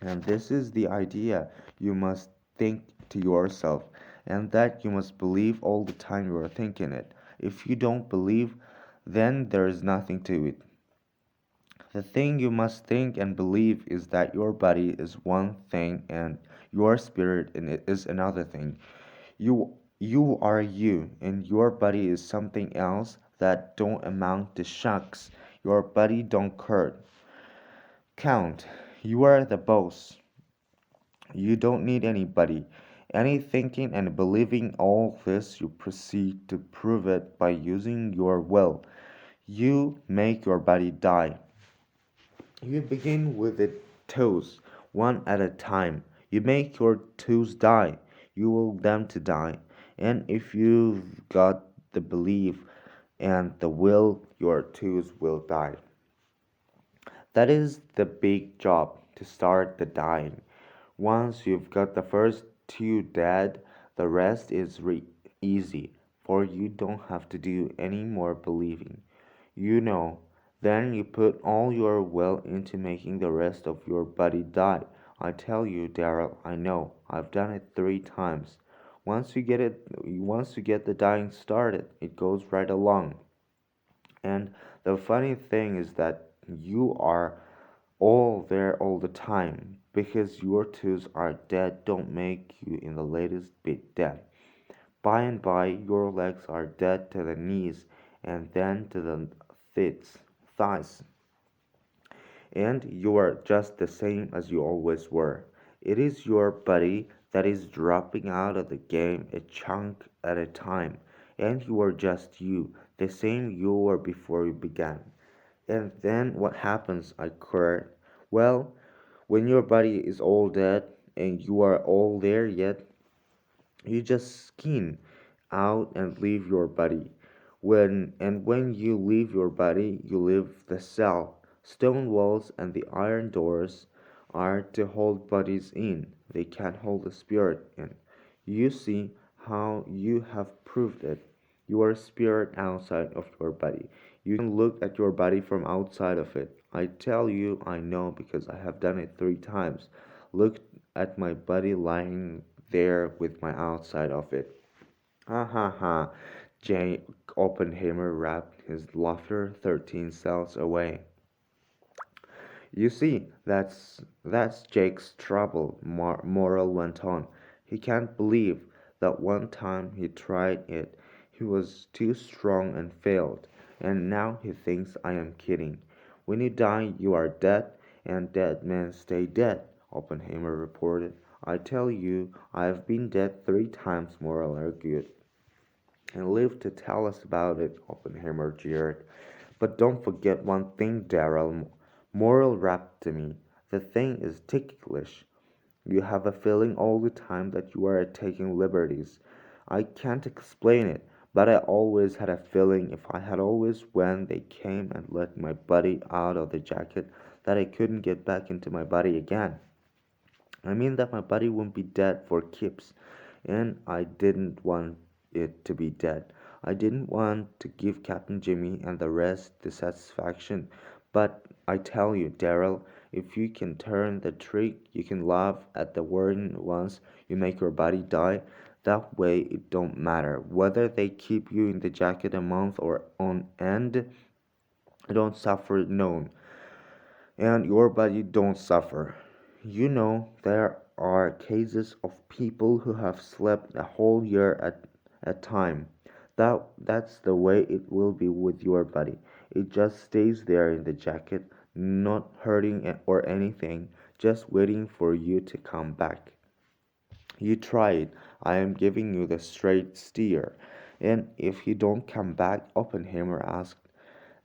And this is the idea you must think to yourself, and that you must believe all the time you are thinking it. If you don't believe, then there is nothing to it. The thing you must think and believe is that your body is one thing and your spirit is another thing. You are you, and your body is something else that don't amount to shucks. Your body don't count. You are the boss. You don't need anybody. Any thinking and believing all this, you proceed to prove it by using your will. You make your body die. You begin with the toes, one at a time. You make your toes die. You will them to die. And if you've got the belief and the will, your toes will die. That is the big job to start the dying. Once you've got the first two dead, the rest is easy, for you don't have to do any more believing. You know, then you put all your will into making the rest of your body die. I tell you, Daryl, I know. I've done it 3 times. Once you get the dying started, it goes right along. And the funny thing is that you are all there all the time because your tools are dead don't make you in the latest bit dead. By and by, your legs are dead to the knees and then to the thighs, and you are just the same as you always were. It is your body that is dropping out of the game a chunk at a time, and you are just you, the same you were before you began. And then what happens? I cried. Well, when your body is all dead and you are all there yet, you just skin out and leave your body. When you leave your body, you leave the cell. Stone walls and the iron doors are to hold bodies in. They can't hold the spirit in. You see how you have proved it. You are a spirit outside of your body. You can look at your body from outside of it. I tell you, I know because I have done it 3 times. Look at my body lying there with my outside of it. Ha ha ha. J. Oppenheimer rapped his laughter 13 cells away. You see, that's Jake's trouble, Morrell went on. He can't believe that one time he tried it, he was too strong and failed, and now he thinks I am kidding. When you die, you are dead, and dead men stay dead, Oppenheimer reported. I tell you, I have been dead 3 times, Morrell argued. And lived to tell us about it, Oppenheimer jeered. But don't forget one thing, Darrell. Morrell rapped to me. The thing is ticklish. You have a feeling all the time that you are taking liberties. I can't explain it, but I always had a feeling if I had always when they came and let my body out of the jacket that I couldn't get back into my body again. I mean that my body wouldn't be dead for keeps, and I didn't want it to be dead. I didn't want to give Captain Jimmy and the rest the satisfaction. But I tell you, Darrell, if you can turn the trick, you can laugh at the warning once you make your body die. That way, it don't matter whether they keep you in the jacket a month or on end. You don't suffer none, and your body don't suffer. You know, there are cases of people who have slept a whole year at a time. That's the way it will be with your body. It just stays there in the jacket, not hurting or anything, just waiting for you to come back. You try it. I am giving you the straight steer. And if you don't come back, Oppenheimer asked,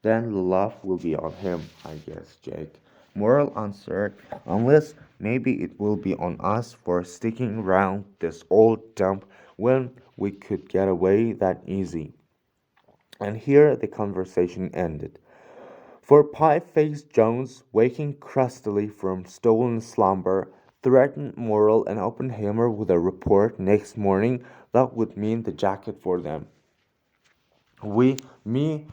then the laugh will be on him, I guess, Jake. Morrell answered, unless maybe it will be on us for sticking round this old dump when we could get away that easy. And here the conversation ended. For Pie-Faced Jones, waking crustily from stolen slumber, threatened Morrell and Oppenheimer with a report next morning that would mean the jacket for them. Me,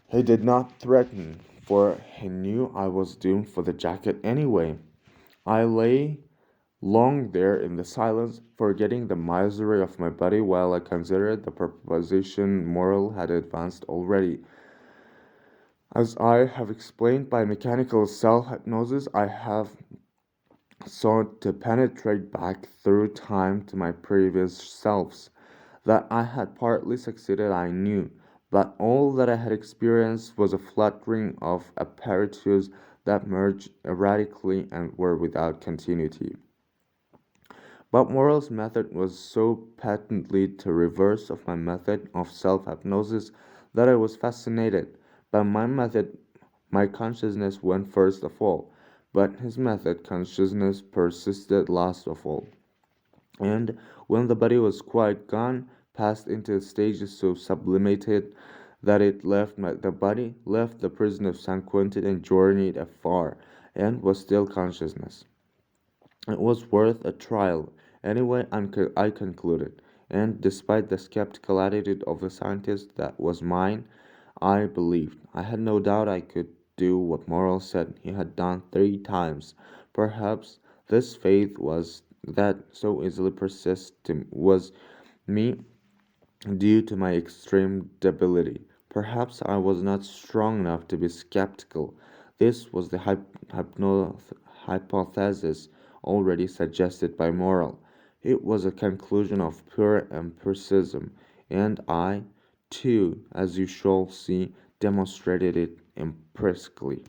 he did not threaten, for he knew I was doomed for the jacket anyway. I lay long there in the silence, forgetting the misery of my body while I considered the proposition Morrell had advanced already. As I have explained by mechanical self hypnosis, I have sought to penetrate back through time to my previous selves. That I had partly succeeded, I knew, but all that I had experienced was a fluttering of apparatus that merged erratically and were without continuity. But Morrell's method was so patently the reverse of my method of self hypnosis that I was fascinated. By my method, my consciousness went first of all, but his method, consciousness persisted last of all, and when the body was quite gone, passed into stages so sublimated that it left the body, left the prison of San Quentin and journeyed afar, and was still consciousness. It was worth a trial, anyway, I concluded, and despite the skeptical attitude of the scientist that was mine, I believed. I had no doubt I could do what Morrell said he had done 3 times. Perhaps this faith was that so easily persisted was me due to my extreme debility. Perhaps I was not strong enough to be skeptical. This was the hypothesis already suggested by Morrell. It was a conclusion of pure empiricism, and I, too, as you shall see, demonstrated it empirically.